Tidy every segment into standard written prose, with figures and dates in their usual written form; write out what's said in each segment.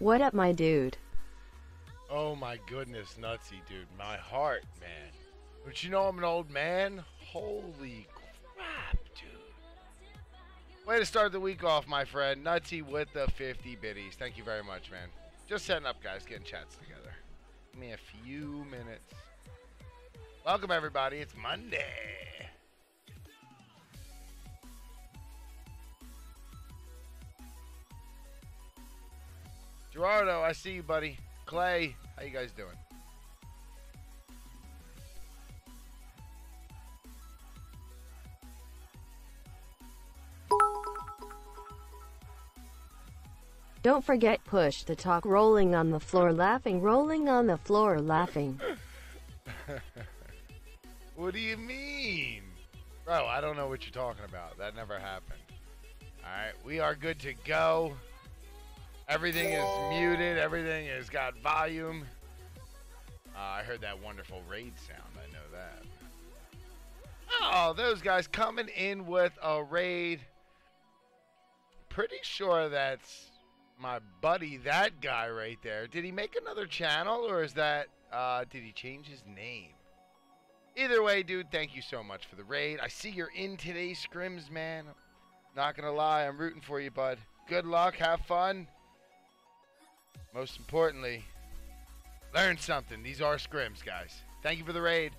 What up, my dude? Oh my goodness, Nutsy, dude. My heart, man. But you know I'm an old man? Holy crap, dude. Way to start the week off, my friend. Nutsy with the 50 biddies. Thank you very much, man. Just setting up, guys. Getting chats together. Give me a few minutes. Welcome, everybody. It's Monday. Gerardo, I see you, buddy. Clay, how you guys doing? Don't forget push the talk rolling on the floor laughing rolling on the floor laughing. What do you mean? Bro, I don't know what you're talking about. That never happened. Alright, we are good to go. Everything is muted. Everything has got volume. I heard that wonderful raid sound. I know that. Oh, those guys coming in with a raid. Pretty sure that's my buddy, that guy right there. Did he make another channel, or is that, did he change his name? Either way, dude, thank you so much for the raid. I see you're in today's scrims, man. Not gonna lie, I'm rooting for you, bud. Good luck, have fun. Most importantly, learn something. These are scrims, guys. Thank you for the raid.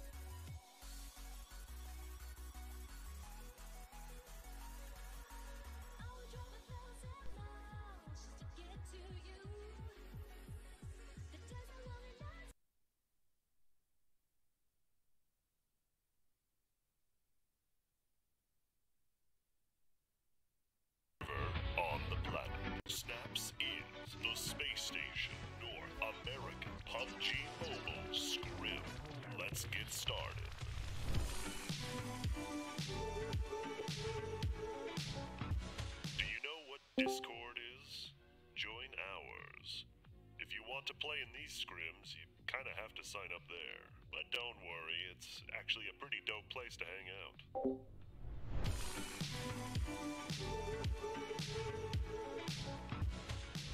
On the planet, Snaps is the space station North American PUBG Mobile Scrim. Let's get started. Do you know what Discord is? Join ours. If you want to play in these scrims, you kinda have to sign up there. But don't worry, it's actually a pretty dope place to hang out.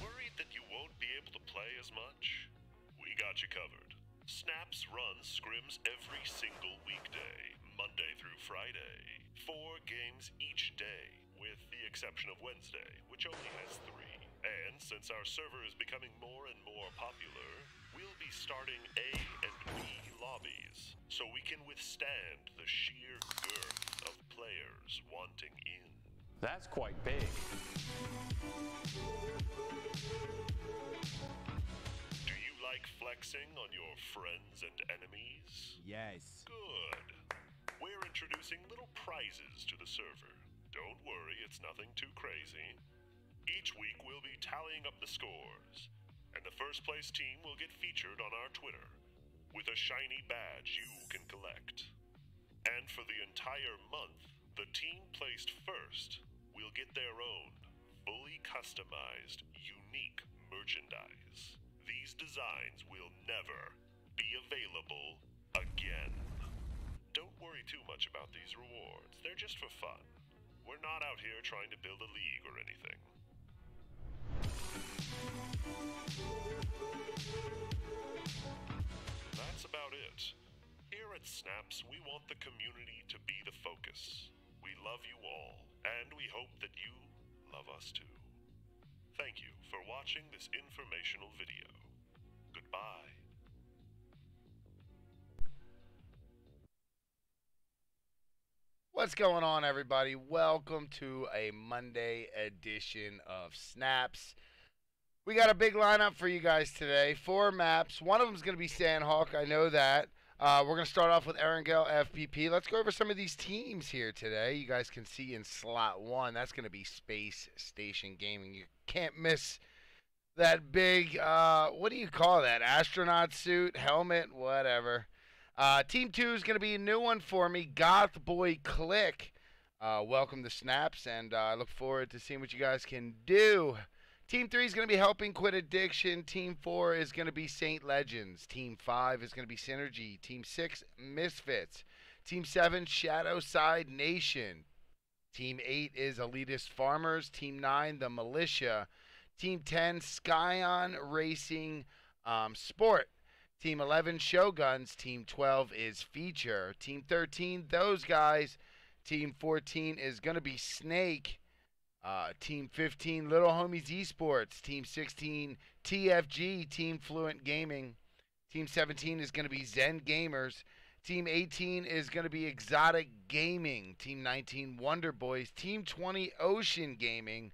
Worried that you won't be able to play as much? We got you covered. Snaps runs scrims every single weekday, Monday through Friday. 4 games each day, with the exception of Wednesday, which only has 3. And since our server is becoming more and more popular, we'll be starting A and B lobbies, so we can withstand the sheer girth of players wanting in. That's quite big. Do you like flexing on your friends and enemies? Yes. Good. We're introducing little prizes to the server. Don't worry, it's nothing too crazy. Each week we'll be tallying up the scores, and the first place team will get featured on our Twitter with a shiny badge you can collect. And for the entire month, the team placed first will get their own fully customized, unique merchandise. These designs will never be available again. Don't worry too much about these rewards. They're just for fun. We're not out here trying to build a league or anything. That's about it. Here at Snaps, we want the community to be the focus. We love you all, and we hope that you love us too. Thank you for watching this informational video. Goodbye. What's going on, everybody? Welcome to a Monday edition of Snaps. We got a big lineup for you guys today. 4 maps. One of them is going to be Sandhawk. I know that. We're going to start off with Erangel FPP. Let's go over some of these teams here today. You guys can see in slot 1, that's going to be Spacestation Gaming. You can't miss that big, what do you call that? Astronaut suit, helmet, whatever. Team 2 is going to be a new one for me, GothBoiClique. Welcome to Snaps, and I look forward to seeing what you guys can do. Team 3 is going to be Helping Quit Addiction. Team 4 is going to be Saint Legends. Team 5 is going to be Synergy. Team 6, Misfits. Team 7, Shadowside Nation. Team 8 is Elitist Farmers. Team 9, the Militia. Team 10, Scion Racing Sport. Team 11, Shoguns. Team 12 is Feature. Team 13, those guys. Team 14 is going to be Snake. Team 15, Little Homies Esports. Team 16, TFG, Team Fluent Gaming. Team 17 is going to be Zen Gamers. Team 18 is going to be Exotic Gaming. Team 19, Wonderboyz. Team 20, Ocean Gaming.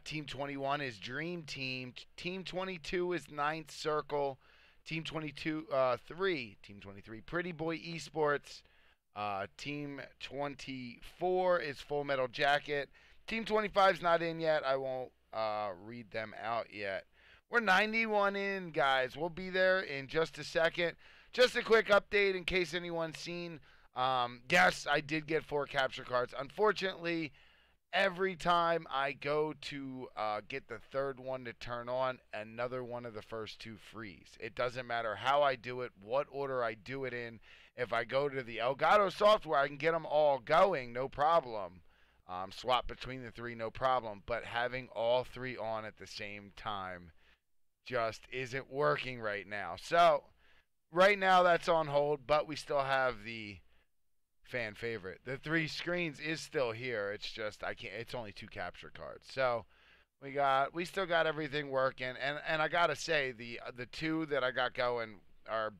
Team 21 is Dream Team. Team 22 is Ninth Circle. Team 23, Pretty Boy Esports. Team 24 is Full Metal Jacket. Team 25 is not in yet. I won't read them out yet. We're 91 in, guys. We'll be there in just a second. Just a quick update in case anyone's seen. Yes, I did get 4 capture cards. Unfortunately, every time I go to get the third one to turn on, another one of the first 2 freeze. It doesn't matter how I do it, what order I do it in. If I go to the Elgato software, I can get them all going, no problem. Swap between the 3, no problem. But having all 3 on at the same time just isn't working right now. So, right now that's on hold, but we still have the fan favorite. The 3 screens is still here. It's just it's only 2 capture cards. So, we still got everything working, and I got to say the 2 that I got going are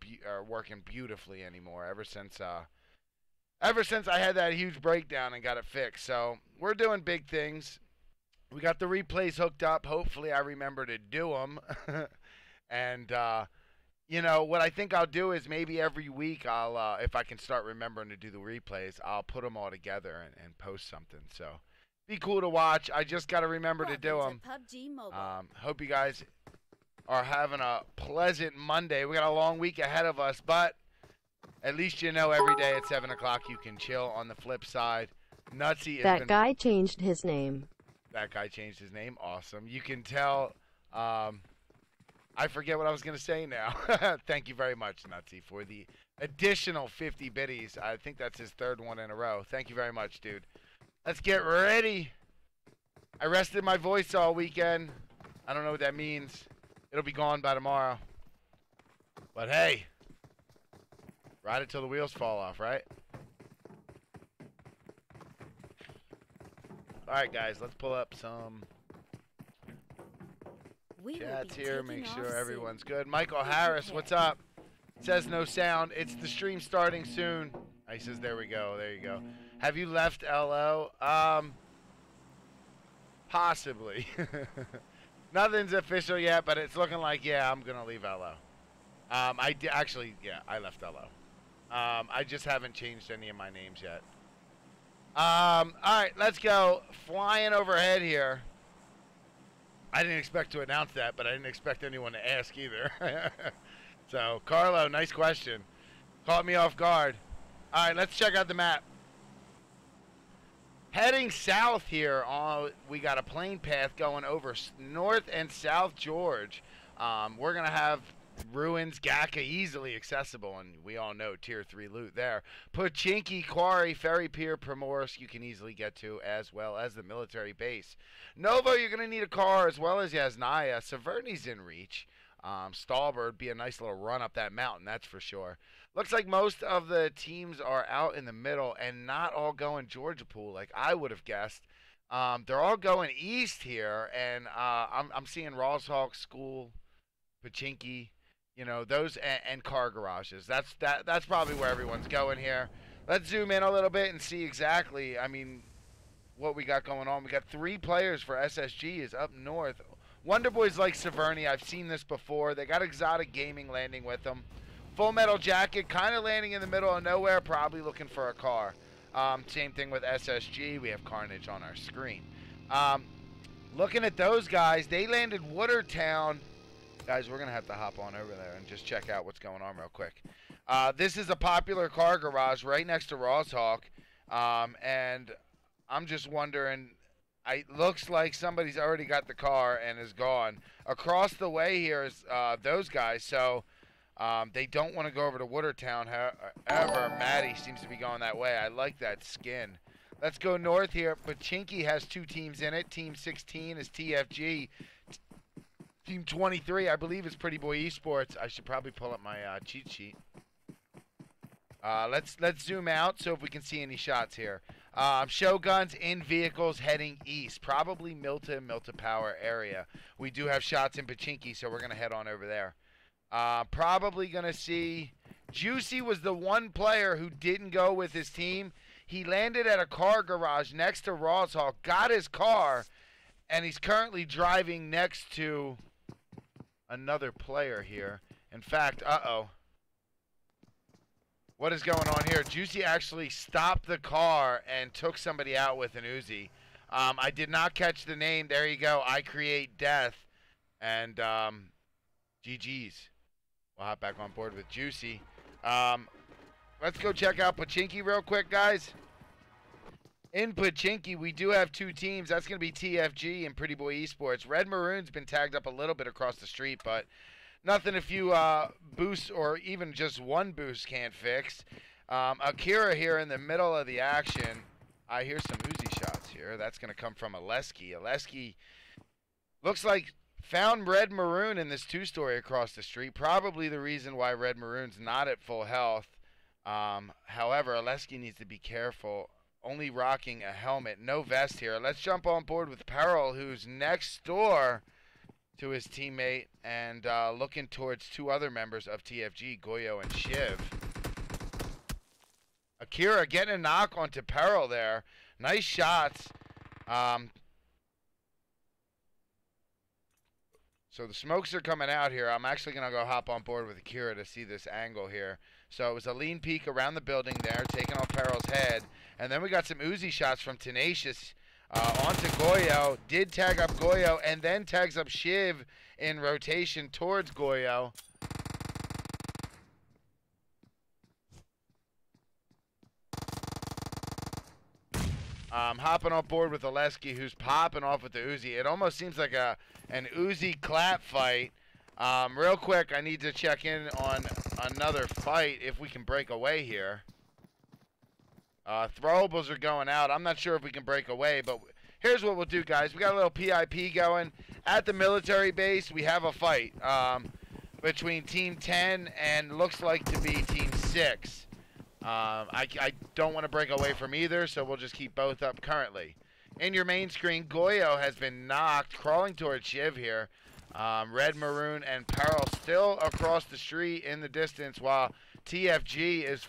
working beautifully anymore ever since I had that huge breakdown and got it fixed. So, we're doing big things. We got the replays hooked up. Hopefully, I remember to do them. And, you know, what I think I'll do is maybe every week I'll, if I can start remembering to do the replays, I'll put them all together and post something. So, be cool to watch. I just got to remember to do them. Hope you guys are having a pleasant Monday. We got a long week ahead of us, but at least you know every day at 7 o'clock you can chill. On the flip side, Nutsy is That guy changed his name. That guy changed his name. Awesome. You can tell. I forget what I was going to say now. Thank you very much, Nutsy, for the additional 50 biddies. I think that's his 3rd one in a row. Thank you very much, dude. Let's get ready. I rested my voice all weekend. I don't know what that means. It'll be gone by tomorrow. But hey, ride it till the wheels fall off, right? All right, guys, let's pull up some chats here. Make sure everyone's good. Michael Harris, what's up? Says no sound. It's the stream starting soon. He says, there we go. There you go. Have you left LO? Possibly. Nothing's official yet, but it's looking like, yeah, I'm going to leave LO. Actually, yeah, I left LO. I just haven't changed any of my names yet. All right, let's go. Flying overhead here. I didn't expect to announce that, but I didn't expect anyone to ask either. So, Carlo, nice question. Caught me off guard. All right, let's check out the map. Heading south here, we got a plane path going over North and South George. We're going to have Ruins, Gaka easily accessible, and we all know Tier 3 loot there. Pochinki, Quarry, Ferry Pier, Primorsk you can easily get to, as well as the military base. Novo, you're going to need a car, as well as Yasnaya. Severny's in reach. Stalbird be a nice little run up that mountain, that's for sure. Looks like most of the teams are out in the middle and not all going Georgia Pool like I would have guessed. They're all going east here, and I'm seeing Rawshawk, School, Pochinki, you know, those and car garages. That's probably where everyone's going here. Let's zoom in a little bit and see exactly, I mean, what we got going on. We got 3 players for SSG is up north. Wonderboyz like Severny. I've seen this before. They got Exotic Gaming landing with them. Full Metal Jacket kind of landing in the middle of nowhere, probably looking for a car. Same thing with SSG. We have Carnage on our screen. Looking at those guys, they landed Watertown. Guys, we're going to have to hop on over there and just check out what's going on real quick. This is a popular car garage right next to Rawshawk. And I'm just wondering, it looks like somebody's already got the car and is gone. Across the way here is those guys, so they don't want to go over to Watertown. However, Maddie seems to be going that way. I like that skin. Let's go north here. Pachinki has 2 teams in it. Team 16 is TFG. Team 23, I believe, is Pretty Boy Esports. I should probably pull up my cheat sheet. Let's zoom out so if we can see any shots here. Shoguns in vehicles heading east, probably Milta Power area. We do have shots in Pachinki, so we're gonna head on over there. Probably gonna see Juicy was the one player who didn't go with his team. He landed at a car garage next to Raw's Hall, got his car, and he's currently driving next to another player here. In fact, what is going on here? Juicy actually stopped the car and took somebody out with an Uzi. I did not catch the name. There you go. I create death. And GG's. We'll hop back on board with Juicy. Let's go check out Pachinki real quick, guys. In Pachinki, we do have 2 teams. That's going to be TFG and Pretty Boy Esports. Red Maroon's been tagged up a little bit across the street, but nothing a few boosts or even just one boost can't fix. Akira here in the middle of the action. I hear some Uzi shots here. That's going to come from Aleski. Aleski looks like found Red Maroon in this 2-story across the street. Probably the reason why Red Maroon's not at full health. However, Aleski needs to be careful. Only rocking a helmet. No vest here. Let's jump on board with Peril, who's next door to his teammate and looking towards 2 other members of TFG, Goyo and Shiv. Akira getting a knock onto Peril there. Nice shots. So the smokes are coming out here. I'm actually going to go hop on board with Akira to see this angle here. So it was a lean peek around the building there, taking off Peril's head. And then we got some Uzi shots from Tenacious onto Goyo. Did tag up Goyo and then tags up Shiv in rotation towards Goyo. Hopping on board with Aleski, who's popping off with the Uzi. It almost seems like an Uzi clap fight. Real quick, I need to check in on another fight if we can break away here. Throwables are going out. I'm not sure if we can break away, but here's what we'll do, guys. We got a little PIP going. At the military base, we have a fight between Team 10 and looks like to be Team 6. I don't want to break away from either, so we'll just keep both up currently. In your main screen, Goyo has been knocked, crawling towards Shiv here. Red, Maroon, and Peril still across the street in the distance, while TFG is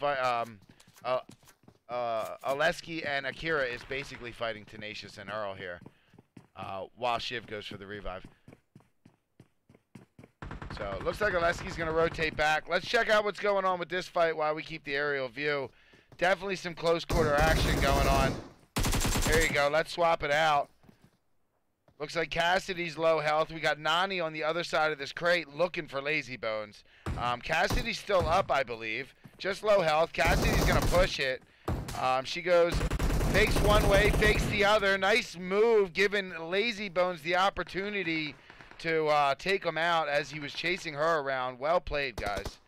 Aleski and Akira is basically fighting Tenacious and Earl here, while Shiv goes for the revive. So it looks like Aleski's going to rotate back. Let's check out what's going on with this fight while we keep the aerial view. Definitely some close quarter action going on. There you go. Let's swap it out. Looks like Cassidy's low health. We got Nani on the other side of this crate looking for Lazy Bones. Cassidy's still up, I believe. Just low health. Cassidy's going to push it. She goes, fakes one way, fakes the other. Nice move, giving Lazy Bones the opportunity to take him out as he was chasing her around. Well played, guys.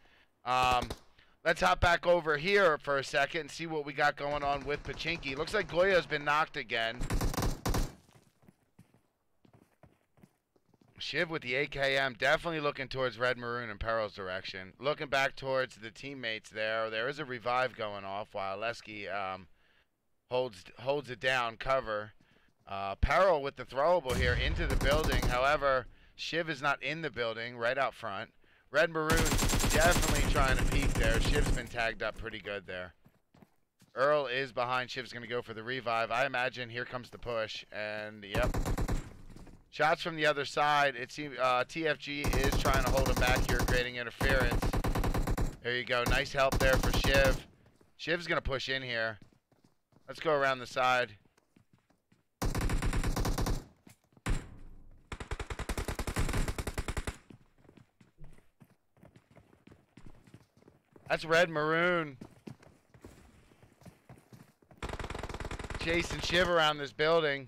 Let's hop back over here for a second and see what we got going on with Pachinki. Looks like Goyo's been knocked again. Shiv with the AKM, definitely looking towards Red, Maroon, and Peril's direction. Looking back towards the teammates there. There is a revive going off while Aleski holds it down, cover. Peril with the throwable here into the building. However, Shiv is not in the building, right out front. Red Maroon definitely trying to peek there. Shiv's been tagged up pretty good there. Earl is behind. Shiv's going to go for the revive. I imagine here comes the push. And, yep. Shots from the other side. It seems TFG is trying to hold him back here, creating interference. There you go. Nice help there for Shiv. Shiv's going to push in here. Let's go around the side. That's Red Maroon chasing Shiv around this building.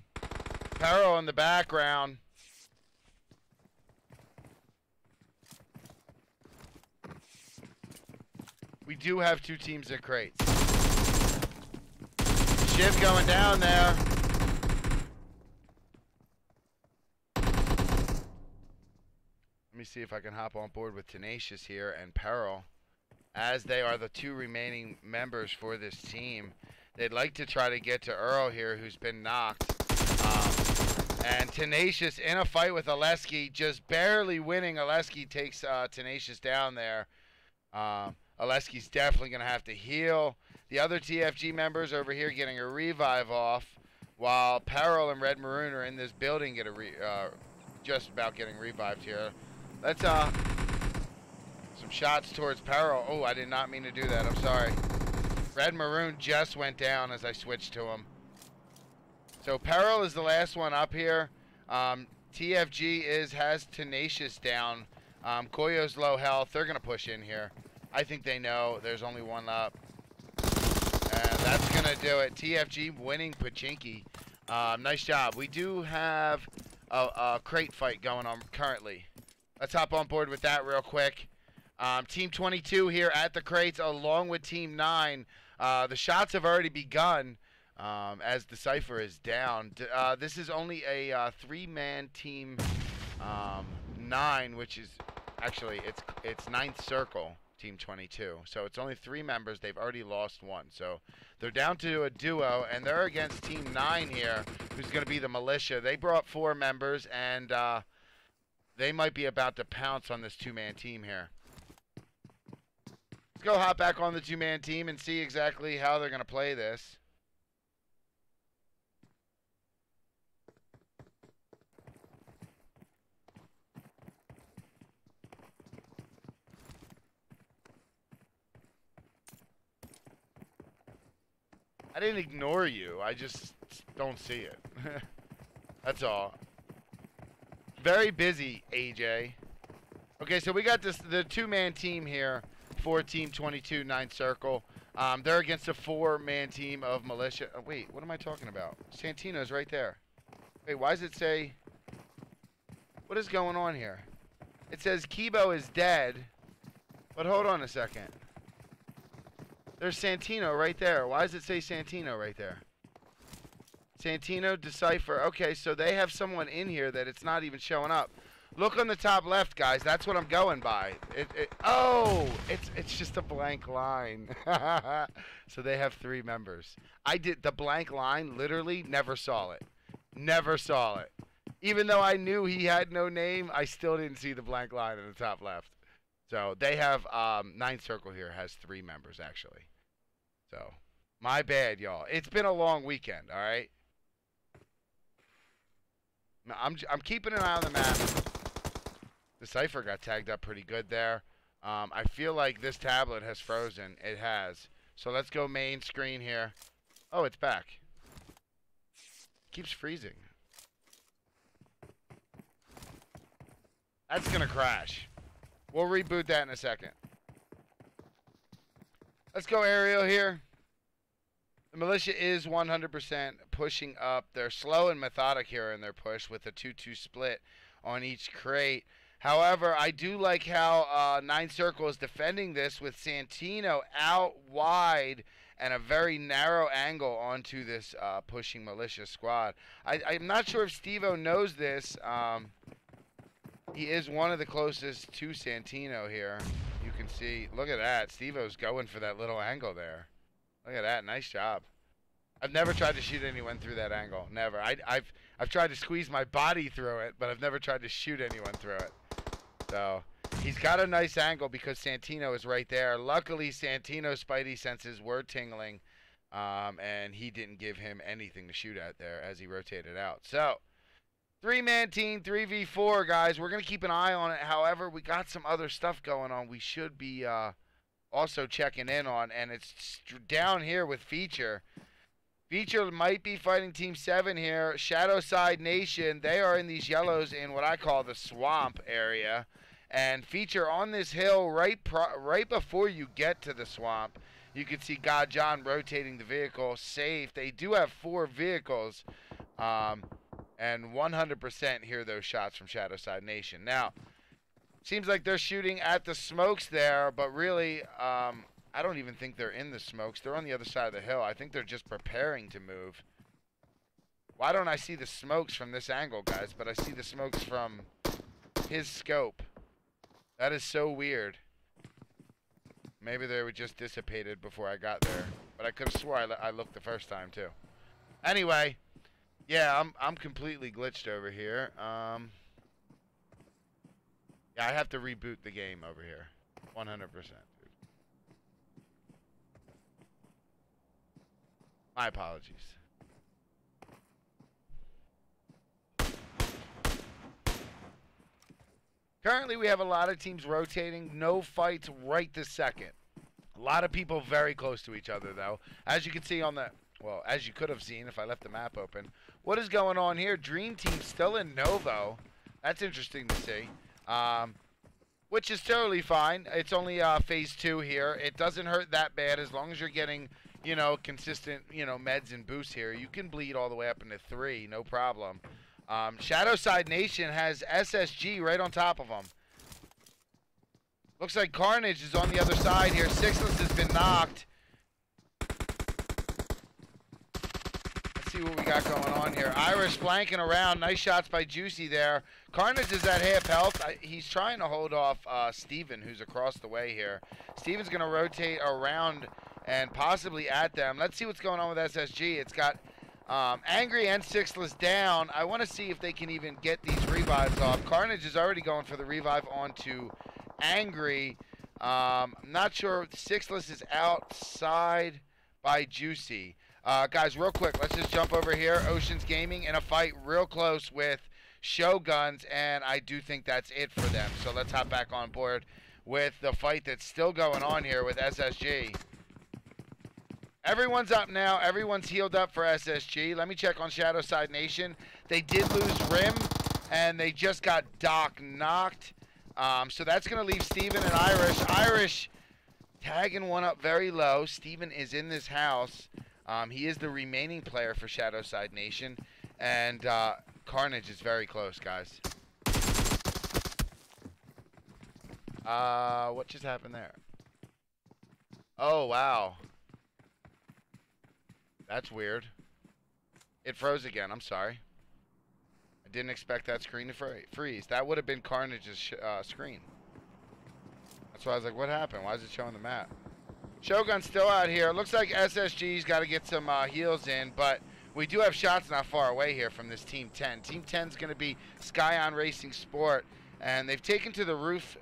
Peril in the background. We do have 2 teams at crates. Shiv going down there. Let me see if I can hop on board with Tenacious here and Peril, as they are the two remaining members for this team. They'd like to try to get to Earl here, who's been knocked. And Tenacious in a fight with Oleski, just barely winning. Oleski takes Tenacious down there. Oleski's definitely going to have to heal. The other TFG members over here getting a revive off, while Peril and Red Maroon are in this building just about getting revived here. Let's some shots towards Peril. Oh, I did not mean to do that. I'm sorry. Red Maroon just went down as I switched to him. So Peril is the last one up here. TFG has Tenacious down. Koyo's low health. They're going to push in here. I think they know there's only one up. And that's going to do it. TFG winning Pachinki. Nice job. We do have a crate fight going on currently. Let's hop on board with that real quick. Team 22 here at the crates along with Team 9. The shots have already begun as the Cypher is down. This is only a three-man Team 9, which is actually it's 9th Circle, Team 22. So it's only 3 members. They've already lost 1. So they're down to a duo, and they're against Team 9 here, who's going to be the Militia. They brought 4 members, and they might be about to pounce on this 2-man team here. Let's go hop back on the 2-man team and see exactly how they're going to play this. I didn't ignore you. I just don't see it. That's all. Very busy, AJ. Okay, so we got the 2-man team here for Team 22, 9th Circle. They're against a 4-man team of Militia. Oh, wait, what am I talking about? Santino's right there. Wait, why does it say... What is going on here? It says Kibo is dead, but hold on a second. There's Santino right there. Why does it say Santino right there? Santino, Decipher. Okay, so they have someone in here that it's not even showing up. Look on the top left, guys. That's what I'm going by. Oh, it's just a blank line. So they have 3 members. I did the blank line. Literally, never saw it. Never saw it. Even though I knew he had no name, I still didn't see the blank line in the top left. So they have 9th Circle here has 3 members actually. So my bad, y'all. It's been a long weekend. All right. I'm keeping an eye on the map. The Cypher got tagged up pretty good there. I feel like this tablet has frozen. It has. So let's go main screen here. Oh, it's back. Keeps freezing. That's going to crash. We'll reboot that in a second. Let's go aerial here. The Militia is 100% pushing up. They're slow and methodic here in their push with a 2-2 split on each crate. However, I do like how 9th Circle is defending this with Santino out wide and a very narrow angle onto this pushing Militia squad. I'm not sure if Steve-O knows this. He is one of the closest to Santino here. You can see, look at that. Steve-O's going for that little angle there. Look at that, nice job. I've never tried to shoot anyone through that angle, never. I've tried to squeeze my body through it, but I've never tried to shoot anyone through it. So he's got a nice angle because Santino is right there. Luckily, Santino's spidey senses were tingling, and he didn't give him anything to shoot at there as he rotated out. So 3-man team, 3v4, guys. We're going to keep an eye on it. However, we got some other stuff going on we should be also checking in on, and it's down here with Feature. Feature might be fighting Team 7 here. Shadowside Nation, they are in these yellows in what I call the swamp area. And Feature on this hill right before you get to the swamp. You can see God John rotating the vehicle safe. They do have 4 vehicles. And 100% hear those shots from Shadowside Nation. Now, seems like they're shooting at the smokes there, but really I don't even think they're in the smokes. They're on the other side of the hill. I think they're just preparing to move. Why don't I see the smokes from this angle, guys? But I see the smokes from his scope. That is so weird. Maybe they were just dissipated before I got there. But I could have swore I looked the first time, too. Anyway, yeah, I'm completely glitched over here. Yeah, I have to reboot the game over here. 100%. My apologies. Currently, we have a lot of teams rotating. No fights right this second. A lot of people very close to each other, though. As you can see on the... Well, as you could have seen if I left the map open. What is going on here? Dream Team still in Novo. That's interesting to see. Which is totally fine. It's only phase 2 here. It doesn't hurt that bad as long as you're getting, you know, consistent, you know, meds and boosts here. You can bleed all the way up into 3, no problem. Shadowside Nation has SSG right on top of them. Looks like Carnage is on the other side here. Sixless has been knocked. Let's see what we got going on here. Irish flanking around. Nice shots by Juicy there. Carnage is at half health. He's trying to hold off Steven, who's across the way here. Steven's going to rotate around and possibly at them. Let's see what's going on with SSG. It's got Angry and Sixless down. I want to see if they can even get these revives off. Carnage is already going for the revive onto Angry. I'm not sure. Sixless is outside by Juicy. Guys, real quick, let's just jump over here. Oceans Gaming in a fight real close with Shoguns, and I do think that's it for them. So let's hop back on board with the fight that's still going on here with SSG. Everyone's up now. Everyone's healed up for SSG. Let me check on Shadowside Nation. They did lose Rim, and they just got Doc knocked. So that's going to leave Steven and Irish. Irish tagging one up very low. Steven is in this house. He is the remaining player for Shadowside Nation. And Carnage is very close, guys. What just happened there? Oh, wow. That's weird. It froze again. I'm sorry. I didn't expect that screen to freeze. That would have been Carnage's screen. That's why I was like, what happened? Why is it showing the map? Shogun's still out here. It looks like SSG's got to get some heals in, but we do have shots not far away here from this Team 10. Team 10 is going to be Scion Racing Sport, and they've taken to the roof,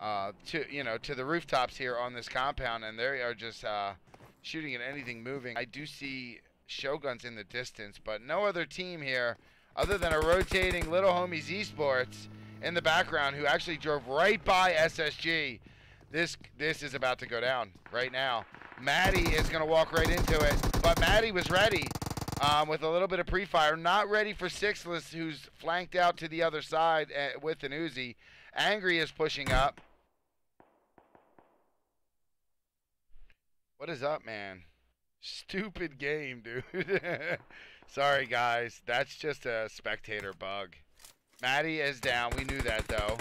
to the rooftops here on this compound, and they are just shooting at anything moving. I do see Shoguns in the distance, but no other team here other than a rotating Little Homies Esports in the background who actually drove right by SSG. This is about to go down right now. Maddie is going to walk right into it, but Maddie was ready with a little bit of pre-fire. Not ready for Sixless, who's flanked out to the other side with an Uzi. Angry is pushing up. What is up, man? Stupid game, dude. Sorry, guys. That's just a spectator bug. Maddie is down. We knew that, though.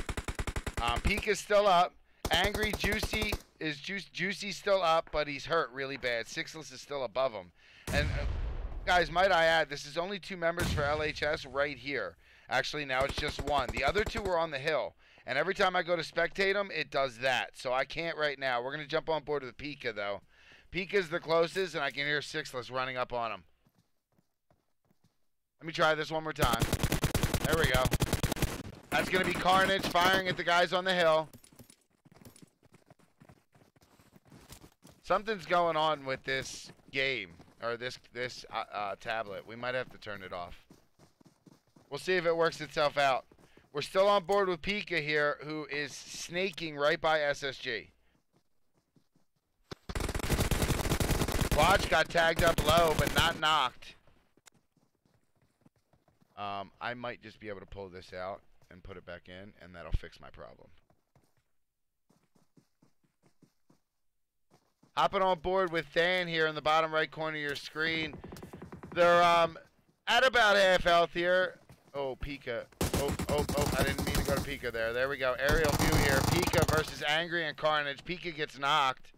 Peak is still up. Angry Juicy is Juicy still up, but he's hurt really bad. Sixless is still above him. And guys, might I add, this is only 2 members for LHS right here. Actually, now it's just 1. The other 2 are on the hill. And every time I go to spectate them, it does that. So I can't right now. We're going to jump on board with Pika, though. Pika's the closest, and I can hear Sixless running up on him. Let me try this one more time. There we go. That's going to be Carnage firing at the guys on the hill. Something's going on with this game, or this tablet. We might have to turn it off. We'll see if it works itself out. We're still on board with Pika here, who is snaking right by SSG. Watch got tagged up low, but not knocked. I might just be able to pull this out and put it back in, and that'll fix my problem. Hopping on board with Dan here in the bottom right corner of your screen. They're at about half health here. Oh, Pika. Oh, I didn't mean to go to Pika there. There we go. Aerial view here. here. Pika versus Angry and Carnage. Pika gets knocked.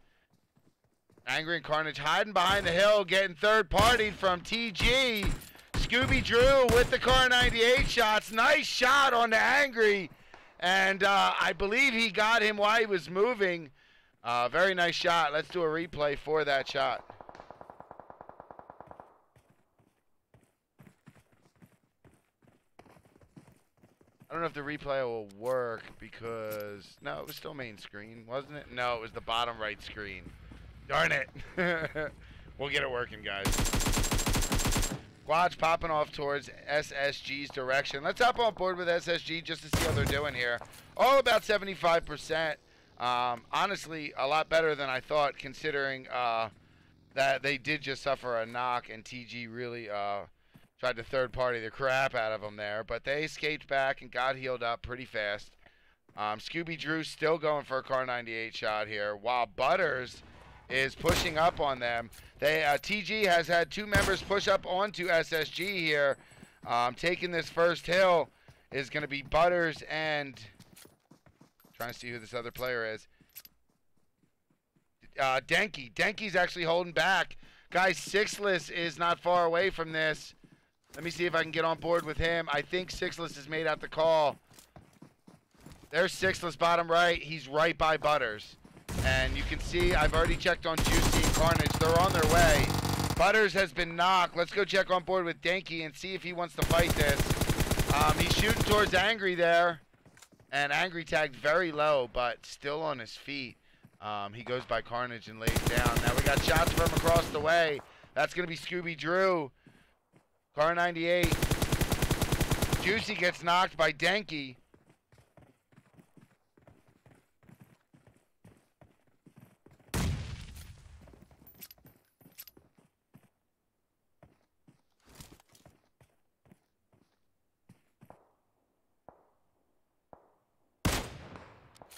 Angry and Carnage hiding behind the hill, getting third-partied from TG. Scooby Drew with the Car 98 shots. Nice shot on the Angry. And I believe he got him while he was moving. Very nice shot. Let's do a replay for that shot. I don't know if the replay will work because... No, it was still main screen, wasn't it? No, it was the bottom right screen. Darn it. We'll get it working, guys. Squad's popping off towards SSG's direction. Let's hop on board with SSG just to see how they're doing here. All about 75%. Honestly, a lot better than I thought, considering that they did just suffer a knock and TG really tried to third-party the crap out of them there. But they escaped back and got healed up pretty fast. Scooby Drew still going for a Car 98 shot here, while Butters is pushing up on them. TG has had two members push up onto SSG here. Taking this first hill is going to be Butters and... Trying to see who this other player is. Denki. Denki's actually holding back. Guys, Sixless is not far away from this. Let me see if I can get on board with him. I think Sixless has made out the call. There's Sixless bottom right. He's right by Butters. And you can see I've already checked on Juicy and Carnage. They're on their way. Butters has been knocked. Let's go check on board with Denki and see if he wants to fight this. He's shooting towards Angry there. And Angry tagged very low, but still on his feet. He goes by Carnage and lays down. Now we got shots from across the way. That's going to be Scooby Drew. Car 98. Juicy gets knocked by Denki.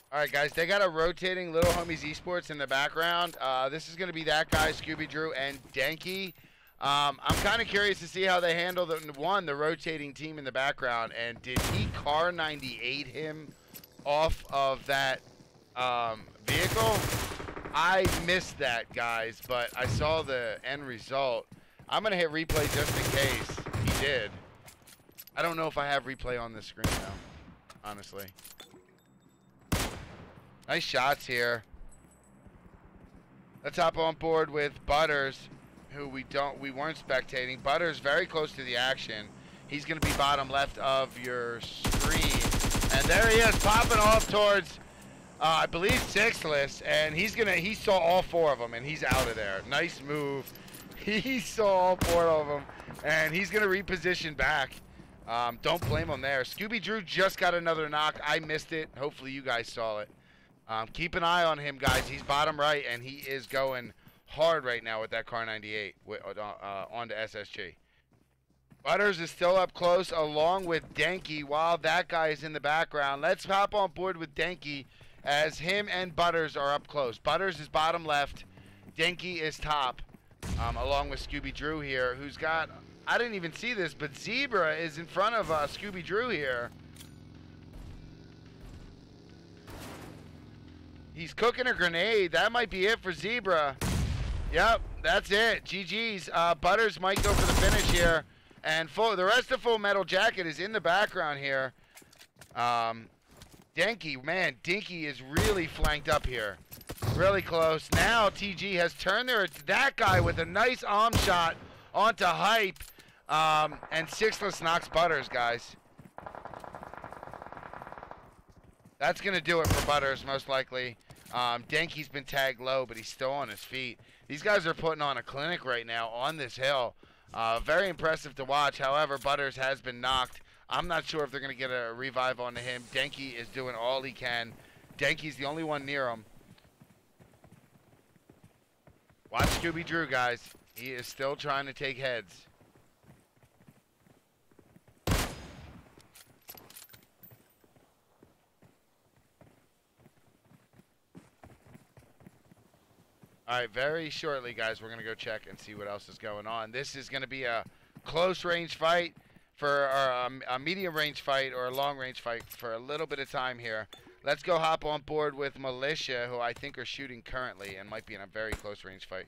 All right, guys, they got a rotating Little Homies Esports in the background. This is going to be that guy, Scooby Drew, and Denki. I'm kind of curious to see how they handle the rotating team in the background. And did he Car 98 him off of that vehicle? I missed that, guys, but I saw the end result. I'm going to hit replay just in case he did. I don't know if I have replay on this screen now, honestly. Nice shots here. Let's hop on board with Butters, who we weren't spectating. Butters very close to the action. He's going to be bottom left of your screen. And there he is, popping off towards, I believe, Sixless. And he saw all four of them, and he's out of there. Nice move. He saw all four of them, and he's going to reposition back. Don't blame him there. Scooby Drew just got another knock. I missed it. Hopefully you guys saw it. Keep an eye on him, guys. He's bottom right, and he is going hard right now with that Car 98 onto SSG. Butters is still up close along with Denki while that guy is in the background. Let's hop on board with Denki as him and Butters are up close. Butters is bottom left. Denki is top along with Scooby Drew here, who's got, I didn't even see this, but Zebra is in front of Scooby Drew here. He's cooking a grenade. That might be it for Zebra. Yep, that's it. GG's. Butters might go for the finish here. And the rest of Full Metal Jacket is in the background here. Denki, man, Dinky is really flanked up here. Really close. Now TG has turned that guy with a nice arm shot onto Hype. And Sixless knocks Butters, guys. That's going to do it for Butters, most likely. Denki's been tagged low, but he's still on his feet. These guys are putting on a clinic right now on this hill. Very impressive to watch. However, Butters has been knocked. I'm not sure if they're going to get a revive onto him. Denki is doing all he can. Denki's the only one near him. Watch Scooby Drew, guys. He is still trying to take heads. All right, very shortly, guys, we're going to go check and see what else is going on. This is going to be a close-range fight a medium-range fight or a long-range fight for a little bit of time here. Let's go hop on board with Militia, who I think are shooting currently and might be in a very close range fight.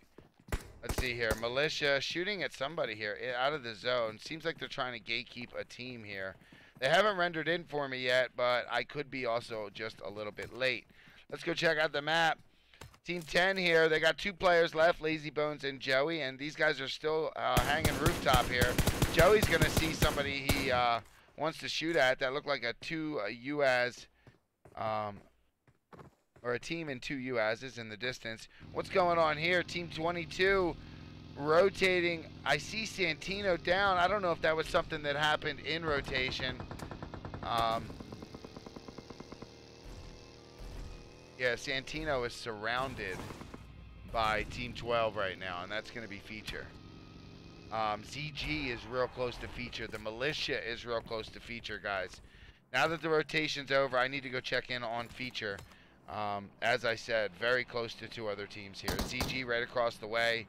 Let's see here. Militia shooting at somebody here out of the zone. Seems like they're trying to gatekeep a team here. They haven't rendered in for me yet, but I could be also just a little bit late. Let's go check out the map. Team 10 here. They got 2 players left, Lazy Bones and Joey, and these guys are still hanging rooftop here. Joey's going to see somebody he wants to shoot at. That looked like a 2 UAS, or a team in 2 UASs in the distance. What's going on here? Team 22 rotating. I see Santino down. I don't know if that was something that happened in rotation. Yeah, Santino is surrounded by Team 12 right now, and that's going to be Feature. ZG is real close to Feature. The Militia is real close to Feature, guys. Now that the rotation's over, I need to go check in on Feature. As I said, very close to 2 other teams here. ZG right across the way.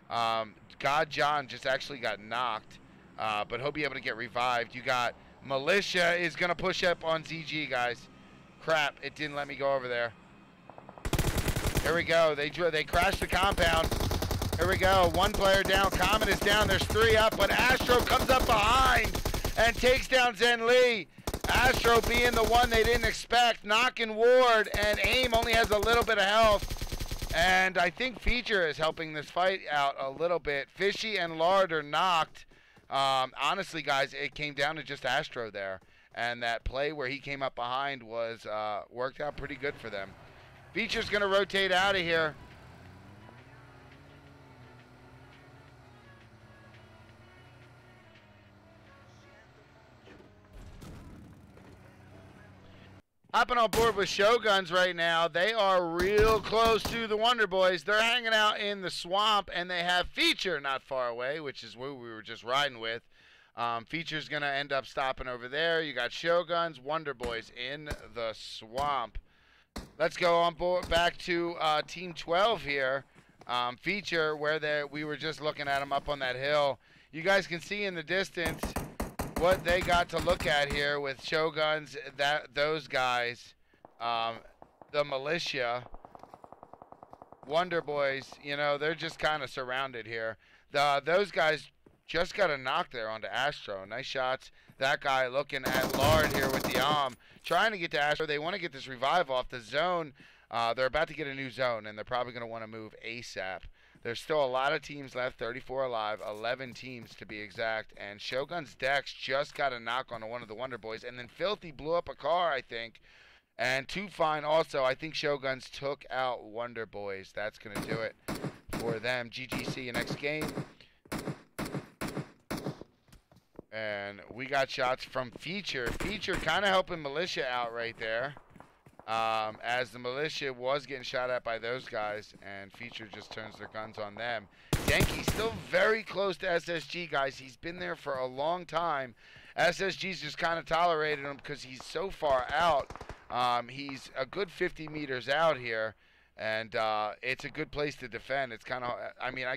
God John just actually got knocked, but he'll be able to get revived. You got Militia is going to push up on ZG, guys. Crap, it didn't let me go over there. Here we go. They crashed the compound. Here we go. 1 player down. Common is down. There's 3 up, but Astro comes up behind and takes down Zen Lee. Astro being the one they didn't expect, knocking Ward, and AIM only has a little bit of health. And I think Feature is helping this fight out a little bit. Fishy and Lard are knocked. Honestly, guys, it came down to just Astro there. And that play where he came up behind was worked out pretty good for them. Feature's going to rotate out of here. Hopping on board with Shoguns right now. They are real close to the Wonderboyz. They're hanging out in the swamp, and they have Feature not far away, which is where we were just riding with. Feature's going to end up stopping over there. You got Shoguns, Wonderboyz in the swamp. Let's go on board back to Team 12 here. Feature, where we were just looking at them up on that hill. You guys can see in the distance what they got to look at here with Shoguns, those guys, the Militia, Wonderboyz. You know, they're just kind of surrounded here. Those guys just got a knock there onto Astro. Nice shots. That guy looking at Lard here with the trying to get to Astro. They want to get this revive off the zone. They're about to get a new zone, and they're probably going to want to move ASAP. There's still a lot of teams left, 34 alive, 11 teams to be exact. And Shogun's Dex just got a knock on one of the Wonderboyz. And then Filthy blew up a car, I think. And Too Fine also. I think Shoguns took out Wonderboyz. That's going to do it for them. GGC next game. And we got shots from Feature. Feature kind of helping Militia out right there. As the Militia was getting shot at by those guys, and Feature just turns their guns on them. Denki still very close to SSG, guys. He's been there for a long time. SSG's just kind of tolerated him because he's so far out. He's a good 50 meters out here, and it's a good place to defend. It's kind of, I mean,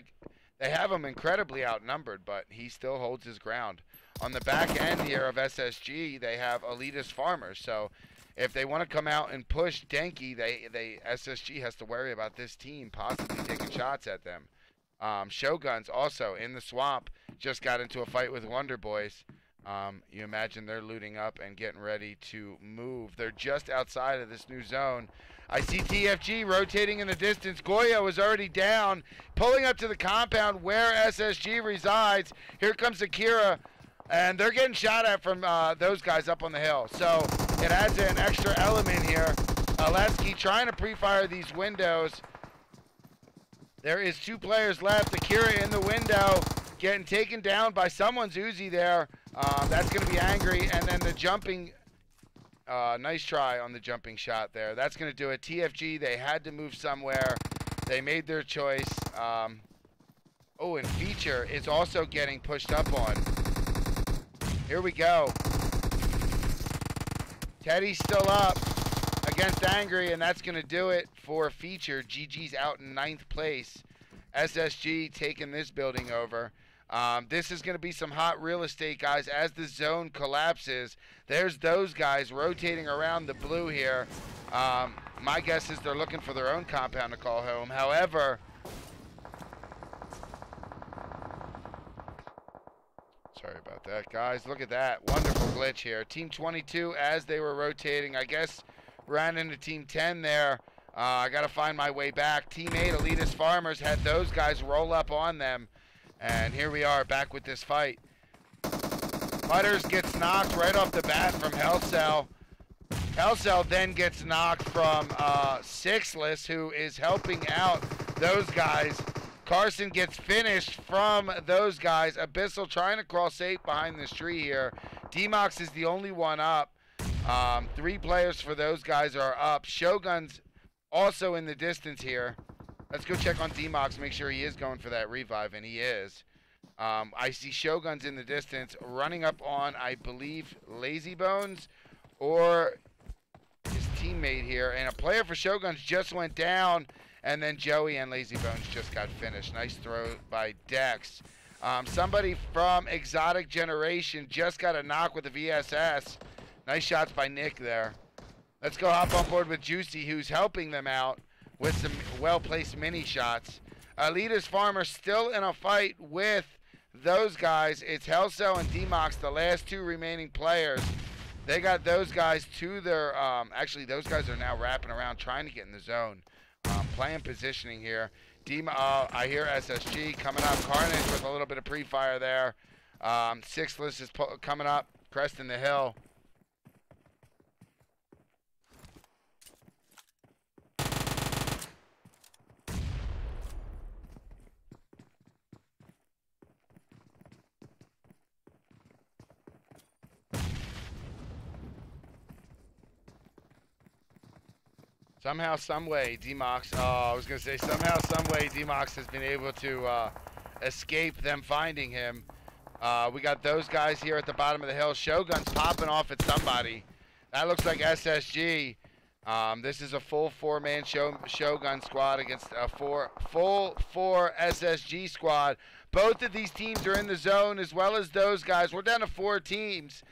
they have him incredibly outnumbered, but he still holds his ground. On the back end here of SSG, they have Elitist Farmers, so if they want to come out and push Denki, SSG has to worry about this team possibly taking shots at them. Shoguns also in the swamp just got into a fight with Wonderboyz. You imagine they're looting up and getting ready to move. They're just outside of this new zone. I see TFG rotating in the distance. Goyo is already down, pulling up to the compound where SSG resides. Here comes Akira, and they're getting shot at from those guys up on the hill. So it adds an extra element here. Alesky trying to pre-fire these windows. There is 2 players left. Akira in the window, getting taken down by someone's Uzi there. That's going to be angry. And then the jumping, nice try on the jumping shot there. That's going to do it. TFG, they had to move somewhere. They made their choice. Oh, and Feature is also getting pushed up on. Here we go. Teddy's still up against Angry, and that's going to do it for Feature. GG's out in 9th place. SSG taking this building over. This is going to be some hot real estate, guys. As the zone collapses, there's those guys rotating around the blue here. My guess is they're looking for their own compound to call home. However, sorry about that, guys. Look at that. Wonderful glitch here. Team 22, as they were rotating, I guess ran into Team 10 there. I got to find my way back. Team 8, Elitist Farmers, had those guys roll up on them. And here we are back with this fight. Butters gets knocked right off the bat from Hellcell. Hellcell then gets knocked from Sixless, who is helping out those guys. Carson gets finished from those guys. Abyssal trying to crawl safe behind this tree here. D-Mox is the only one up. 3 players for those guys are up. Shogun's also in the distance here. Let's go check on D-Mox, make sure he is going for that revive, and he is. I see Shogun's in the distance, running up on, I believe, Lazy Bones or his teammate here. And a player for Shogun's just went down, and then Joey and Lazy Bones just got finished. Nice throw by Dex. Somebody from Exotic Generation just got a knock with a VSS. Nice shots by Nick there. Let's go hop on board with Juicy, who's helping them out with some well-placed mini shots. Elitist Farmers still in a fight with those guys. It's Hellcell and D-Mox, the last 2 remaining players. They got those guys to their, actually those guys are now wrapping around trying to get in the zone. Playing positioning here. I hear SSG coming up. Carnage with a little bit of pre-fire there. Sixless is coming up, cresting the hill. Somehow, someway, D-Mox, I was going to say, somehow, someway, D-Mox has been able to escape them finding him. We got those guys here at the bottom of the hill. Shogun's popping off at somebody. That looks like SSG. This is a full 4-man Shogun squad against a full 4 SSG squad. Both of these teams are in the zone as well as those guys. We're down to 4 teams.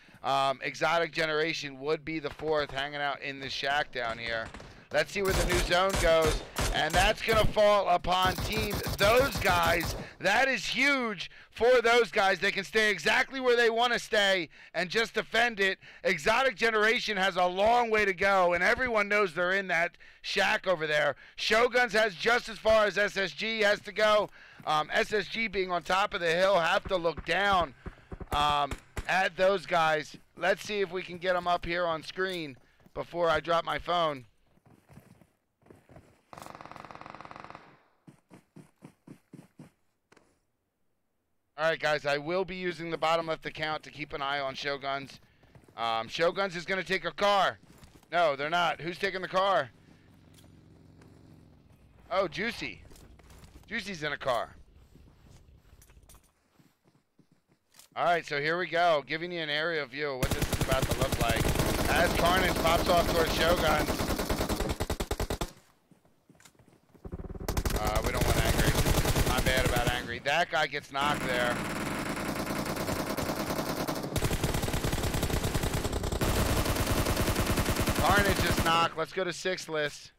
Exotic Generation would be the 4th, hanging out in the shack down here. Let's see where the new zone goes, and that's going to fall upon team those guys. That is huge for those guys. They can stay exactly where they want to stay and just defend it. Exotic Generation has a long way to go, and everyone knows they're in that shack over there. Shoguns has just as far as SSG has to go. SSG being on top of the hill have to look down at those guys. Let's see if we can get them up here on screen before I drop my phone. All right, guys, I will be using the bottom left account to keep an eye on Shoguns. Shoguns is going to take a car. No, they're not. Who's taking the car? Oh, Juicy. Juicy's in a car. All right, so here we go. Giving you an aerial view of what this is about to look like. As Carnage pops off towards Shoguns. We don't want Angry. My bad about Angry. That guy gets knocked there. Carnage is knocked. Let's go to 6-list.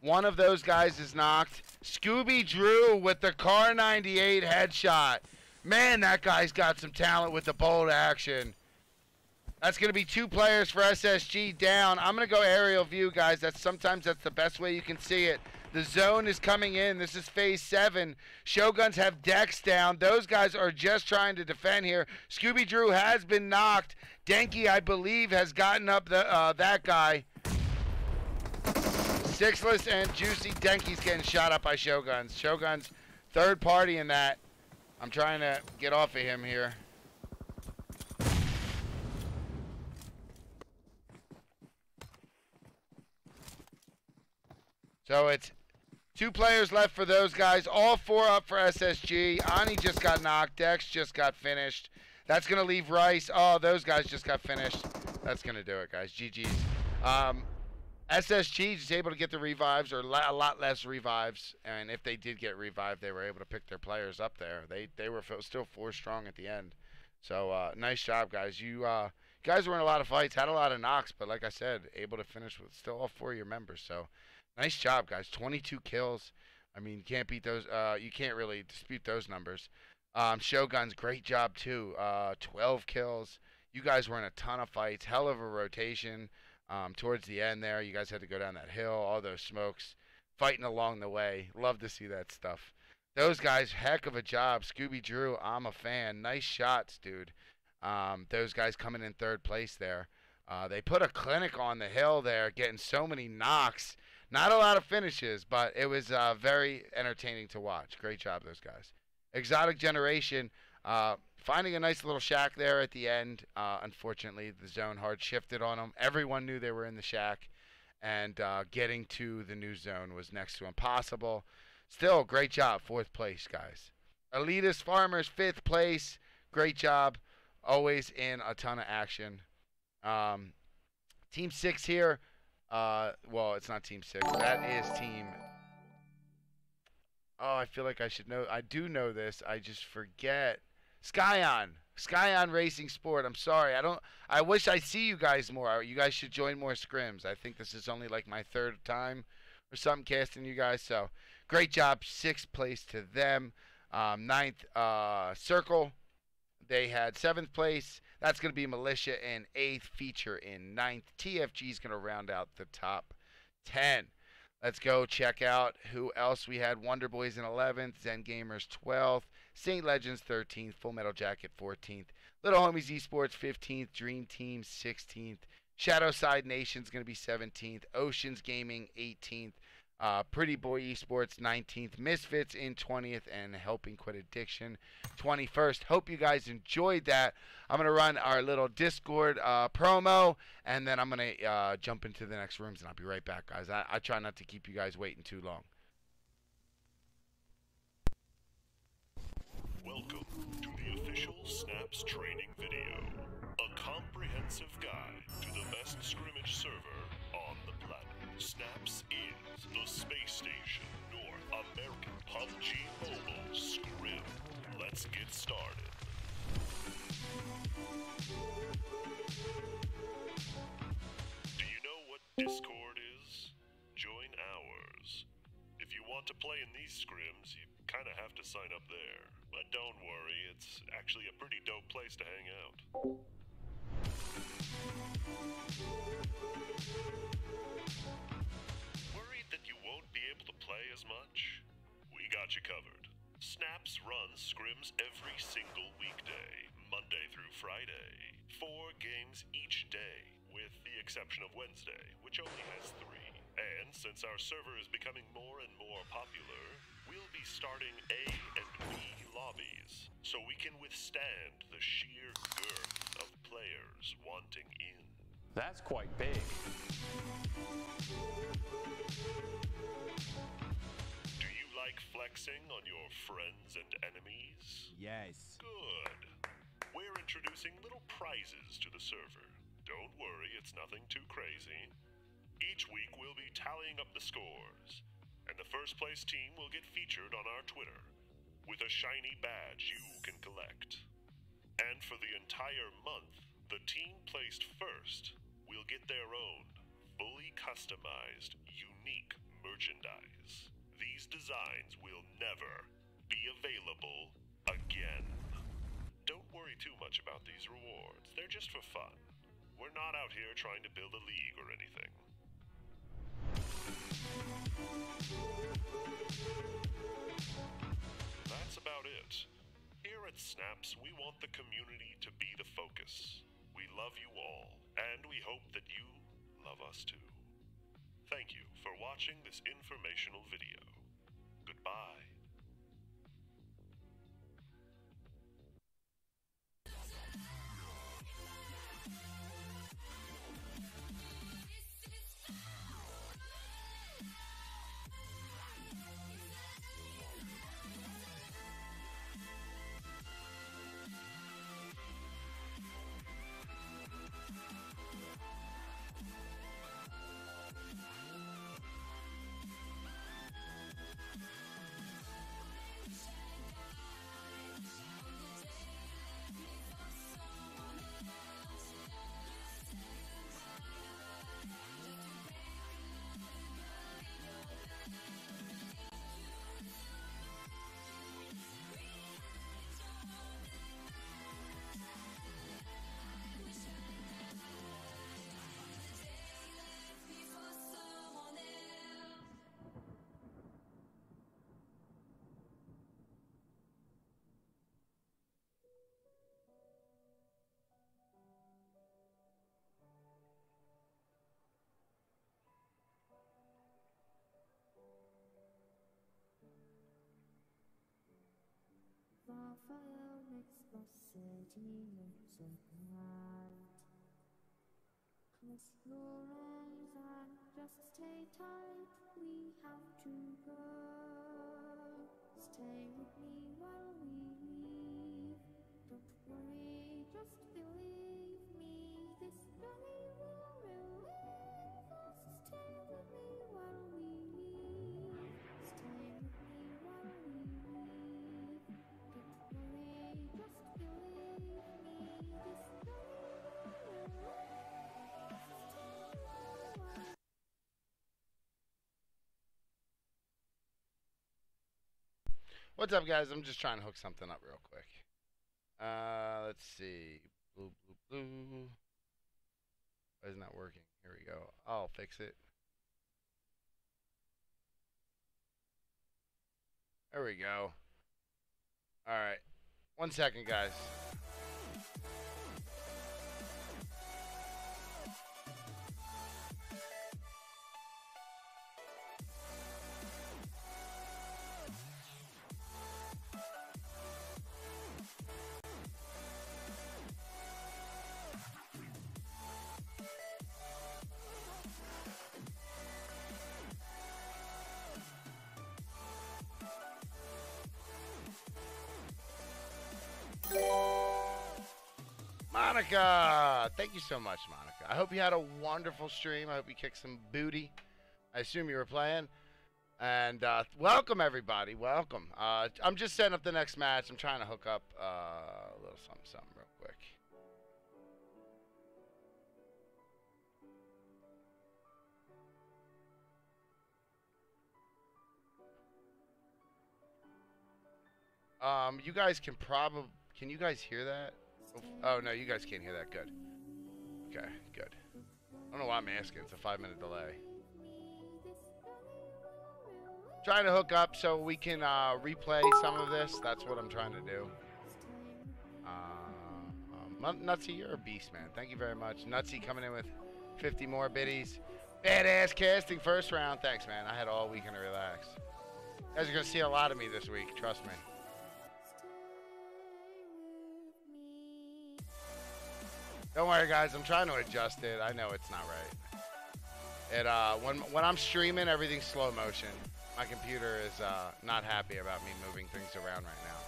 One of those guys is knocked. Scooby Drew with the Car 98 headshot. Man, that guy's got some talent with the bolt action. That's going to be 2 players for SSG down. I'm going to go aerial view, guys. Sometimes that's the best way you can see it. The zone is coming in. This is phase 7. Shoguns have decks down. Those guys are just trying to defend here. Scooby Drew has been knocked. Denki, I believe, has gotten up that guy. 6-list and Juicy. Denki's getting shot up by Shoguns. Shoguns, third party in that. I'm trying to get off of him here. So it's 2 players left for those guys. All 4 up for SSG. Ani just got knocked. Dex just got finished. That's going to leave Rice. Oh, those guys just got finished. That's going to do it, guys. GG's. SSG is able to get the revives, or a lot less revives, and if they did get revived, they were able to pick their players up there. They were still 4 strong at the end. So nice job, guys. You guys were in a lot of fights, had a lot of knocks, but like I said, able to finish with still all 4 of your members. So nice job, guys. 22 kills. I mean, you can't beat those. You can't really dispute those numbers. Shogun's great job too. 12 kills. You guys were in a ton of fights. Hell of a rotation. Towards the end there, you guys had to go down that hill, all those smokes, fighting along the way. Love to see that stuff. Those guys, heck of a job. Scooby Drew, I'm a fan. Nice shots, dude. Those guys coming in 3rd place there. They put a clinic on the hill there, getting so many knocks. Not a lot of finishes, but it was very entertaining to watch. Great job, those guys. Exotic Generation, finding a nice little shack there at the end. Unfortunately, the zone hard shifted on them. Everyone knew they were in the shack, and getting to the new zone was next to impossible. Still, great job. 4th place, guys. Elitist Farmers, 5th place. Great job. Always in a ton of action. Team 6 here. Well, it's not Team 6. That is Team... Oh, I feel like I should know. I do know this. I just forget. Scion. Scion Racing Sport. I'm sorry. I wish I see you guys more. You guys should join more scrims. I think this is only like my 3rd time or something casting you guys. So, great job. 6th place to them. 9th, Circle. They had 7th place. That's going to be Militia in 8th. Feature in 9th. TFG is going to round out the top 10. Let's go check out who else we had. Wonderboyz in 11th. Zen Gamers 12th. Saint Legends 13th. Full Metal Jacket 14th. Little Homies Esports 15th. Dream Team 16th. Shadowside Nation's going to be 17th. Oceans Gaming 18th. Pretty Boy Esports 19th. Misfits in 20th. And Helping Quit Addiction 21st. Hope you guys enjoyed that. I'm going to run our little Discord promo, and then I'm going to jump into the next rooms, and I'll be right back, guys. I try not to keep you guys waiting too long. Welcome to the official Snaps training video. A comprehensive guide to the best scrimmage server on the planet. Snaps is the space station North American PUBG Mobile Scrim. Let's get started. Do you know what Discord is? Join ours. If you want to play in these scrims, you kind of have to sign up there. But don't worry, it's actually a pretty dope place to hang out. Worried that you won't be able to play as much? We got you covered. Snaps runs scrims every single weekday, Monday through Friday. 4 games each day, with the exception of Wednesday, which only has 3. And since our server is becoming more and more popular, we'll be starting A and B lobbies, so we can withstand the sheer girth of players wanting in. That's quite big. Do you like flexing on your friends and enemies? Yes. Good. We're introducing little prizes to the server. Don't worry, it's nothing too crazy. Each week we'll be tallying up the scores, and the first place team will get featured on our Twitter with a shiny badge you can collect. And for the entire month, the team placed first will get their own fully customized, unique merchandise. These designs will never be available again. Don't worry too much about these rewards. They're just for fun. We're not out here trying to build a league or anything. That's about it. Here at Snaps, we want the community to be the focus. We love you all, and we hope that you love us too. Thank you for watching this informational video. Goodbye. What's up, guys? I'm just trying to hook something up real quick. Let's see. Blue, blue, blue. Why isn't that working? Here we go. I'll fix it. There we go. All right. 1 second, guys. Monica! Thank you so much, Monica. I hope you had a wonderful stream. I hope you kicked some booty. I assume you were playing. And welcome, everybody. Welcome. I'm just setting up the next match. I'm trying to hook up a little something real quick. You guys can probably... Can you guys hear that? Oh, no, you guys can't hear that. Good. Okay, good. I don't know why I'm asking. It's a 5-minute delay. Trying to hook up so we can replay some of this. That's what I'm trying to do. Nutsy, you're a beast, man. Thank you very much. Nutsy coming in with 50 more biddies. Badass casting first round. Thanks, man. I had all weekend to relax. You guys are going to see a lot of me this week. Trust me. Don't worry, guys. I'm trying to adjust it. I know it's not right. It when I'm streaming, everything's slow motion. My computer is not happy about me moving things around right now.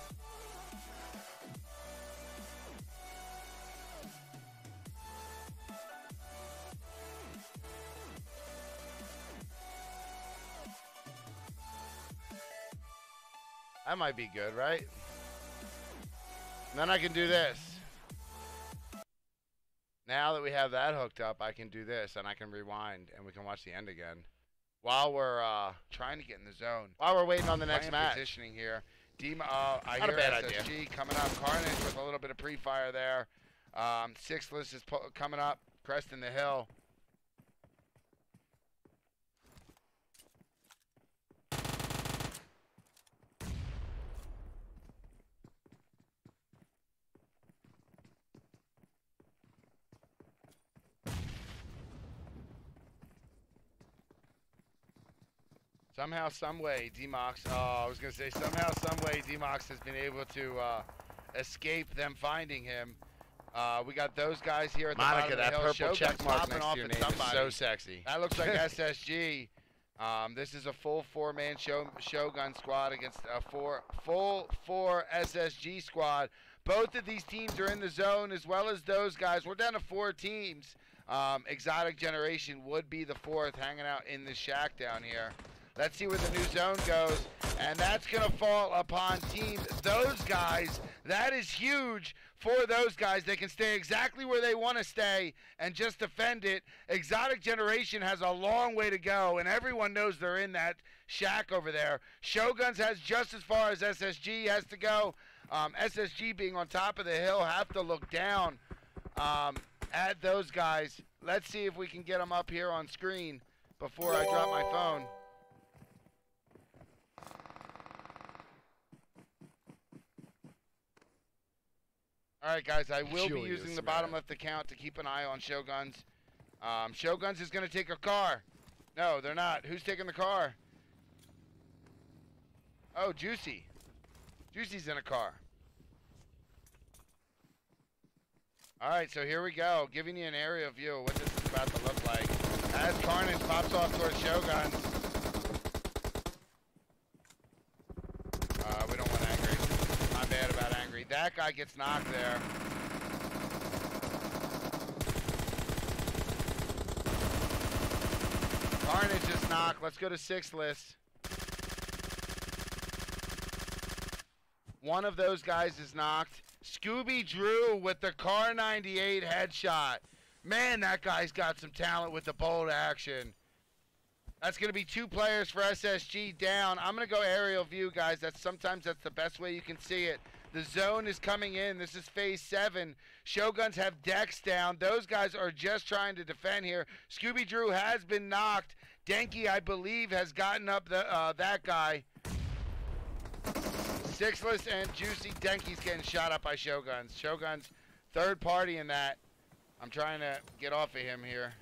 That might be good, right? And then I can do this. Now that we have that hooked up, I can do this, and I can rewind, and we can watch the end again. While we're trying to get in the zone. While we're waiting on the next match. Positioning here. I hear SSG idea. Coming up. Carnage with a little bit of pre-fire there. Sixless is coming up. Cresting the hill. Somehow, someway, D-Mox, I was going to say, somehow, someway, D-Mox has been able to escape them finding him. We got those guys here at the bottom of the hill. Purple check mark next to your name is so sexy. That looks like SSG. This is a full four-man Shogun squad against a full four SSG squad. Both of these teams are in the zone as well as those guys. We're down to 4 teams. Exotic Generation would be the 4th, hanging out in the shack down here. Let's see where the new zone goes, and that's going to fall upon team those guys. That is huge for those guys. They can stay exactly where they want to stay and just defend it. Exotic Generation has a long way to go, and everyone knows they're in that shack over there. Shoguns has just as far as SSG has to go. SSG being on top of the hill have to look down at those guys. Let's see if we can get them up here on screen before I drop my phone. All right, guys, I will be using the bottom left account to keep an eye on Shoguns. Shoguns is going to take a car. No, they're not. Who's taking the car? Oh, Juicy. Juicy's in a car. All right, so here we go. Giving you an aerial view of what this is about to look like. As Carnage pops off towards Shogun. We don't want Angry. My bad about Angry. That guy gets knocked there. Carnage is knocked. Let's go to 6 list. One of those guys is knocked. Scooby Drew with the Car 98 headshot. Man, that guy's got some talent with the bolt action. That's going to be 2 players for SSG down. I'm going to go aerial view, guys. Sometimes that's the best way you can see it. The zone is coming in. This is phase 7. Shoguns have decks down. Those guys are just trying to defend here. Scooby Drew has been knocked. Denki, I believe, has gotten up that guy. Sixless and Juicy. Denki's getting shot up by Shoguns. Shoguns, third party in that. I'm trying to get off of him here.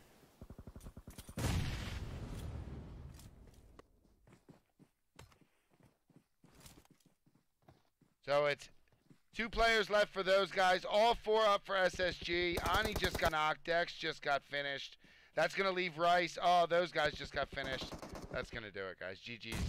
So it's 2 players left for those guys. All 4 up for SSG. Ani just got knocked. Dex just got finished. That's going to leave Rice. Oh, those guys just got finished. That's going to do it, guys. GG's.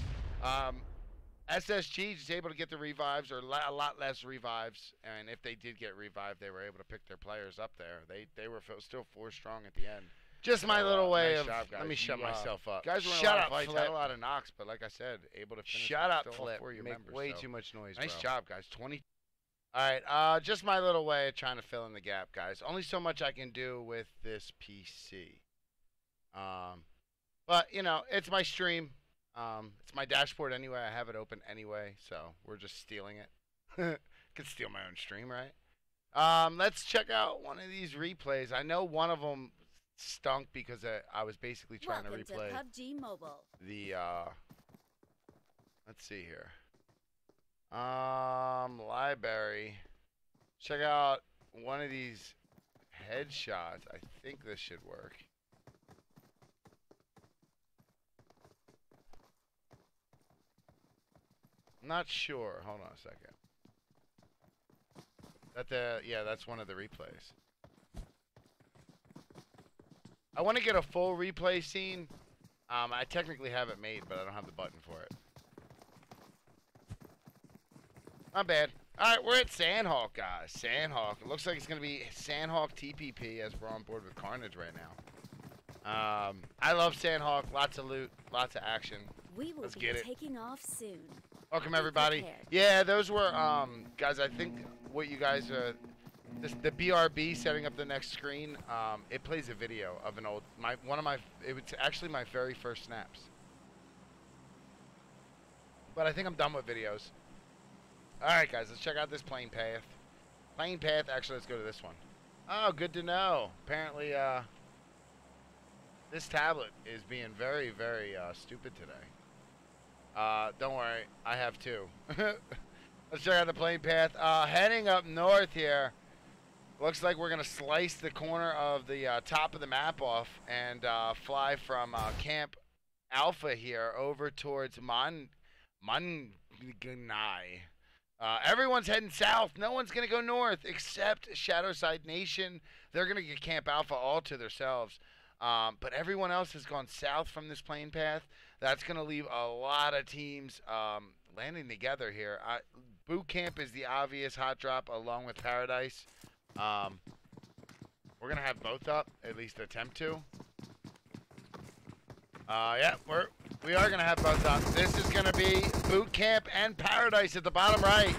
SSG is able to get the revives, or a lot less revives. And if they did get revived, they were able to pick their players up there. They were still 4 strong at the end. Just my little way nice of. job, Let me shut myself up. Guys were in Shut a lot up, of fights, Flip. had a lot of knocks, but like I said, able to finish. Shut up, still Flip. for your Make members, way so. too much noise, Nice bro. job, guys. 20. All right, just my little way of trying to fill in the gap, guys. Only so much I can do with this PC. But you know, it's my stream. It's my dashboard anyway. I have it open anyway, so we're just stealing it. Could steal my own stream, right? Let's check out one of these replays. I know one of them stunk because I was basically trying to replay Pubg Mobile. the let's see here. Library. Check out one of these headshots. I think this should work. I'm not sure. Hold on a second. Yeah, that's one of the replays. I want to get a full replay scene. I technically have it made, but I don't have the button for it. Not bad. All right, we're at Sandhawk, guys. Sandhawk. It looks like it's going to be Sandhawk TPP as we're on board with Carnage right now. I love Sandhawk. Lots of loot, lots of action. We will be taking off soon. Welcome, everybody. Yeah, those were, guys, I think what you guys, the BRB setting up the next screen, it plays a video of an old, it was actually my very first snaps. But I think I'm done with videos. All right, guys, let's check out this plane path. Plane path, actually, let's go to this one. Oh, good to know. Apparently, this tablet is being very, very stupid today. Don't worry, I have 2. Let's check out the plane path. Heading up north here. Looks like we're going to slice the corner of the top of the map off and fly from Camp Alpha here over towards Manganai. Everyone's heading south. No one's going to go north except Shadowside Nation. They're going to get Camp Alpha all to themselves. But everyone else has gone south from this plane path. That's going to leave a lot of teams landing together here. Boot Camp is the obvious hot drop along with Paradise. We're going to have both up, at least attempt to. Yeah, we are going to have both up. This is going to be Boot Camp and Paradise at the bottom right.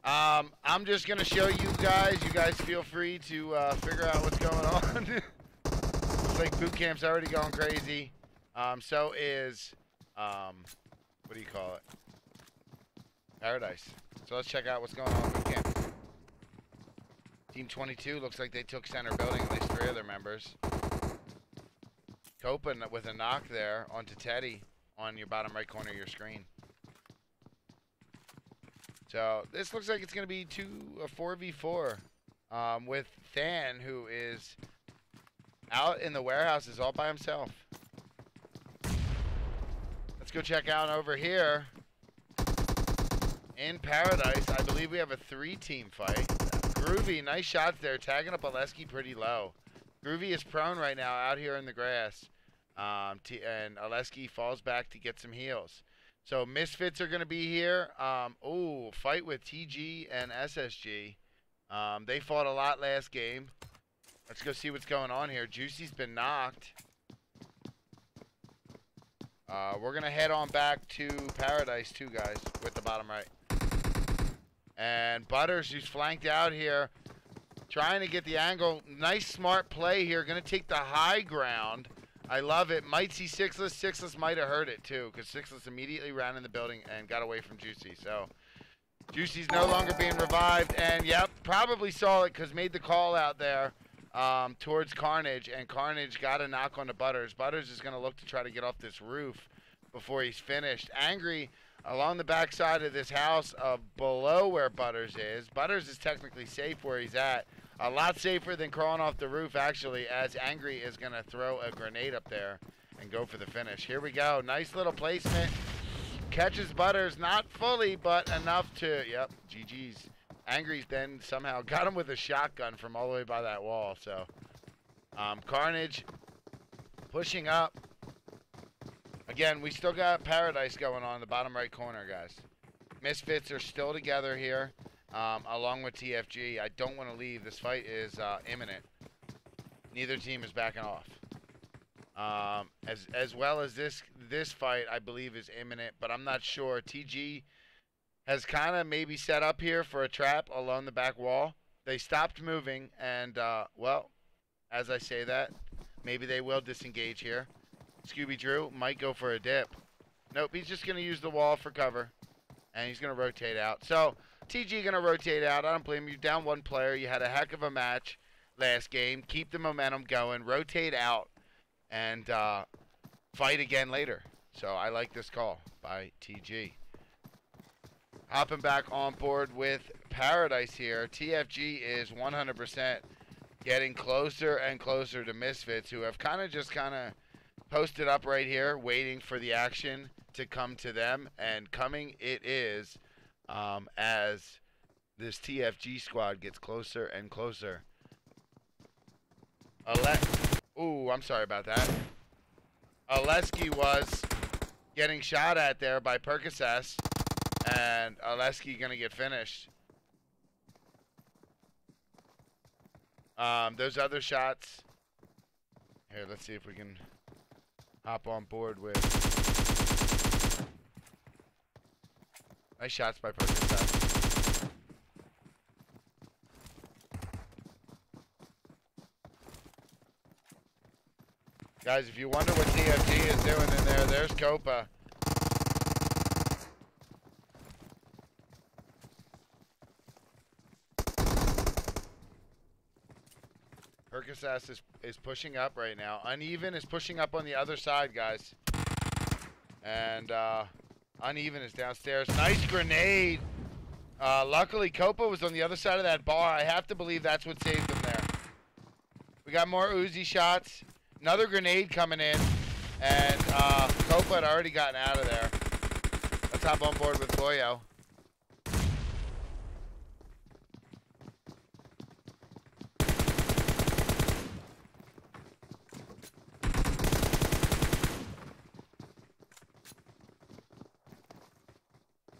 I'm just going to show you guys. You guys feel free to figure out what's going on. Looks like Boot Camp's already going crazy. So is, what do you call it? Paradise. So let's check out what's going on with Boot Camp. Team 22 looks like they took center building, at least 3 of their members. Copa with a knock there onto Teddy on your bottom right corner of your screen. So this looks like it's going to be a 4v4 with Than, who is out in the warehouses all by himself. Let's go check out over here in Paradise. I believe we have a 3-team fight. Groovy, nice shots there. Tagging up Oleski pretty low. Groovy is prone right now out here in the grass. And Oleski falls back to get some heals. So Misfits are going to be here. Oh, fight with TG and SSG. They fought a lot last game. Let's go see what's going on here. Juicy's been knocked. We're going to head on back to Paradise too, guys, with the bottom right. And Butters, who's flanked out here, trying to get the angle. Nice, smart play here. Going to take the high ground. I love it. Might see Sixless. Sixless might have heard it, too, because Sixless immediately ran in the building and got away from Juicy. So, Juicy's no longer being revived. And, yep, probably saw it because made the call out there towards Carnage. And Carnage got a knock on the Butters. Butters is going to look to try to get off this roof before he's finished. Angry along the backside of this house below where Butters is. Butters is technically safe where he's at. A lot safer than crawling off the roof, actually, as Angry is going to throw a grenade up there and go for the finish. Here we go. Nice little placement. Catches Butters, not fully, but enough to, yep, GG's. Angry's then somehow got him with a shotgun from all the way by that wall. So, Carnage pushing up. Again, we still got Paradise going on in the bottom right corner, guys. Misfits are still together here. Along with TFG. I don't want to leave. This fight is imminent. Neither team is backing off. As well as this fight, I believe, is imminent, but I'm not sure. TG has kind of maybe set up here for a trap along the back wall. They stopped moving, and, well, as I say that, maybe they will disengage here. Scooby Drew might go for a dip. Nope, he's just going to use the wall for cover, and he's going to rotate out. So, TG going to rotate out. I don't blame you. Down one player. You had a heck of a match last game. Keep the momentum going. Rotate out and fight again later. So I like this call by TG. Hopping back on board with Paradise here. TFG is 100% getting closer and closer to Misfits, who have kind of posted up right here, waiting for the action to come to them. And coming it is. As this TFG squad gets closer and closer. Ooh, I'm sorry about that. Oleski was getting shot at there by Percocet, and Oleski gonna get finished. Those other shots. Here, let's see if we can hop on board with. Nice shots by Percocet. Guys, if you wonder what TFG is doing in there, there's Copa. Percocet is pushing up right now. Uneven is pushing up on the other side, guys. And, Uneven is downstairs. Nice grenade. Luckily, Copa was on the other side of that bar. I have to believe that's what saved them there. We got more Uzi shots. Another grenade coming in. And Copa had already gotten out of there. Let's hop on board with Boyo.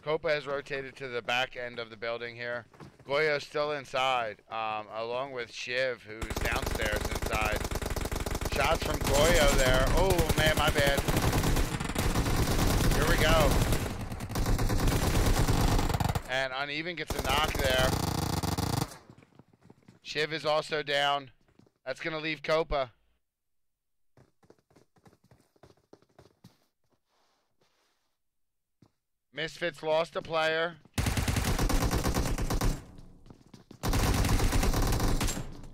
Copa has rotated to the back end of the building here. Goyo's still inside, along with Shiv, who's downstairs inside. Shots from Goyo there. Oh, man, my bad. Here we go. And Uneven gets a knock there. Shiv is also down. That's going to leave Copa. Misfits lost a player.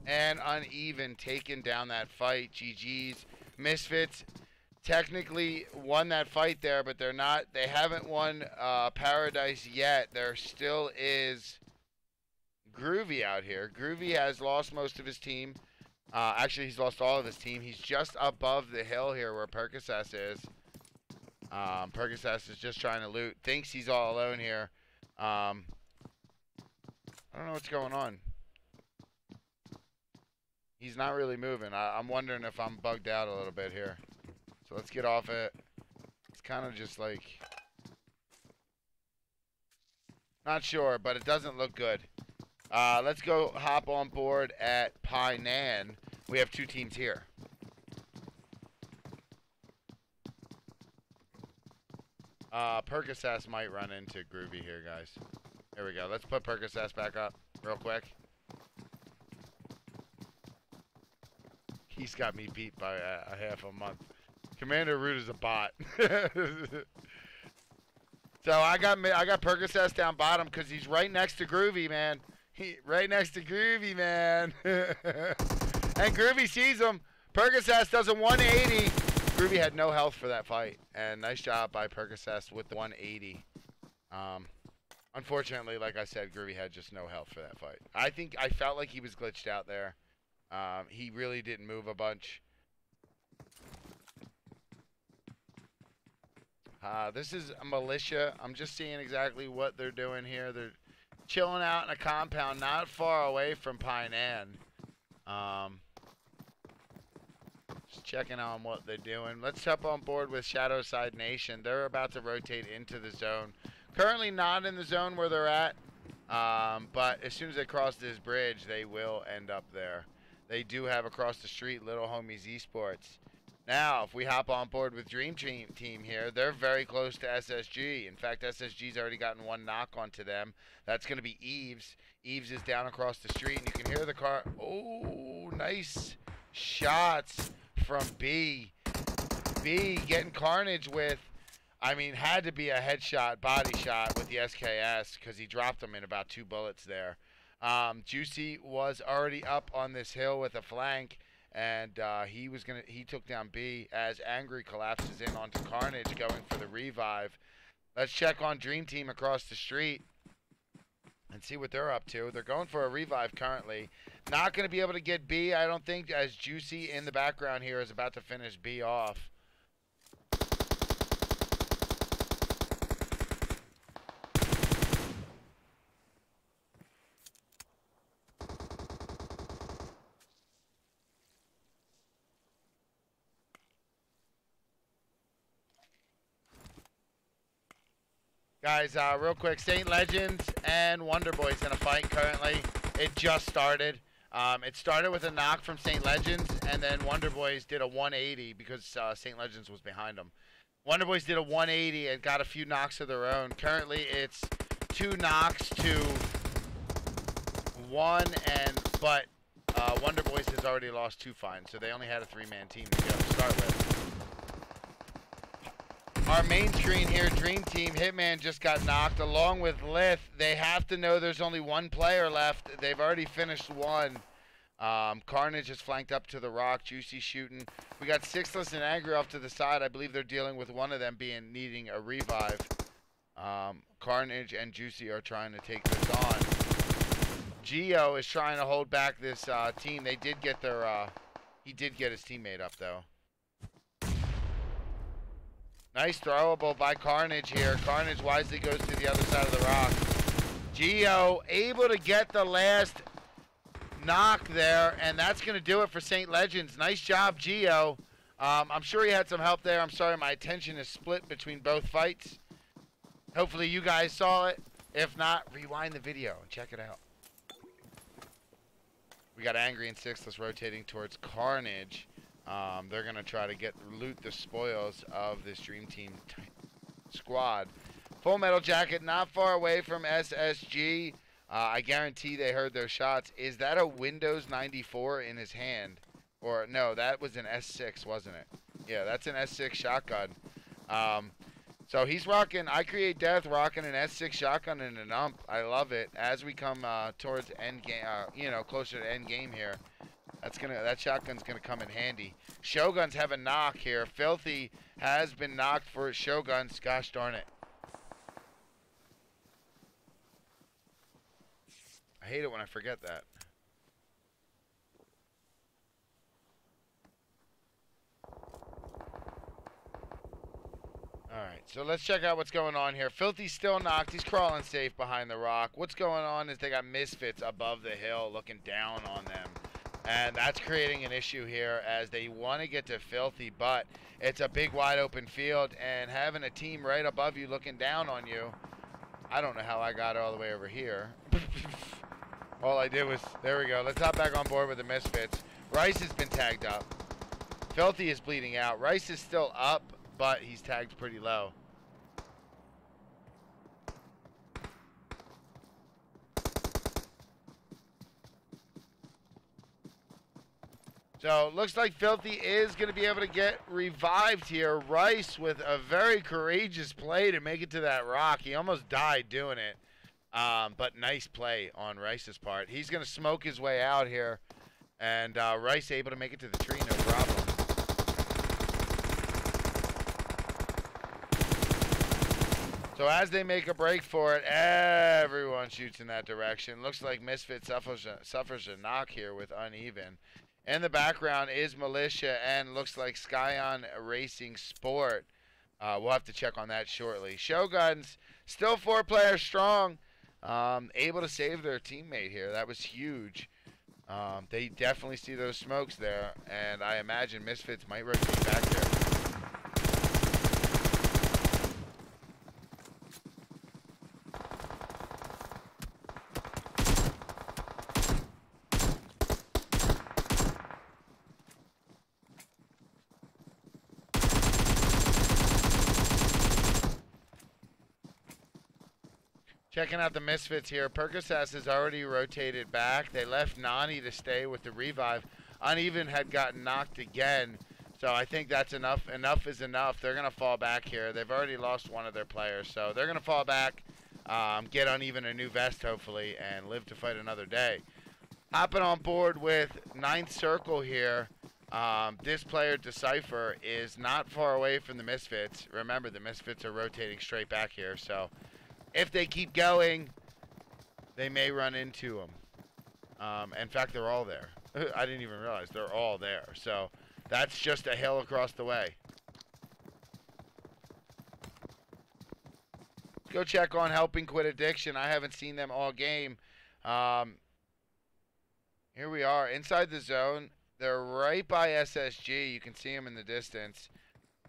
And Uneven taking down that fight. GG's. Misfits technically won that fight there, but they haven't won Paradise yet. There still is Groovy out here. Groovy has lost most of his team. Actually, he's lost all of his team. He's just above the hill here where Percocet is. Percocet is just trying to loot. Thinks he's all alone here. I don't know what's going on. He's not really moving. I'm wondering if I'm bugged out a little bit here. So let's get off it. It's kind of just like... Not sure, but it doesn't look good. Let's go hop on board at Painan. We have 2 teams here. Percasass might run into Groovy here, guys. There we go. Let's put Percasass back up real quick. He's got me beat by a half a month. Commander Root is a bot. So I got Percasass down bottom because he's right next to Groovy, man. Right next to Groovy, man. And Groovy sees him. Percasass does a 180. Groovy had no health for that fight. And nice job by Percasass with the 180. Unfortunately, like I said, Groovy had just no health for that fight. I felt like he was glitched out there. He really didn't move a bunch. This is a Militia. I'm just seeing exactly what they're doing here. They're chilling out in a compound not far away from Painan. Just checking on what they're doing. Let's hop on board with Shadowside Nation. They're about to rotate into the zone. Currently not in the zone where they're at, but as soon as they cross this bridge, they will end up there. They do have across the street Little Homies Esports. Now, if we hop on board with Dream Team here, they're very close to SSG. In fact, SSG's already gotten 1 knock onto them. That's going to be Eves. Eves is down across the street, and you can hear the car. Oh, nice shots from B. B getting carnage with, I mean, had to be a headshot, body shot with the SKS because he dropped them in about 2 bullets there. Juicy was already up on this hill with a flank. And he took down B as Angry collapses in onto Carnage going for the revive. Let's check on Dream Team across the street and see what they're up to. They're going for a revive currently. Not going to be able to get B, I don't think, as Juicy in the background here is about to finish B off. Guys, real quick, Saint Legends and Wonderboyz in a fight currently. It just started. It started with a knock from Saint Legends, and then Wonderboyz did a 180 because Saint Legends was behind him. Wonderboyz did a 180 and got a few knocks of their own. Currently, it's 2 knocks to 1, but Wonderboyz has already lost 2 finds, so they only had a 3-man team to start with. Our main screen here, Dream Team, Hitman just got knocked along with Lith. They have to know there's only 1 player left. They've already finished 1. Carnage is flanked up to the rock. Juicy shooting. We got Sixless and Angry off to the side. I believe they're dealing with one of them needing a revive. Carnage and Juicy are trying to take this on. Geo is trying to hold back this team. They did get their, he did get his teammate up though. Nice throwable by Carnage here. Carnage wisely goes to the other side of the rock. Geo able to get the last knock there, and that's going to do it for St. Legends. Nice job, Geo. I'm sure he had some help there. I'm sorry, my attention is split between both fights. Hopefully you guys saw it. If not, rewind the video and check it out. We got Angry and Sixless rotating towards Carnage. They're going to try to loot the spoils of this Dream Team squad. Full Metal Jacket not far away from SSG. I guarantee they heard their shots. Is that a Windows 94 in his hand? Or no, that was an S6, wasn't it? Yeah, that's an S6 shotgun. So he's rocking, I Create Death, rocking an S6 shotgun and an ump. I love it. As we come towards end game, closer to end game here. That shotgun's gonna come in handy. Shoguns have a knock here. Filthy has been knocked for Shoguns. Gosh darn it. I hate it when I forget that. Alright, so let's check out what's going on here. Filthy's still knocked. He's crawling safe behind the rock. What's going on is they got Misfits above the hill looking down on them. And that's creating an issue here as they want to get to Filthy, but it's a big wide open field, and having a team right above you looking down on you, I don't know how I got all the way over here. All I did was, there we go. Let's hop back on board with the Misfits. Rice has been tagged up. Filthy is bleeding out. Rice is still up, but he's tagged pretty low. So, looks like Filthy is going to be able to get revived here. Rice with a very courageous play to make it to that rock. He almost died doing it. But nice play on Rice's part. He's going to smoke his way out here. And Rice able to make it to the tree, no problem. So as they make a break for it, everyone shoots in that direction. Looks like Misfit suffers a knock here with Uneven. In the background is Militia and looks like Scion Racing Sport. We'll have to check on that shortly. Shoguns still 4 players strong. Able to save their teammate here. That was huge. They definitely see those smokes there, and I imagine Misfits might rotate back there. Checking out the Misfits here. Percocet has already rotated back. They left Nani to stay with the revive. Uneven had gotten knocked again. So I think that's enough. Enough is enough. They're going to fall back here. They've already lost one of their players. So they're going to fall back, get Uneven a new vest hopefully, and live to fight another day. Hopping on board with 9th Circle here. This player, Decipher, is not far away from the Misfits. Remember, the Misfits are rotating straight back here. So if they keep going, they may run into them. In fact, they're all there. I didn't even realize they're all there. So that's just a hill across the way. Let's go check on Helping Quit Addiction. I haven't seen them all game. Here we are inside the zone. They're right by SSG. You can see them in the distance.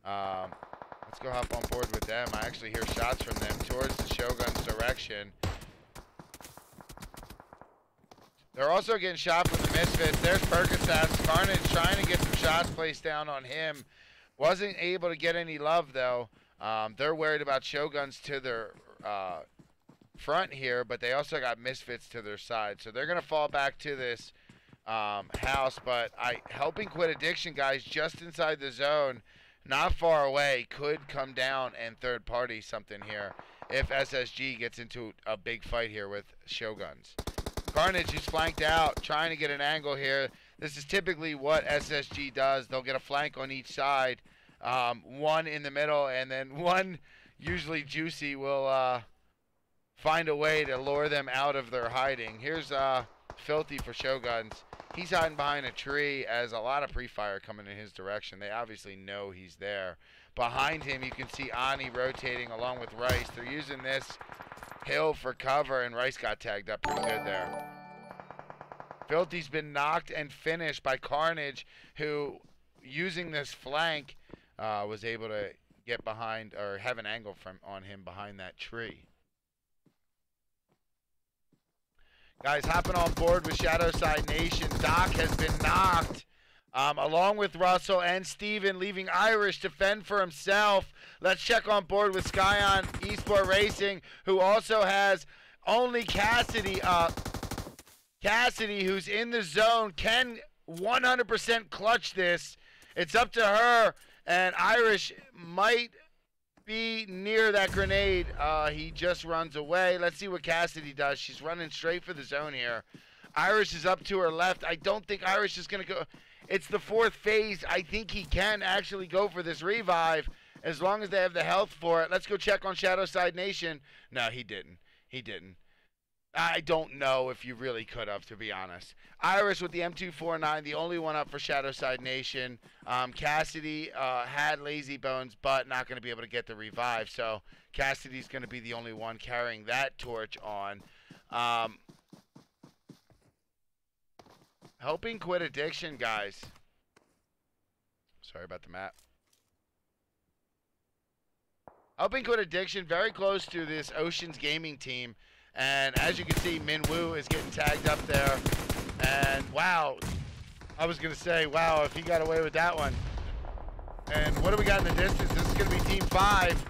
Let's go hop on board with them. I actually hear shots from them towards the Shogun's direction. They're also getting shot from the Misfits. There's Percocet. Carnage trying to get some shots placed down on him. Wasn't able to get any love, though. They're worried about Shoguns to their front here, but they also got Misfits to their side. So they're going to fall back to this house. But Helping Quit Addiction, guys, just inside the zone, not far away, could come down and third party something here if SSG gets into a big fight here with Shoguns. Carnage is flanked out, trying to get an angle here. This is typically what SSG does. They'll get a flank on each side, one in the middle, and then one, usually Juicy, will find a way to lure them out of their hiding. Here's Filthy for Shoguns. He's hiding behind a tree as a lot of pre-fire coming in his direction. They obviously know he's there. Behind him, you can see Ani rotating along with Rice. They're using this hill for cover, and Rice got tagged up pretty good there. Filthy's been knocked and finished by Carnage, who, using this flank, was able to get behind, or have an angle on him behind that tree. Guys, hopping on board with Shadowside Nation. Doc has been knocked, along with Russell and Steven, leaving Irish to fend for himself. Let's check on board with Scion Esport Racing, who also has only Cassidy up. Cassidy, who's in the zone, can 100% clutch this. It's up to her, and Irish might be near that grenade. He just runs away. Let's see what Cassidy does. She's running straight for the zone here. Irish is up to her left. I don't think Irish is going to go. It's the 4th phase. I think he can actually go for this revive as long as they have the health for it. Let's go check on Shadowside Nation. No, he didn't. He didn't. I don't know if you really could have, to be honest. Irish with the M249, the only one up for Shadowside Nation. Cassidy had Lazy Bones, but not going to be able to get the revive. So Cassidy's going to be the only one carrying that torch on. Helping quit addiction, guys. Sorry about the map. Helping quit addiction, very close to this Oceans Gaming team. And as you can see, Minwoo is getting tagged up there. And wow, I was going to say, wow, if he got away with that one. And what do we got in the distance? This is going to be Team 5.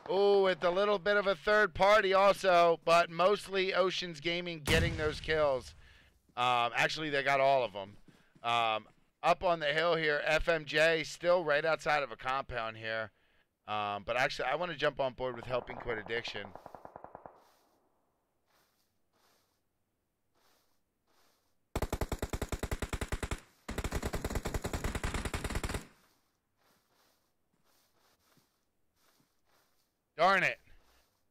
Oh, with a little bit of a third party also, but mostly Oceans Gaming getting those kills. Actually, they got all of them. Up on the hill here, FMJ still right outside of a compound here. But actually, I want to jump on board with helping quit addiction. Darn it.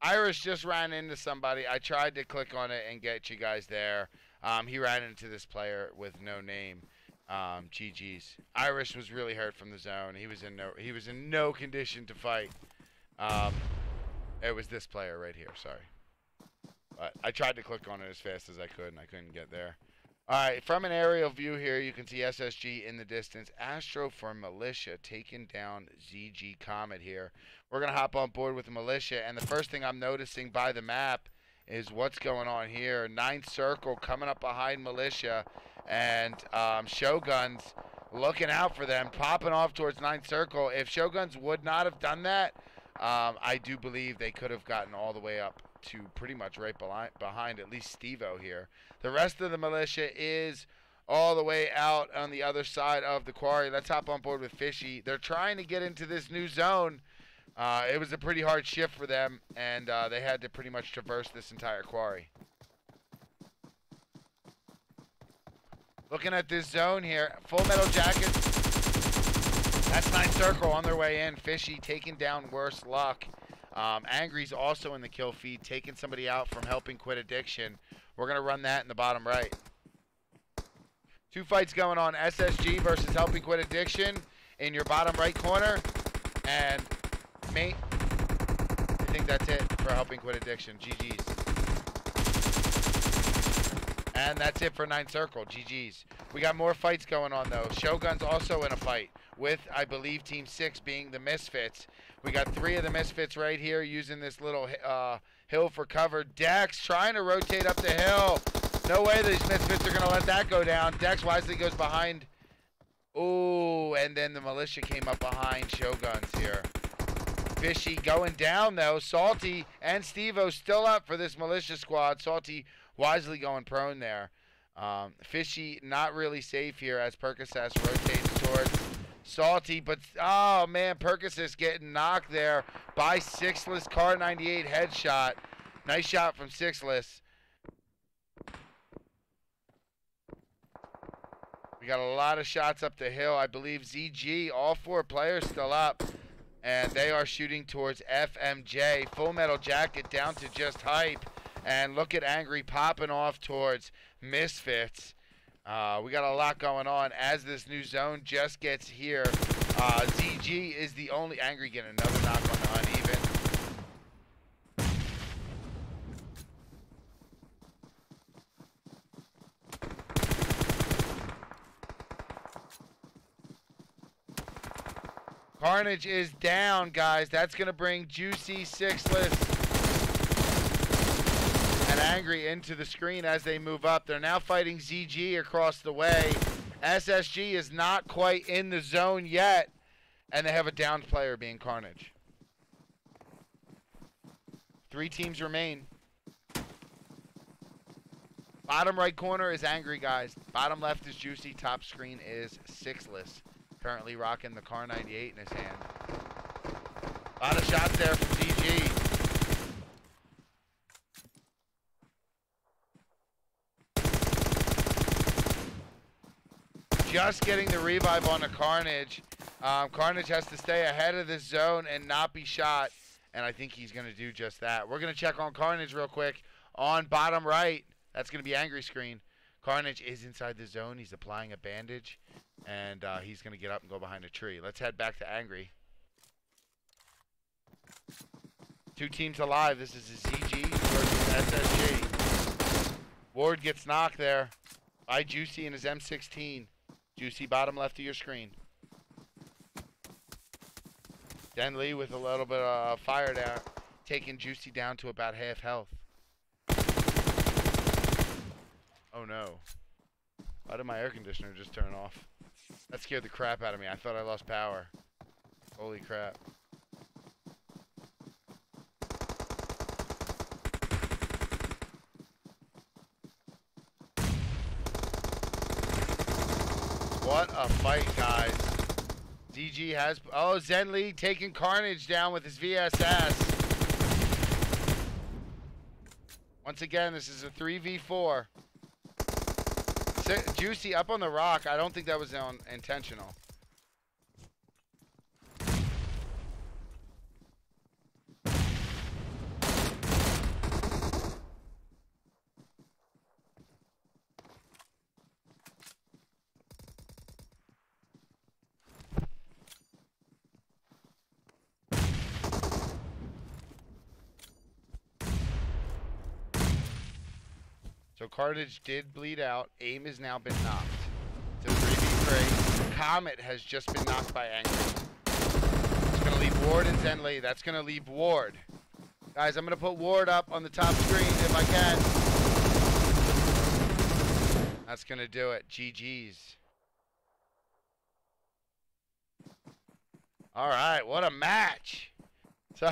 Irish just ran into somebody. I tried to click on it and get you guys there. He ran into this player with no name. GG's. Irish was really hurt from the zone. He was in no condition to fight. It was this player right here, sorry. But I tried to click on it as fast as I could and I couldn't get there. Alright, from an aerial view here, you can see SSG in the distance. Astro for Militia taking down ZG Comet here. We're going to hop on board with the Militia, and the first thing I'm noticing by the map is what's going on here. 9th Circle coming up behind Militia, and Shoguns looking out for them, popping off towards 9th Circle. If Shoguns would not have done that, I do believe they could have gotten all the way up to pretty much right behind at least Steve-O here. The rest of the Militia is all the way out on the other side of the quarry. Let's hop on board with Fishy. They're trying to get into this new zone. It was a pretty hard shift for them, and they had to pretty much traverse this entire quarry. Looking at this zone here, Full Metal Jacket. That's 9th Circle on their way in. Fishy taking down Worse Luck. Angry's also in the kill feed, taking somebody out from helping quit addiction. We're going to run that in the bottom right. 2 fights going on, SSG versus helping quit addiction in your bottom right corner. And mate, I think that's it for helping quit addiction. GG's. And that's it for 9th Circle. GG's. We got more fights going on though. Shogun's also in a fight with, I believe, Team 6 being the Misfits. We got 3 of the Misfits right here using this little hill for cover. Dex trying to rotate up the hill. No way these Misfits are going to let that go down. Dex wisely goes behind. Ooh, and then the Militia came up behind Shoguns here. Fishy going down though. Salty and Steve-O still up for this Militia squad. Salty wisely going prone there. Fishy not really safe here as Percocet rotates towards Salty, but oh man, Percocet getting knocked there by Sixless. Car 98 headshot. Nice shot from Sixless. We got a lot of shots up the hill. I believe ZG, all 4 players still up, and they are shooting towards FMJ. Full Metal Jacket down to just hype, and look at Angry popping off towards Misfits. We got a lot going on as this new zone just gets here. ZG is the only Angry getting another knock on the uneven. Carnage is down, guys. That's going to bring Juicy, Sixless, and Angry into the screen as they move up. They're now fighting ZG across the way. SSG is not quite in the zone yet, and they have a downed player being Carnage. 3 teams remain. Bottom right corner is Angry, guys. Bottom left is Juicy. Top screen is Sixless. Currently rocking the Car 98 in his hand. A lot of shots there from ZG. Just getting the revive on the Carnage. Carnage has to stay ahead of this zone and not be shot. And I think he's going to do just that. We're going to check on Carnage real quick. On bottom right, that's going to be Angry screen. Carnage is inside the zone. He's applying a bandage. And he's going to get up and go behind a tree. Let's head back to Angry. 2 teams alive. This is a ZG versus SSG. Ward gets knocked there. By Juicy in his M16. Juicy bottom left of your screen. Then Lee with a little bit of fire down, taking Juicy down to about half health. Oh no. Why did my air conditioner just turn off? That scared the crap out of me. I thought I lost power. Holy crap. What a fight, guys. ZG has... Oh, Zen Lee taking Carnage down with his VSS. Once again, this is a 3v4. Juicy up on the rock. I don't think that was intentional. So Carnage did bleed out. Aim has now been knocked. To 3v3. Comet has just been knocked by Angry. It's going to leave Ward and Zen Lee. That's going to leave Ward. Guys, I'm going to put Ward up on the top screen if I can. That's going to do it. GG's. All right, what a match. So,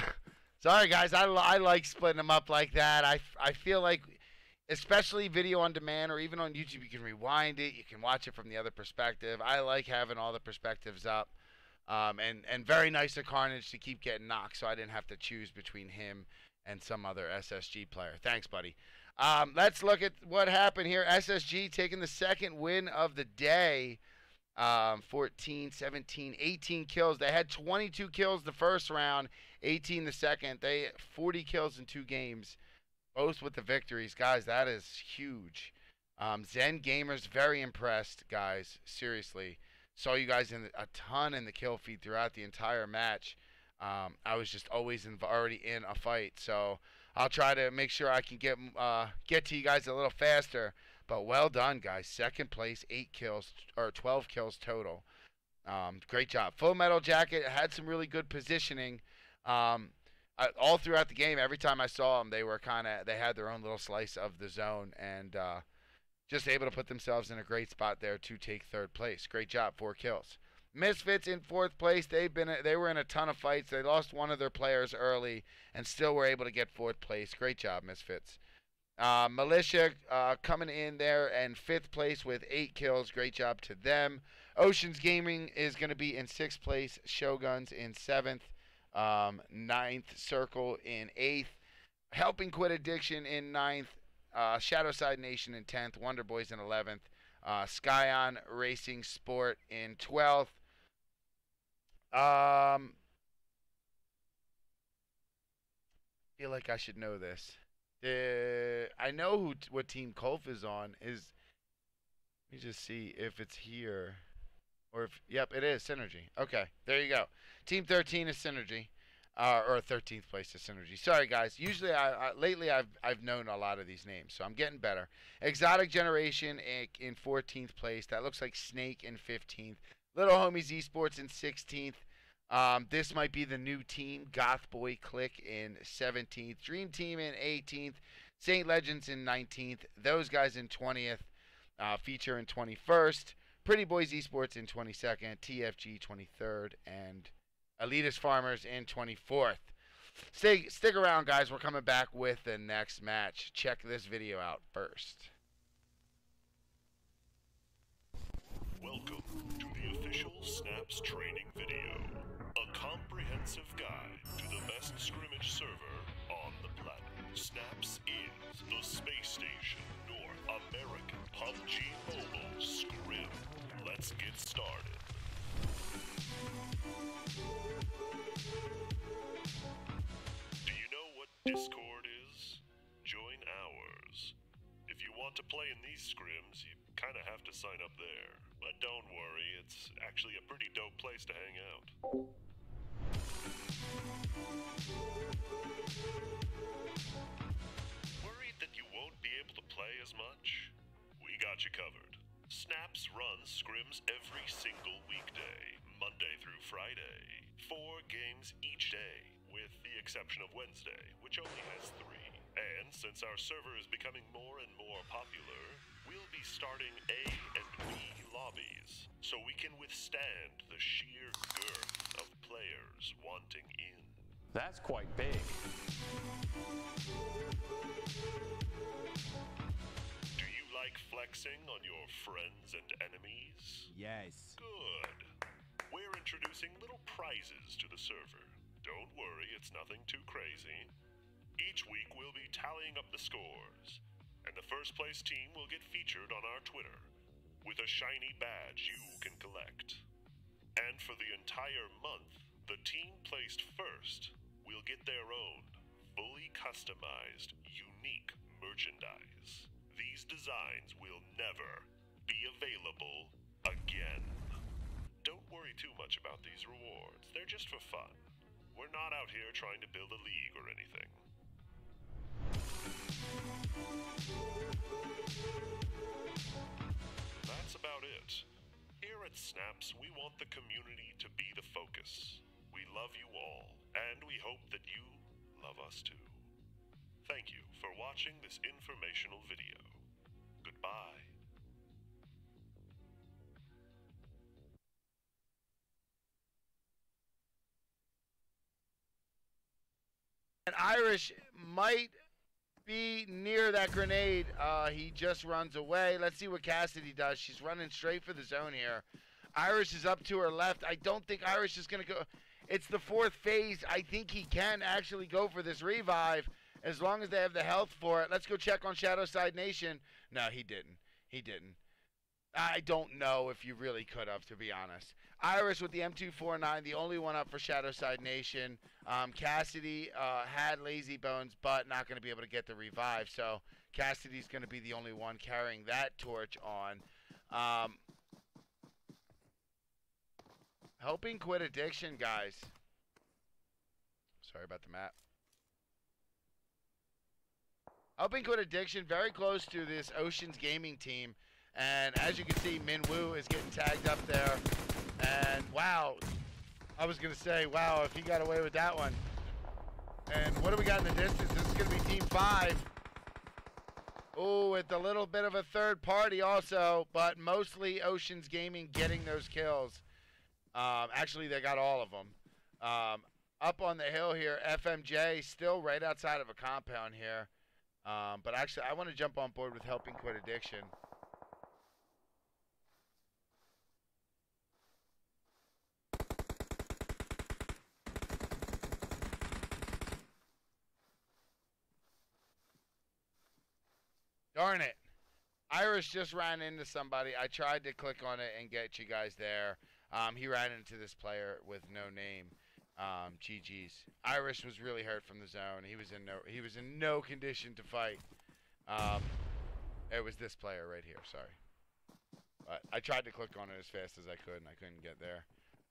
sorry, guys. I like splitting them up like that. I feel like... Especially video on demand or even on YouTube, you can rewind it. You can watch it from the other perspective. I like having all the perspectives up. And very nice of Carnage to keep getting knocked so I didn't have to choose between him and some other SSG player. Thanks, buddy. Let's look at what happened here. SSG taking the second win of the day. 14, 17, 18 kills. They had 22 kills the first round, 18 the second. They 40 kills in 2 games. Both with the victories. Guys, that is huge. Zen Gamers, very impressed, guys. Seriously. Saw you guys in a ton in the kill feed throughout the entire match. I was just always already in a fight. So I'll try to make sure I can get to you guys a little faster. But well done, guys. Second place, 8 kills, or 12 kills total. Great job. Full Metal Jacket had some really good positioning. All throughout the game, every time I saw them, they had their own little slice of the zone and just able to put themselves in a great spot there to take third place. Great job, 4 kills. Misfits in 4th place. They were in a ton of fights. They lost one of their players early and still were able to get 4th place. Great job, Misfits. Militia coming in there and 5th place with 8 kills. Great job to them. Oceans Gaming is going to be in 6th place. Shoguns in 7th. 9th Circle in 8th, Helping Quit Addiction in 9th, Shadowside Nation in 10th, Wonderboyz in 11th, Scion Racing Sport in 12th. I feel like I should know this. I know what team Kolf is on. Let me just see if it's here. Or if, yep, it is Synergy. Okay, there you go. Team 13 is Synergy, or 13th place is Synergy. Sorry, guys. Usually, lately I've known a lot of these names, so I'm getting better. Exotic Generation in 14th place. That looks like Snake in 15th. Little Homies Esports in 16th. This might be the new team. GothBoiClique in 17th. Dream Team in 18th. Saint Legends in 19th. Those guys in 20th. Feature in 21st. Pretty Boys Esports in 22nd, TFG 23rd, and Elitist Farmers in 24th. Stick around, guys. We're coming back with the next match. Check this video out first. Welcome to the official Snaps training video. A comprehensive guide to the best scrimmage server on the planet. Snaps is the Space Station North American PUBG Mobile Scrim. Let's get started. Do you know what Discord is? Join ours. If you want to play in these scrims, you kind of have to sign up there. But don't worry, it's actually a pretty dope place to hang out. Worried that you won't be able to play as much? We got got you covered. Snaps runs scrims every single weekday, Monday through Friday. 4 games each day, with the exception of Wednesday, which only has 3. And since our server is becoming more and more popular, we'll be starting A and B lobbies, so we can withstand the sheer girth of players wanting in. That's quite big. Do you like flexing on your friends and enemies? Yes. Good. We're introducing little prizes to the server. Don't worry, it's nothing too crazy. Each week we'll be tallying up the scores, and the first place team will get featured on our Twitter with a shiny badge you can collect. And for the entire month, the team placed first will get their own fully customized, unique merchandise. These designs will never be available again. Don't worry too much about these rewards. They're just for fun. We're not out here trying to build a league or anything. That's about it. Here at Snaps, we want the community to be the focus. We love you all, and we hope that you love us too. Thank you for watching this informational video. Goodbye. And Irish might be near that grenade. He just runs away. Let's see what Cassidy does. She's running straight for the zone here. Irish is up to her left. I don't think Irish is going to go. It's the 4th phase. I think he can actually go for this revive as long as they have the health for it. Let's go check on Shadowside Nation. No, he didn't. He didn't. I don't know if you really could have, to be honest. Irish with the M249, the only one up for Shadowside Nation. Cassidy had Lazy Bones, but not going to be able to get the revive. So Cassidy's going to be the only one carrying that torch on. Helping quit addiction, guys. Sorry about the map. Helping quit addiction, very close to this Oceans Gaming team. And as you can see, Minwoo is getting tagged up there. And wow, I was going to say, wow, if he got away with that one. And what do we got in the distance? This is going to be Team 5. Oh, with a little bit of a third party also, but mostly Oceans Gaming getting those kills. Actually, they got all of them. Up on the hill here, FMJ still right outside of a compound here. But actually, I want to jump on board with helping quit addiction. Darn it. Irish just ran into somebody. I tried to click on it and get you guys there. He ran into this player with no name. GG's. Irish was really hurt from the zone. He was in no condition to fight. It was this player right here, sorry. But I tried to click on it as fast as I could and I couldn't get there.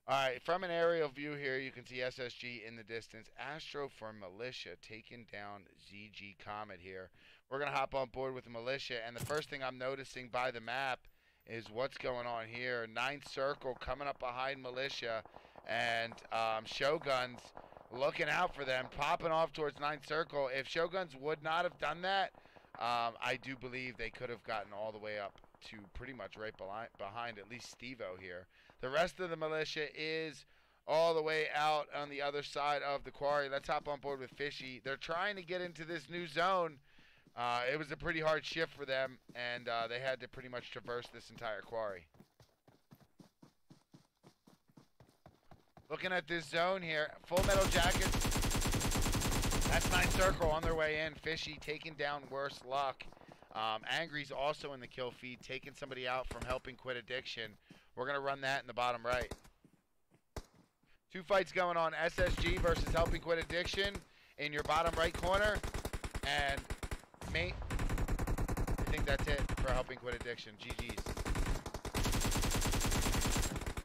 Alright, from an aerial view here, you can see SSG in the distance. Astro for Militia taking down ZG Comet here. We're going to hop on board with the Militia, and the first thing I'm noticing by the map is what's going on here. 9th Circle coming up behind Militia, and Shoguns looking out for them, popping off towards 9th Circle. If Shoguns would not have done that, I do believe they could have gotten all the way up to pretty much right behind at least Steve-O here. The rest of the Militia is all the way out on the other side of the quarry. Let's hop on board with Fishy. They're trying to get into this new zone. It was a pretty hard shift for them, and they had to pretty much traverse this entire quarry. Looking at this zone here, Full Metal Jacket. That's 9th Circle on their way in. Fishy taking down Worse Luck. Angry's also in the kill feed, taking somebody out from helping quit addiction. We're going to run that in the bottom right. 2 fights going on, SSG versus helping quit addiction in your bottom right corner. And mate, I think that's it for helping quit addiction. GG's.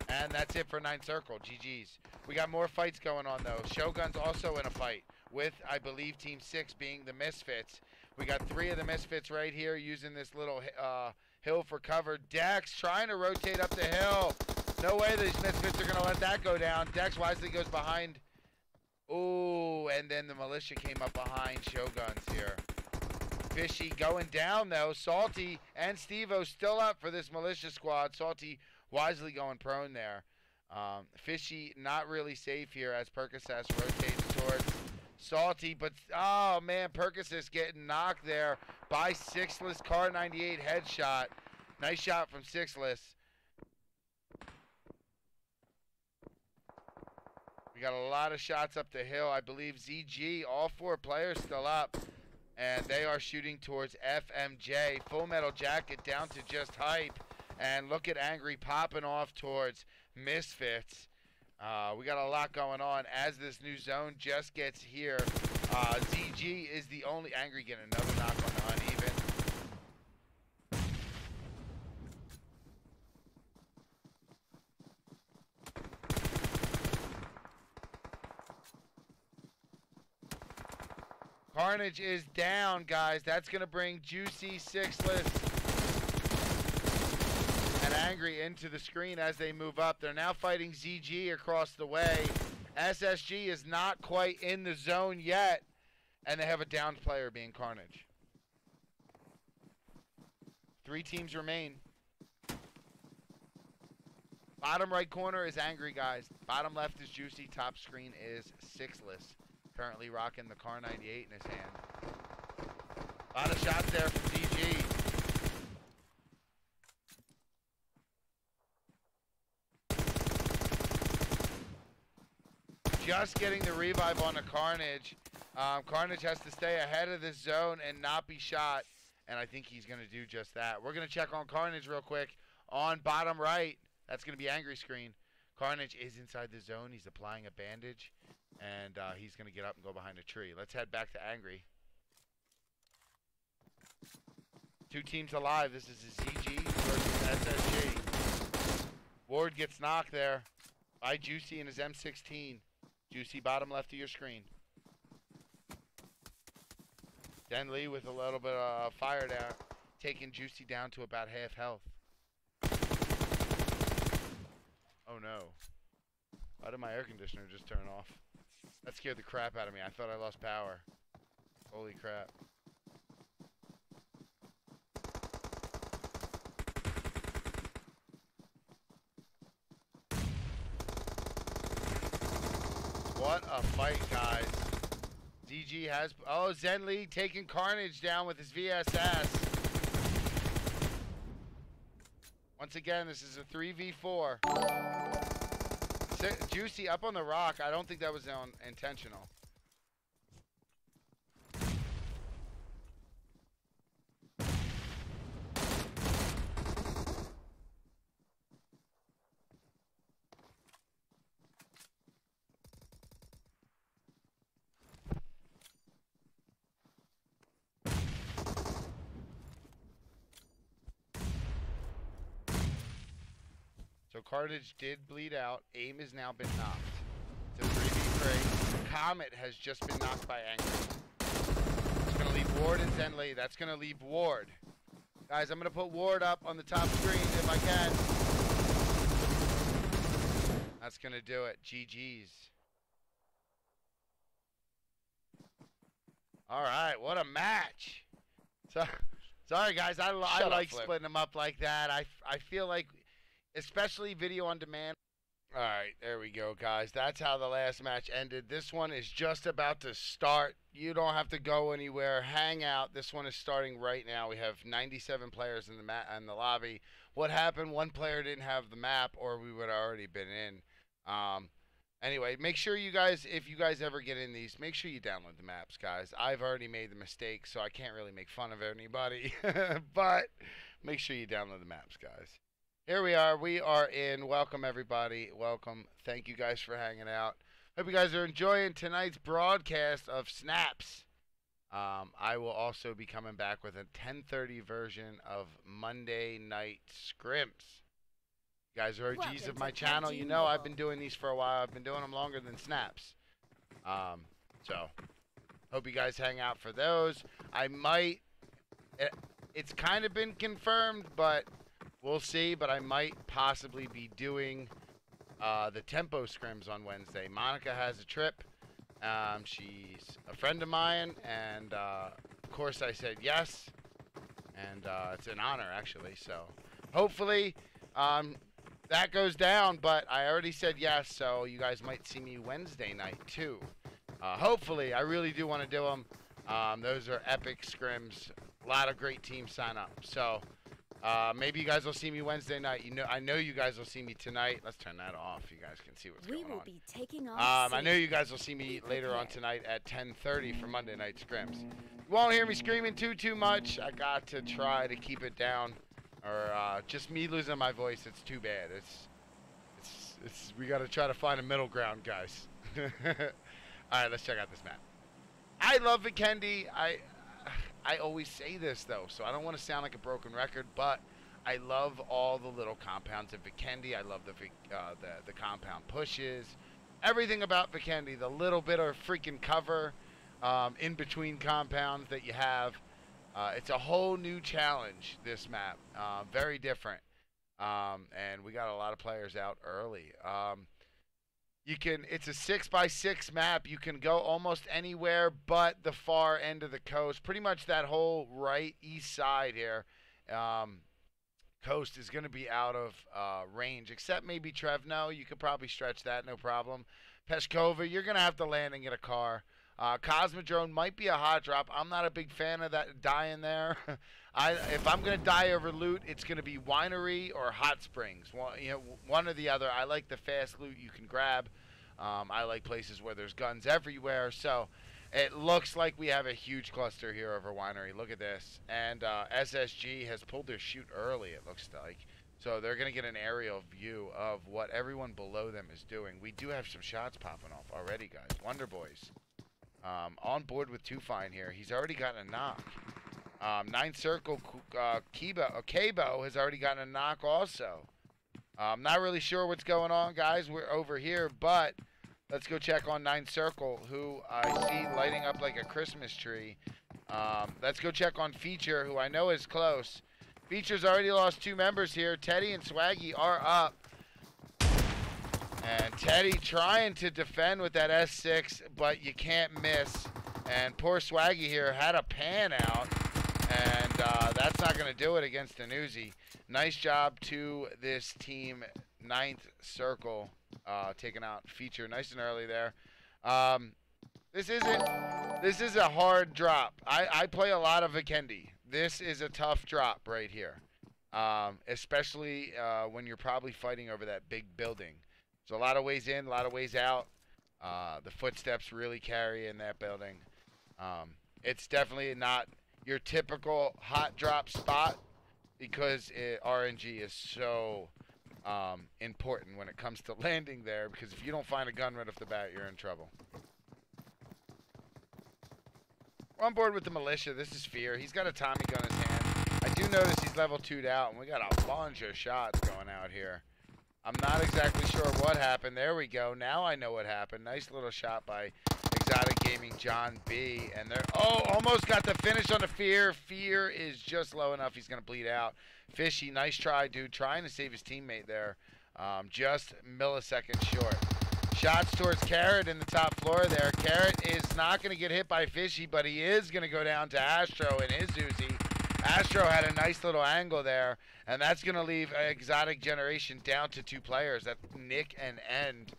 And that's it for 9th Circle. GG's. We got more fights going on, though. Shogun's also in a fight with, I believe, Team 6 being the Misfits. We got 3 of the Misfits right here using this little hill for cover. Dex trying to rotate up the hill. No way these Misfits are going to let that go down. Dex wisely goes behind. Ooh, and then the Militia came up behind Shoguns here. Fishy going down, though. Salty and Steve-O still up for this Militia squad. Salty wisely going prone there. Fishy not really safe here as Percocet rotates towards Salty. But, oh, man, Percocet getting knocked there by Sixless. Car 98 headshot. Nice shot from Sixless. We got a lot of shots up the hill. I believe ZG, all 4 players still up. And they are shooting towards FMJ. Full Metal Jacket down to just hype. And look at Angry popping off towards Misfits. We got a lot going on as this new zone just gets here. ZG is the only Angry getting another knock on the uneven. Carnage is down, guys. That's going to bring Juicy, Sixless, and Angry into the screen as they move up. They're now fighting ZG across the way. SSG is not quite in the zone yet, and they have a downed player being Carnage. 3 teams remain. Bottom right corner is Angry, guys. Bottom left is Juicy. Top screen is Sixless. Currently rocking the Car 98 in his hand. A lot of shots there from DG. Just getting the revive on the Carnage. Carnage has to stay ahead of this zone and not be shot. And I think he's going to do just that. We're going to check on Carnage real quick. On bottom right, that's going to be Angry screen. Carnage is inside the zone. He's applying a bandage. And he's going to get up and go behind a tree. Let's head back to Angry. 2 teams alive. This is a ZG versus SSG. Ward gets knocked there by Juicy in his M16. Juicy bottom left of your screen. Den Lee with a little bit of fire down. Taking Juicy down to about half health. Oh no. Why did my air conditioner just turn off? That scared the crap out of me. I thought I lost power. Holy crap. What a fight, guys. ZG has... Oh, Zen Lee taking Carnage down with his VSS. Once again, this is a 3v4. Juicy up on the rock. I don't think that was intentional. So Carnage did bleed out. Aim has now been knocked. It's a 3v3. Comet has just been knocked by Angry. It's going to leave Ward and Zen Lee. That's going to leave Ward. Guys, I'm going to put Ward up on the top screen if I can. That's going to do it. GG's. All right, what a match. So, sorry, guys. I like splitting them up like that. I feel like... Especially video on demand. All right, there we go, guys. That's how the last match ended. This one is just about to start. You don't have to go anywhere. Hang out. This one is starting right now. We have 97 players in the lobby. What happened? One player didn't have the map, or we would have already been in. Anyway, make sure you guys, if you guys ever get in these, make sure you download the maps, guys. I've already made the mistake, so I can't really make fun of anybody. But make sure you download the maps, guys. Here we are. We are in. Welcome, everybody. Welcome. Thank you guys for hanging out. Hope you guys are enjoying tonight's broadcast of Snaps. I will also be coming back with a 10:30 version of Monday Night Scrims. You guys are OGs of my channel. You know I've been doing these for a while. I've been doing them longer than Snaps. So, hope you guys hang out for those. I might... it's kind of been confirmed, but we'll see. But I might possibly be doing the tempo scrims on Wednesday. Monica has a trip. She's a friend of mine, and of course I said yes, and it's an honor actually. So hopefully that goes down, but I already said yes, so you guys might see me Wednesday night too. Hopefully, I really do want to do them. Those are epic scrims. A lot of great teams sign up. So maybe you guys will see me Wednesday night. I know you guys will see me tonight. Let's turn that off. You guys can see what's going on. We will be taking off. I know you guys will see me later on tonight at 10:30 for Monday night scrims. You won't hear me screaming too much. I got to try to keep it down, or just me losing my voice. It's too bad. It's we got to try to find a middle ground, guys. All right, let's check out this map. I love Vikendi. I always say this, though, so I don't want to sound like a broken record, but I love all the little compounds of Vikendi. I love the compound pushes. Everything about Vikendi, the little bit of freaking cover in between compounds that you have. It's a whole new challenge, this map. Very different. And we got a lot of players out early. It's a 6x6 map. You can go almost anywhere but the far end of the coast. Pretty much that whole right east side here. Coast is going to be out of range, except maybe Trevno. You could probably stretch that, no problem. Peshkova, you're going to have to land and get a car. Cosmodrome might be a hot drop. I'm not a big fan of that dying there. If I'm going to die over loot, it's going to be Winery or Hot Springs. One or the other. I like the fast loot you can grab. I like places where there's guns everywhere. So it looks like we have a huge cluster here over Winery. Look at this. And SSG has pulled their chute early, it looks like. So they're going to get an aerial view of what everyone below them is doing. We do have some shots popping off already, guys. Wonderboyz. On board with Too Fine here. He's already gotten a knock. 9 Circle Cabo has already gotten a knock also. I'm not really sure what's going on, guys. We're over here, but let's go check on 9 Circle, who I see lighting up like a Christmas tree. Let's go check on Feature, who I know is close. Feature's already lost 2 members here. Teddy and Swaggy are up. And Teddy trying to defend with that S6, but you can't miss. And poor Swaggy here had a pan out, and that's not going to do it against the Uzi. Nice job to this team, 9th Circle, taking out Feature nice and early there. This is a hard drop. I play a lot of Vikendi. This is a tough drop right here, especially when you're probably fighting over that big building. So a lot of ways in, a lot of ways out. The footsteps really carry in that building. It's definitely not your typical hot drop spot because RNG is so important when it comes to landing there, because if you don't find a gun right off the bat, you're in trouble. We're on board with the Militia. This is Fear. He's got a Tommy gun in his hand. I do notice he's level 2'd out, and we got a bunch of shots going out here. I'm not exactly sure what happened. There we go. Now I know what happened. Nice little shot by Exotic Gaming John B. And they're almost got the finish on the Fear. Fear is just low enough. He's going to bleed out. Fishy, nice try, dude. Trying to save his teammate there. Just milliseconds short. Shots towards Carrot in the top floor there. Carrot is not going to get hit by Fishy, but he is going to go down to Astro and his Uzi. Astro had a nice little angle there, and that's going to leave Exotic Generation down to 2 players. That's Nick and End.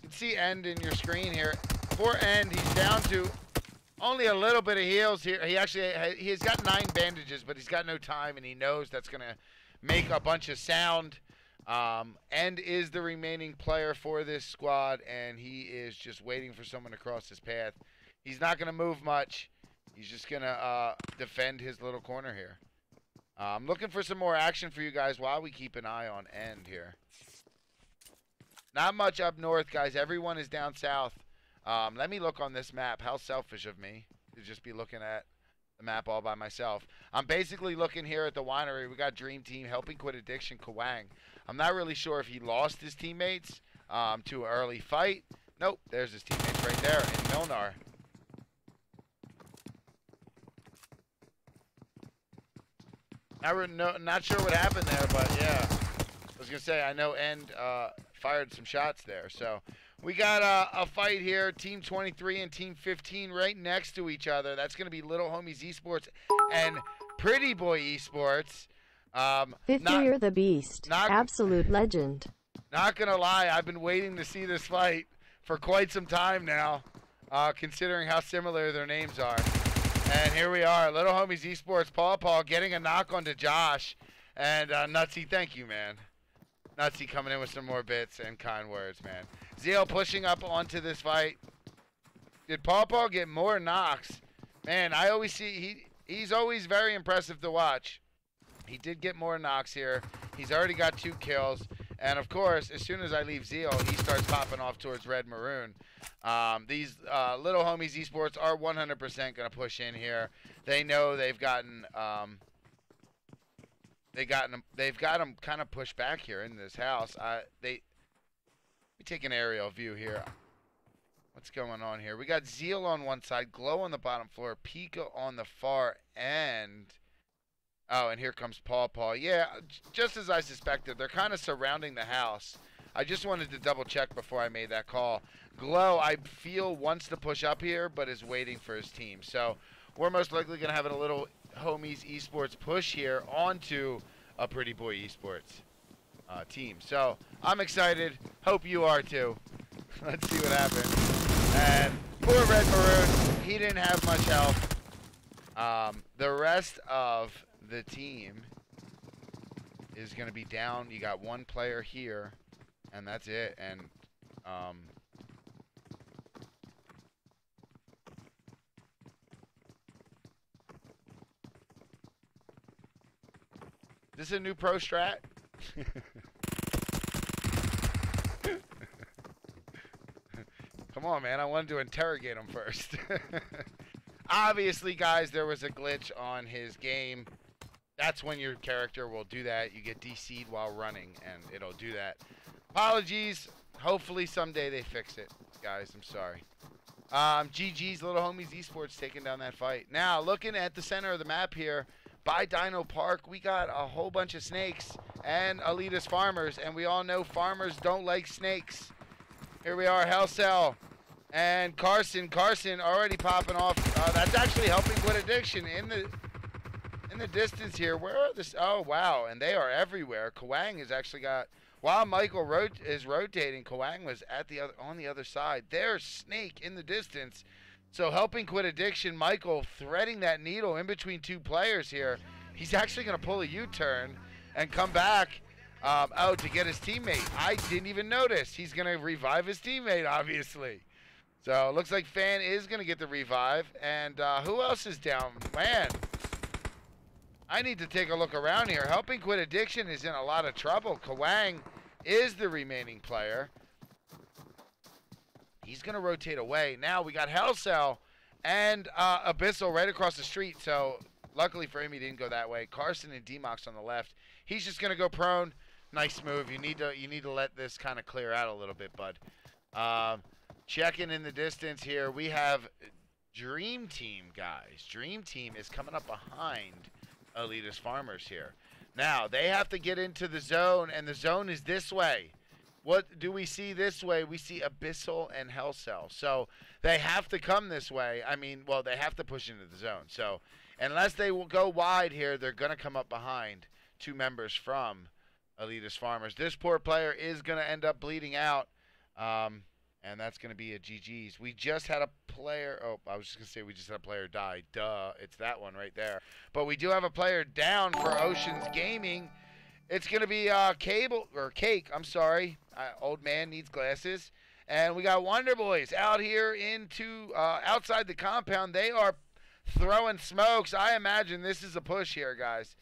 You can see End in your screen here. For End, he's down to only a little bit of heals here. He's got 9 bandages, but he's got no time, and he knows that's going to make a bunch of sound. End is the remaining player for this squad, and he is just waiting for someone to cross his path. He's not going to move much. He's just going to defend his little corner here. I'm looking for some more action for you guys while we keep an eye on End here. Not much up north, guys. Everyone is down south. Let me look on this map. How selfish of me to just be looking at the map all by myself. I'm basically looking here at the winery. We got Dream Team, Helping Quit Addiction, Kawang. I'm not really sure if he lost his teammates to an early fight. Nope, there's his teammates right there in Milnar. Not sure what happened there, but yeah. I was going to say, I know End fired some shots there. So we got a fight here. Team 23 and Team 15 right next to each other. That's going to be Little Homies Esports and Pretty Boy Esports. 50 the Beast. Absolute legend. Not going to lie, I've been waiting to see this fight for quite some time now, considering how similar their names are. And here we are, Little Homies Esports, Paul getting a knock onto Josh. And Nutsy, thank you, man. Nutsy coming in with some more bits and kind words, man. Zeal pushing up onto this fight. Did Paul get more knocks? Man, I always see he's always very impressive to watch. He did get more knocks here. He's already got 2 kills. And, of course, as soon as I leave Zeal, he starts popping off towards Red Maroon. These Little Homies Esports are 100% going to push in here. They know they've gotten them kind of pushed back here in this house. Let me take an aerial view here. What's going on here? We got Zeal on one side, Glow on the bottom floor, Pika on the far end. Oh, and here comes Paul. Yeah, just as I suspected, they're kind of surrounding the house. I just wanted to double check before I made that call. Glow, I feel, wants to push up here, but is waiting for his team. So we're most likely going to have a Little Homies Esports push here onto a Pretty Boy Esports team. So I'm excited. Hope you are too. Let's see what happens. And poor Red Maroon, he didn't have much health. The rest of the team is going to be down. You got 1 player here, and that's it. And this is a new pro strat. Come on, man. I wanted to interrogate him first. Obviously, guys, there was a glitch on his game. That's when your character will do that. You get DC'd while running, and it'll do that. Apologies. Hopefully someday they fix it, guys. I'm sorry. GG's Little Homies Esports taking down that fight. Now, looking at the center of the map here, by Dino Park, we got a whole bunch of snakes and Elitist Farmers, and we all know farmers don't like snakes. Here we are, Hellcell and Carson already popping off. That's actually Helping Quit Addiction in the distance here. Where are this? Oh, wow, and they are everywhere. Kawang has actually got, while Michael is rotating, Kawang was on the other side. There's Snake in the distance. So Helping Quit Addiction, Michael threading that needle in between 2 players here. He's actually going to pull a U-turn and come back to get his teammate. I didn't even notice. He's going to revive his teammate, obviously. So it looks like Fan is going to get the revive. And who else is down? Man, I need to take a look around here. Helping Quit Addiction is in a lot of trouble. Kawang is the remaining player. He's going to rotate away. Now we got Hellcell and Abyssal right across the street. So luckily for him, he didn't go that way. Carson and D-Mox on the left. He's just going to go prone. Nice move. You need to let this kind of clear out a little bit, bud. Checking in the distance here, we have Dream Team, guys. Dream Team is coming up behind Elitist Farmers here. Now, they have to get into the zone, and the zone is this way. What do we see this way? We see Abyssal and Hellcell. So they have to come this way. I mean, well, they have to push into the zone. So unless they will go wide here, they're going to come up behind 2 members from Elitist Farmers. This poor player is going to end up bleeding out, and that's going to be a GG's. We just had a player. Oh, I was just going to say we just had a player die. Duh, it's that one right there. But we do have a player down for Oceans Gaming. It's going to be Cake. I'm sorry. Old man needs glasses. And we got Wonderboyz out here outside the compound. They are throwing smokes. I imagine this is a push here, guys.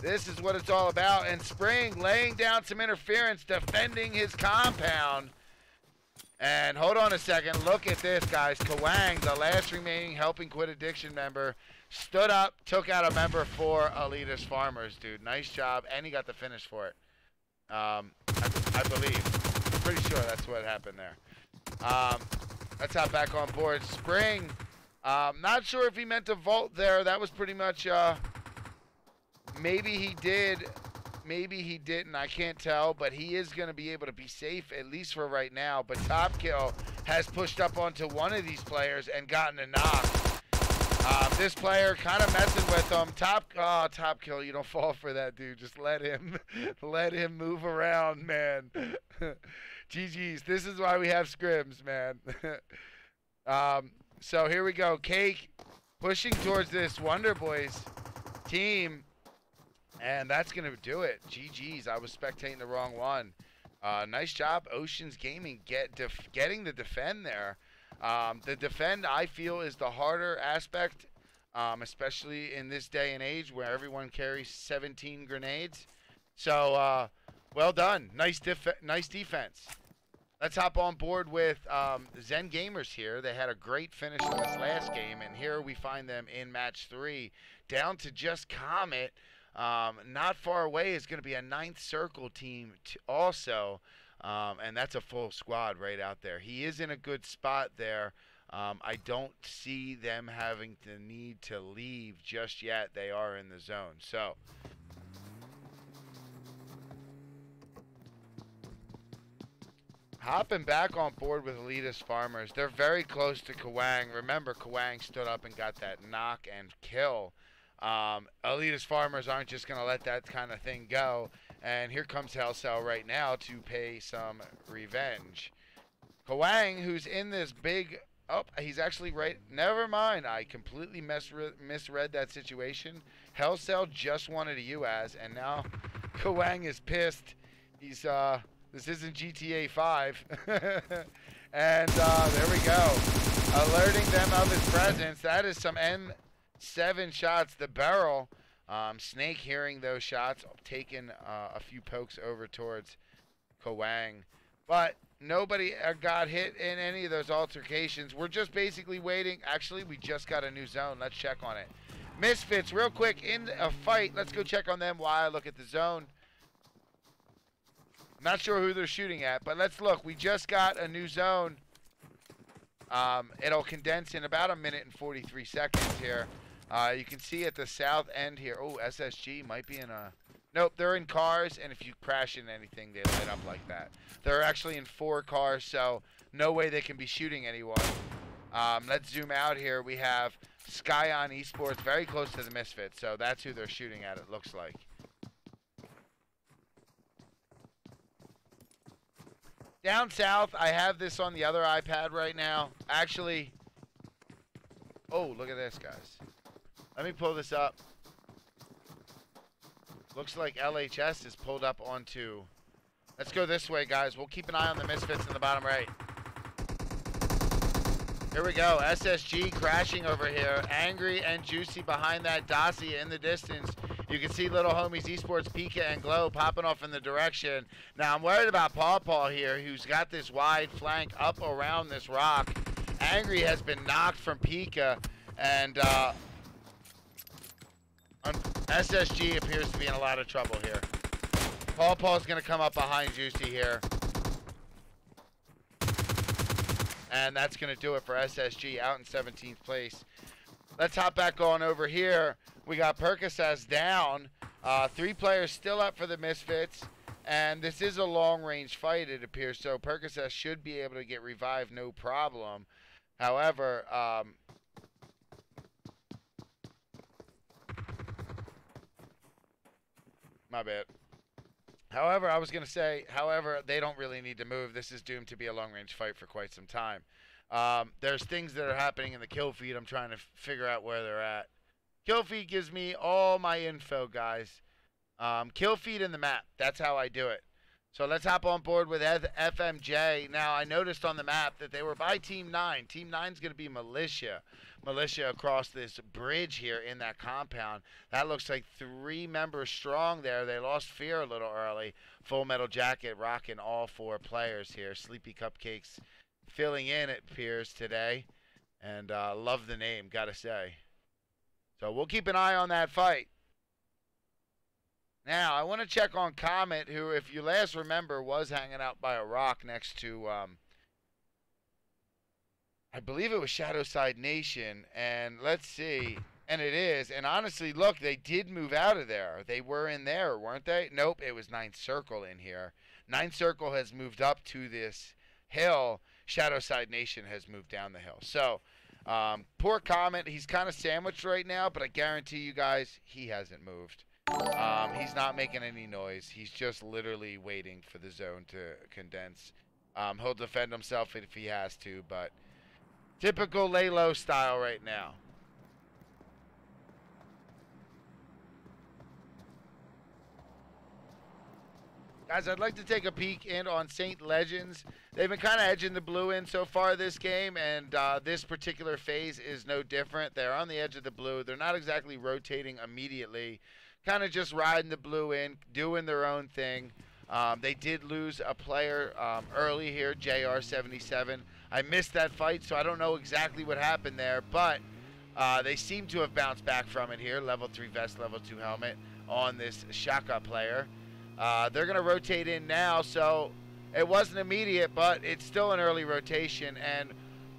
This is what it's all about. And Spring laying down some interference, defending his compound. And hold on a second. Look at this, guys. Kawang, the last remaining Helping Quit Addiction member, Stood up, took out a member for Elitist Farmers, dude. Nice job, and he got the finish for it. I believe. I'm pretty sure that's what happened there. Let's hop back on board. Spring. Not sure if he meant to vault there. That was pretty much, maybe he did. Maybe he didn't. I can't tell, but he is going to be able to be safe, at least for right now. But Top Kill has pushed up onto one of these players and gotten a knock. This player kind of messing with him. Top Kill, you don't fall for that, dude. Just let him, let him move around, man. GG's. This is why we have scrims, man. So here we go. Cake pushing towards this Wonderboyz team. And that's going to do it. GG's. I was spectating the wrong one. Nice job, Oceans Gaming, getting the defend there. The defend, I feel, is the harder aspect, especially in this day and age where everyone carries 17 grenades. So, well done. Nice defense. Let's hop on board with Zen Gamers here. They had a great finish in this last game, and here we find them in match 3. Down to just Comet. Not far away is going to be a 9th Circle team also, and that's a full squad right out there. He is in a good spot there. I don't see them having the need to leave just yet. They are in the zone. So, hopping back on board with Elitist Farmers. They're very close to Kawang. Remember, Kawang stood up and got that knock and kill. Elitist Farmers aren't just going to let that kind of thing go. And here comes Hellcell right now to pay some revenge. Kawang, who's in this big... Oh, he's actually right. Never mind. I completely misread that situation. Hellcell just wanted a UAS, and now Kawang is pissed. He's, this isn't GTA 5. And, there we go. Alerting them of his presence. That is some N7 shots. The barrel. Snake hearing those shots, taking a few pokes over towards Kawang. But nobody got hit in any of those altercations. We're just basically waiting. Actually, we just got a new zone. Let's check on it. Misfits, real quick, in a fight. Let's go check on them while I look at the zone. I'm not sure who they're shooting at, but let's look. We just got a new zone. It'll condense in about 1 minute and 43 seconds here. You can see at the south end here. Oh, SSG might be in a... Nope, they're in cars, and if you crash in anything, they light up like that. They're actually in 4 cars, so no way they can be shooting anyone. Let's zoom out here. We have Scion Esports very close to the Misfits, so that's who they're shooting at, it looks like. Down south, I have this on the other iPad right now. Actually, oh, look at this, guys. Let me pull this up. Looks like LHS is pulled up onto... Let's go this way, guys. We'll keep an eye on the Misfits in the bottom right. Here we go. SSG crashing over here. Angry and Juicy behind that Dacia in the distance. You can see little homies Esports, Pika, and Glow popping off in the direction. Now, I'm worried about Paw Paw here, who's got this wide flank up around this rock. Angry has been knocked from Pika, and SSG appears to be in a lot of trouble here. Paw Paw's going to come up behind Juicy here. And that's going to do it for SSG out in 17th place. Let's hop back on over here. We got Percocet down. 3 players still up for the Misfits. And this is a long-range fight, it appears. So Percocet should be able to get revived, no problem. However, my bad. However, I was going to say, however, they don't really need to move. This is doomed to be a long-range fight for quite some time. There's things that are happening in the kill feed. I'm trying to figure out where they're at. Kill feed gives me all my info, guys. Kill feed in the map. That's how I do it. So let's hop on board with FMJ. Now, I noticed on the map that they were by Team 9. Team 9 is going to be Militia. Militia across this bridge here in that compound. That looks like 3 members strong there. They lost Fear a little early. Full Metal Jacket rocking all 4 players here. Sleepy Cupcakes filling in, it appears, today. And love the name, gotta say. So we'll keep an eye on that fight. Now, I want to check on Comet, who, if you last remember, was hanging out by a rock next to, I believe it was Shadowside Nation. And let's see. And it is. And honestly, look, they did move out of there. They were in there, weren't they? Nope, it was Ninth Circle in here. Ninth Circle has moved up to this hill. Shadowside Nation has moved down the hill. So, poor Comet. He's kind of sandwiched right now, but I guarantee you guys, he hasn't moved. He's not making any noise. He's just literally waiting for the zone to condense. He'll defend himself if he has to, but typical lay low style right now. Guys, I'd like to take a peek in on Saint Legends. They've been kind of edging the blue in so far this game, and this particular phase is no different. They're on the edge of the blue. They're not exactly rotating immediately. Kind of just riding the blue in, doing their own thing. They did lose a player early here, JR77. I missed that fight, so I don't know exactly what happened there, but they seem to have bounced back from it here. Level 3 vest, level 2 helmet on this Shaka player. They're going to rotate in now, so it wasn't immediate, but it's still an early rotation. And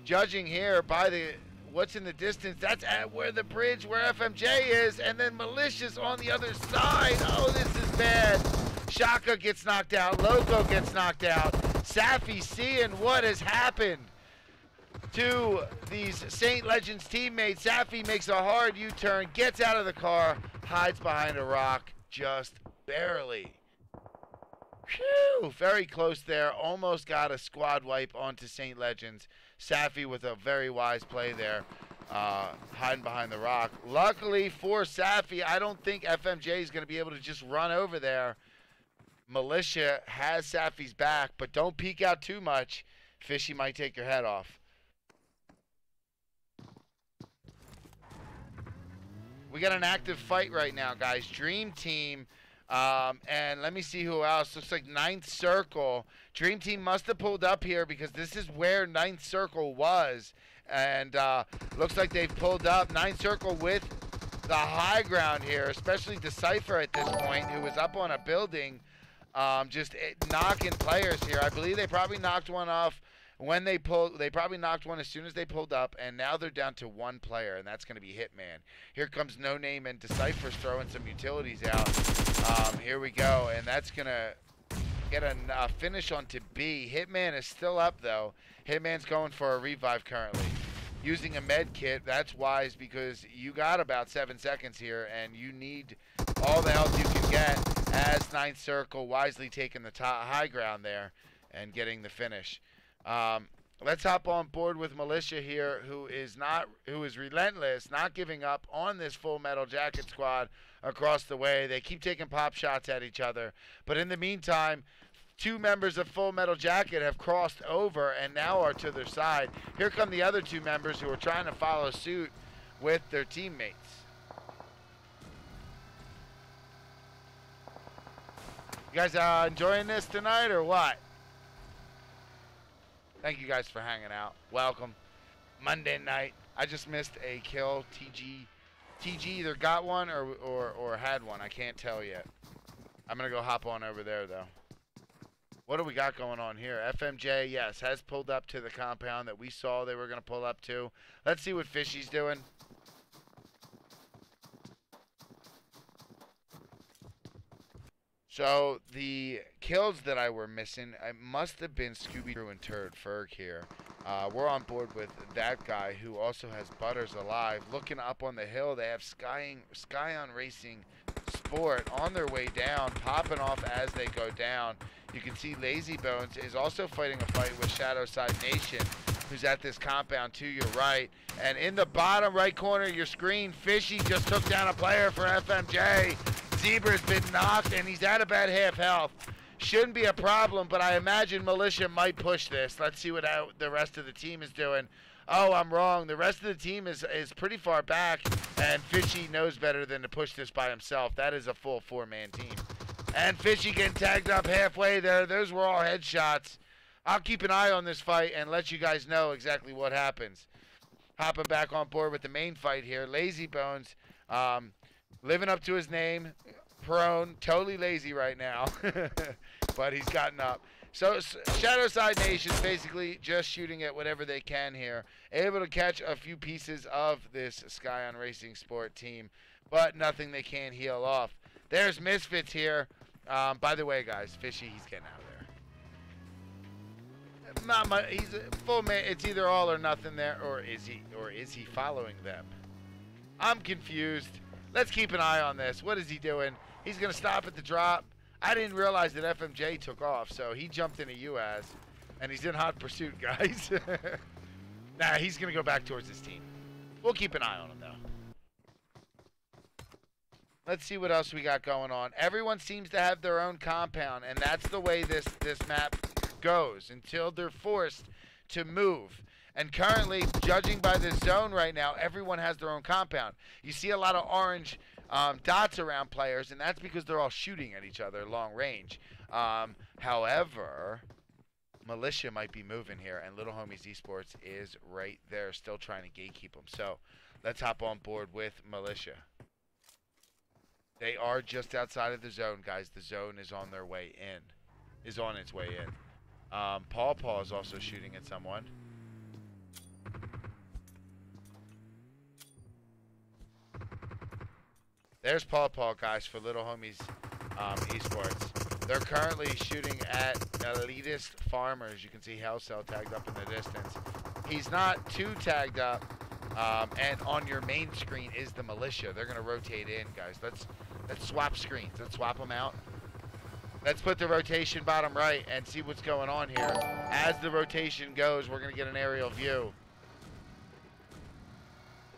judging here by the what's in the distance, that's at where the bridge, where FMJ is, and then Militia's on the other side. Oh, this is bad. Shaka gets knocked out. Loco gets knocked out. Safi seeing what has happened to these Saint Legends teammates. Safi makes a hard U-turn, gets out of the car, hides behind a rock, just barely. Whew, very close there. Almost got a squad wipe onto Saint Legends. Safi with a very wise play there, hiding behind the rock. Luckily for Safi, I don't think FMJ is going to be able to just run over there. Militia has Safi's back, but don't peek out too much. Fishy might take your head off. We got an active fight right now, guys. Dream Team. And let me see who else. Looks like Ninth Circle. Dream Team must have pulled up here because this is where Ninth Circle was. And looks like they've pulled up. Ninth Circle with the high ground here, especially Decipher at this point, who was up on a building, just knocking players here. I believe they probably knocked one off when they pulled. They probably knocked one as soon as they pulled up, and now they're down to one player, and that's going to be Hitman. Here comes No Name, and Decipher's throwing some utilities out. Here we go, and that's going to get a finish onto B. Hitman is still up, though. Hitman's going for a revive currently. Using a med kit, that's wise because you got about 7 seconds here, and you need all the help you can get as Ninth Circle wisely taking the high ground there and getting the finish. Let's hop on board with Militia here, who is relentless, not giving up on this Full Metal Jacket squad across the way. They keep taking pop shots at each other, but in the meantime, 2 members of Full Metal Jacket have crossed over and now are to their side. Here come the other 2 members who are trying to follow suit with their teammates. You guys enjoying this tonight or what? Thank you guys for hanging out. Welcome. Monday night. I just missed a kill. TG either got one or had one. I can't tell yet. I'm going to go hop on over there, though. What do we got going on here? FMJ, yes, has pulled up to the compound that we saw they were going to pull up to. Let's see what Fishy's doing. So the kills that I were missing, it must have been Scooby-Doo and Turd Ferg here. We're on board with that guy who also has Butters alive. Looking up on the hill, they have Scion Racing Sport on their way down, popping off as they go down. You can see Lazy Bones is also fighting a fight with Shadowside Nation, who's at this compound to your right. And in the bottom right corner of your screen, Fishy just took down a player for FMJ. Zebra's been knocked, and he's at about half health. Shouldn't be a problem, but I imagine Militia might push this. Let's see what the rest of the team is doing. Oh, I'm wrong. The rest of the team is pretty far back, and Fishy knows better than to push this by himself. That is a full 4-man team. And Fishy getting tagged up halfway there. Those were all headshots. I'll keep an eye on this fight and let you guys know exactly what happens. hopping back on board with the main fight here. Lazy Bones, living up to his name. Prone, totally lazy right now, but he's gotten up. So Shadowside Nation's basically just shooting at whatever they can here. Able to catch a few pieces of this Scion Racing Sport team, but nothing they can't heal off. There's Misfits here. By the way, guys, Fishy, he's getting out of there. Not much. He's a full man. It's either all or nothing there, or is he following them? I'm confused. Let's keep an eye on this. What is he doing? He's gonna stop at the drop. I didn't realize that FMJ took off, so he jumped into UAS, and he's in hot pursuit, guys. Nah, he's gonna go back towards his team. We'll keep an eye on him though. Let's see what else we got going on. Everyone seems to have their own compound, and that's the way this map goes until they're forced to move. And currently, judging by the zone right now, everyone has their own compound. You see a lot of orange dots around players, and that's because they're all shooting at each other long range. However, Militia might be moving here, and Little Homies Esports is right there still trying to gatekeep them. So let's hop on board with Militia. They are just outside of the zone, guys. The zone is on their way in. Is on its way in. Paw Paw is also shooting at someone. There's Paw Paw, guys, for Little Homies Esports. They're currently shooting at Elitist Farmers. You can see Hell Cell tagged up in the distance. He's not too tagged up. And on your main screen is the Militia. They're going to rotate in, guys. Let's swap screens. Let's swap them out. Let's put the rotation bottom right and see what's going on here. As the rotation goes, we're going to get an aerial view.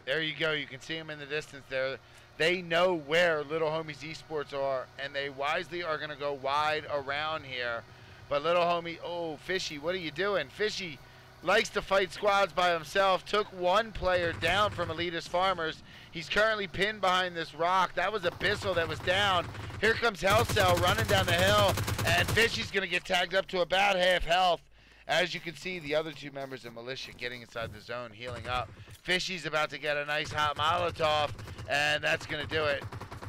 There you go. You can see them in the distance there. They know where Little Homies Esports are, and they wisely are going to go wide around here. But Little Homie, oh, Fishy, what are you doing? Fishy likes to fight squads by himself. Took one player down from Elitist Farmers. He's currently pinned behind this rock. That was Abyssal that was down. Here comes Hellcell running down the hill, and Fishy's going to get tagged up to about half health. As you can see, the other two members of Militia getting inside the zone, healing up. Fishy's about to get a nice hot Molotov, and that's going to do it.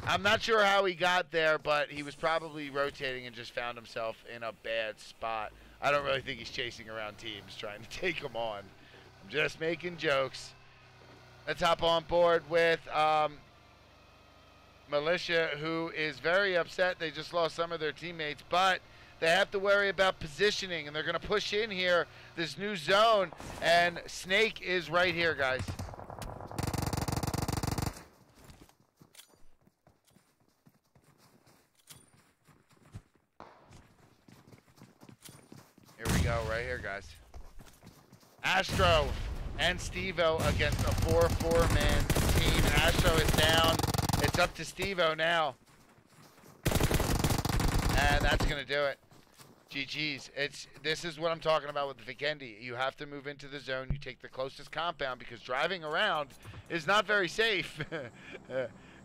I'm not sure how he got there, but he was probably rotating and just found himself in a bad spot. I don't really think he's chasing around teams trying to take them on. I'm just making jokes. Let's hop on board with Militia, who is very upset. They just lost some of their teammates, but they have to worry about positioning, and they're going to push in here, this new zone, and Snake is right here, guys. Here we go, right here, guys. Astro and Steve-O against a 4-4-man team. Astro is down. It's up to Steve-O now. And that's going to do it. GG's. This is what I'm talking about with the Vikendi. You have to move into the zone. You take the closest compound because driving around is not very safe.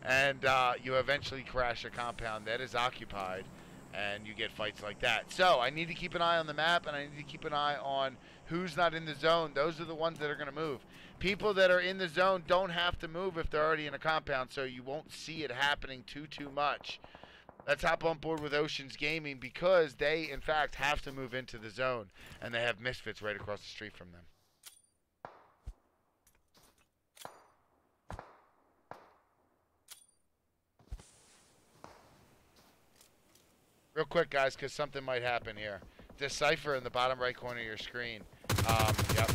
And you eventually crash a compound that is occupied, and you get fights like that. So I need to keep an eye on the map, and I need to keep an eye on who's not in the zone. Those are the ones that are going to move. People that are in the zone don't have to move if they're already in a compound, so you won't see it happening too much. Let's hop on board with Oceans Gaming because they, in fact, have to move into the zone, and they have Misfits right across the street from them. Real quick, guys, because something might happen here. Decipher in the bottom right corner of your screen. Yep.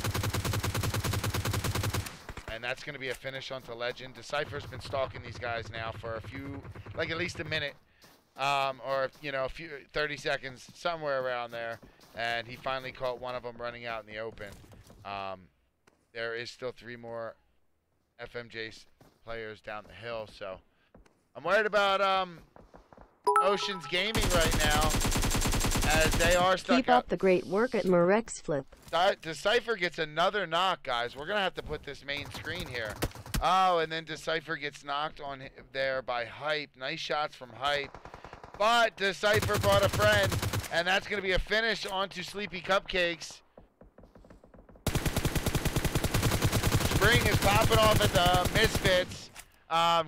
And that's going to be a finish onto Legend. Decipher's been stalking these guys now for a few, like at least a minute. Or, you know, 30 seconds, somewhere around there. And he finally caught one of them running out in the open. There is still 3 more FMJ players down the hill, so I'm worried about Oceans Gaming right now, as they are stuck. Keep up the great work at Marex Flip. Decipher gets another knock, guys. We're going to have to put this main screen here. Oh, and then Decipher gets knocked on there by Hype. Nice shots from Hype. But Decipher brought a friend, and that's going to be a finish onto Sleepy Cupcakes. Spring is popping off at the Misfits.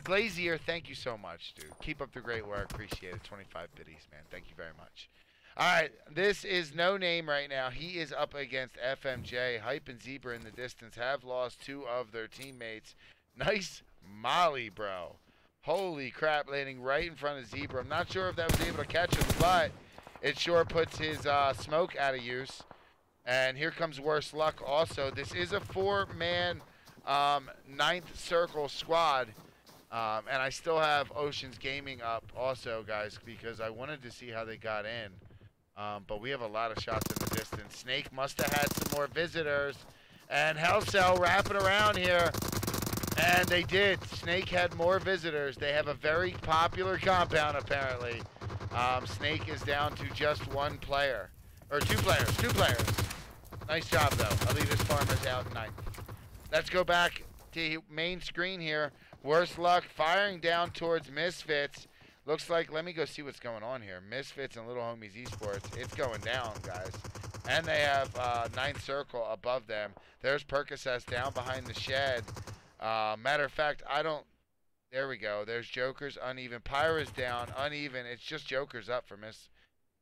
Glazier, thank you so much, dude. Keep up the great work. Appreciate it. 25 biddies, man. Thank you very much. All right, this is No Name right now. He is up against FMJ. Hype and Zebra in the distance have lost 2 of their teammates. Nice molly, bro. Holy crap, landing right in front of Zebra. I'm not sure if that was able to catch him, but it sure puts his smoke out of use. And here comes Worse Luck also. This is a 4-man 9th circle squad. And I still have Oceans Gaming up also, guys, because I wanted to see how they got in. But we have a lot of shots in the distance. Snake must have had some more visitors. And Hellcell wrapping around here. And they did. Snake had more visitors. They have a very popular compound, apparently. Snake is down to just 1 player. Or 2 players. 2 players. Nice job, though. Elitist Farmers out 9th. Let's go back to main screen here. Worse Luck firing down towards Misfits. Looks like, let me go see what's going on here. Misfits and Little Homies Esports. It's going down, guys. And they have 9th circle above them. There's Percocet down behind the shed. Matter of fact, there we go. There's Jokers, uneven. Pyra's down, uneven. It's just Jokers up for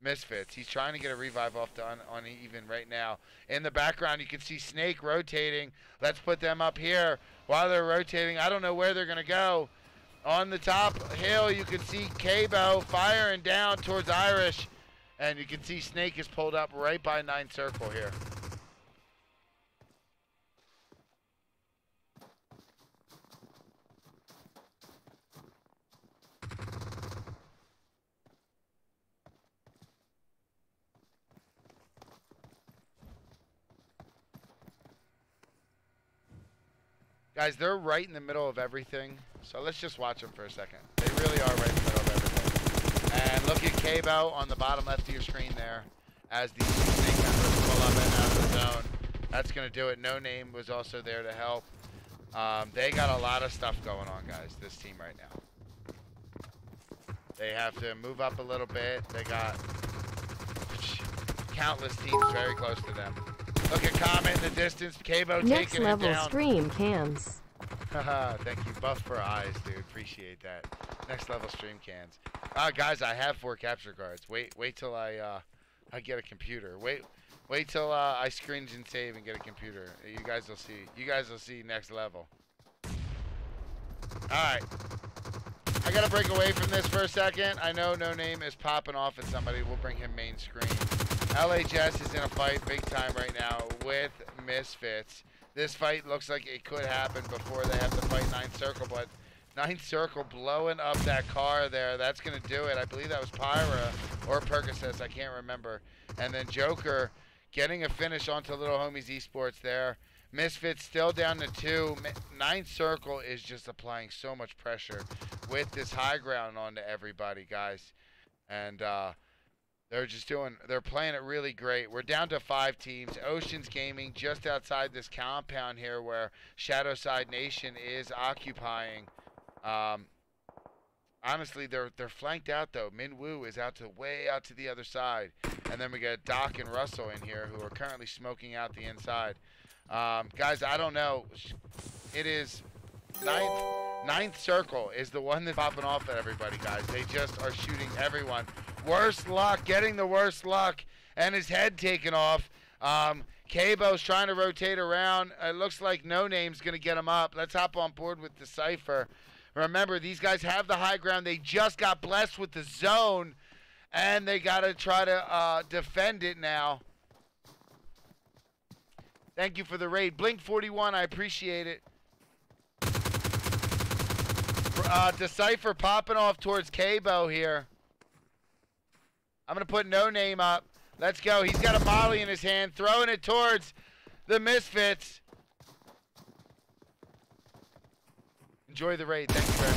Misfits. He's trying to get a revive off the uneven right now. In the background, you can see Snake rotating. Let's put them up here while they're rotating. I don't know where they're going to go. On the top hill, you can see Cabo firing down towards Irish. And you can see Snake is pulled up right by 9th circle here. Guys, they're right in the middle of everything, so let's just watch them for a second. They really are right in the middle of everything. And look at Cabo on the bottom left of your screen there as the Snake members pull up and out of the zone. That's going to do it. No Name was also there to help. They got a lot of stuff going on, guys, this team right now. They have to move up a little bit. They got countless teams very close to them. Look at Comet in the distance. Cabo taking it down. Next level stream cans. Haha, thank you. Buff for eyes, dude. Appreciate that. Next level stream cans. Guys, I have 4 capture cards. Wait till I get a computer. Wait till I scringe and save and get a computer. You guys will see. You guys will see next level. All right. I gotta break away from this for a second. I know No Name is popping off at somebody. We'll bring him main screen. LHS is in a fight big time right now with Misfits. This fight looks like it could happen before they have to fight 9th circle, but 9th circle blowing up that car there. That's going to do it. I believe that was Pyra or Percocet. I can't remember. And then Joker getting a finish onto Little Homies Esports there. Misfits still down to 2. 9th circle is just applying so much pressure with this high ground onto everybody, guys. And, they're playing it really great. We're down to 5 teams. Oceans Gaming just outside this compound here where Shadowside Nation is occupying. Honestly, they're flanked out though. Minwoo is way out to the other side. And then we got Doc and Russell in here who are currently smoking out the inside. Guys, I don't know. It is 9th circle is the one that's popping off at everybody, guys. They just are shooting everyone. Worse Luck, getting the Worst Luck, and his head taken off. Cabo's trying to rotate around. It looks like No Name's going to get him up. Let's hop on board with Decipher. Remember, these guys have the high ground. They just got blessed with the zone, and they got to try to defend it now. Thank you for the raid. Blink41, I appreciate it. Decipher popping off towards Cabo here. I'm going to put No Name up. Let's go. He's got a molly in his hand, throwing it towards the Misfits. Enjoy the raid. Thank you very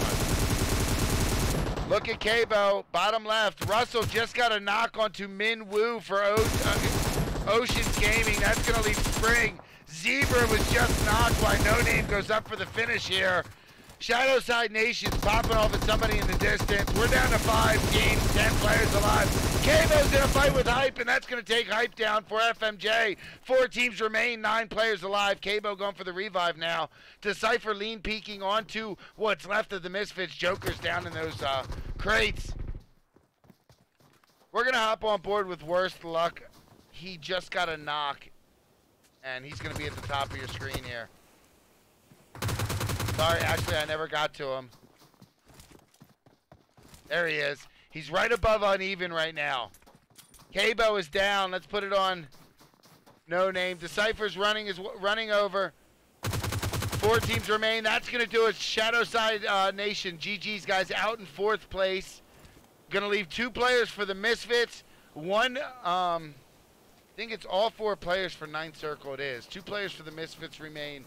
much. Look at Cabo, bottom left. Russell just got a knock onto Min Woo for Oceans Gaming. That's going to leave Spring. Zebra was just knocked while No Name goes up for the finish here. Shadowside Nation's popping off at somebody in the distance. We're down to 5 games, 10 players alive. Kavo's in a fight with Hype, and that's going to take Hype down for FMJ. 4 teams remain, 9 players alive. Kavo going for the revive now. Decipher lean peeking onto what's left of the Misfits. Joker's down in those crates. We're going to hop on board with Worst Luck. He just got a knock, and he's going to be at the top of your screen here. Sorry, actually, I never got to him. There he is. He's right above uneven right now. Kabo is down. Let's put it on no name. Decipher's running over. 4 teams remain. That's going to do it. Shadowside Nation. GG's, guys, out in 4th place. Going to leave 2 players for the Misfits. One, I think it's all 4 players for 9th Circle. It is. 2 players for the Misfits remain.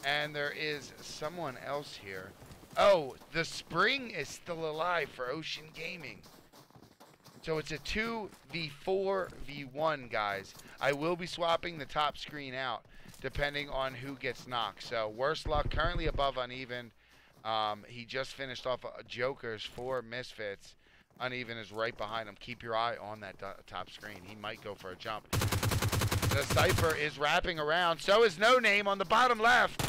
And there is someone else here. Oh, the Spring is still alive for Ocean Gaming. So it's a 2v4v1, guys. I will be swapping the top screen out depending on who gets knocked. So Worst Luck currently above uneven. He just finished off Jokers for Misfits. Uneven is right behind him. Keep your eye on that top screen. He might go for a jump. The Cypher is wrapping around. So is No Name on the bottom left.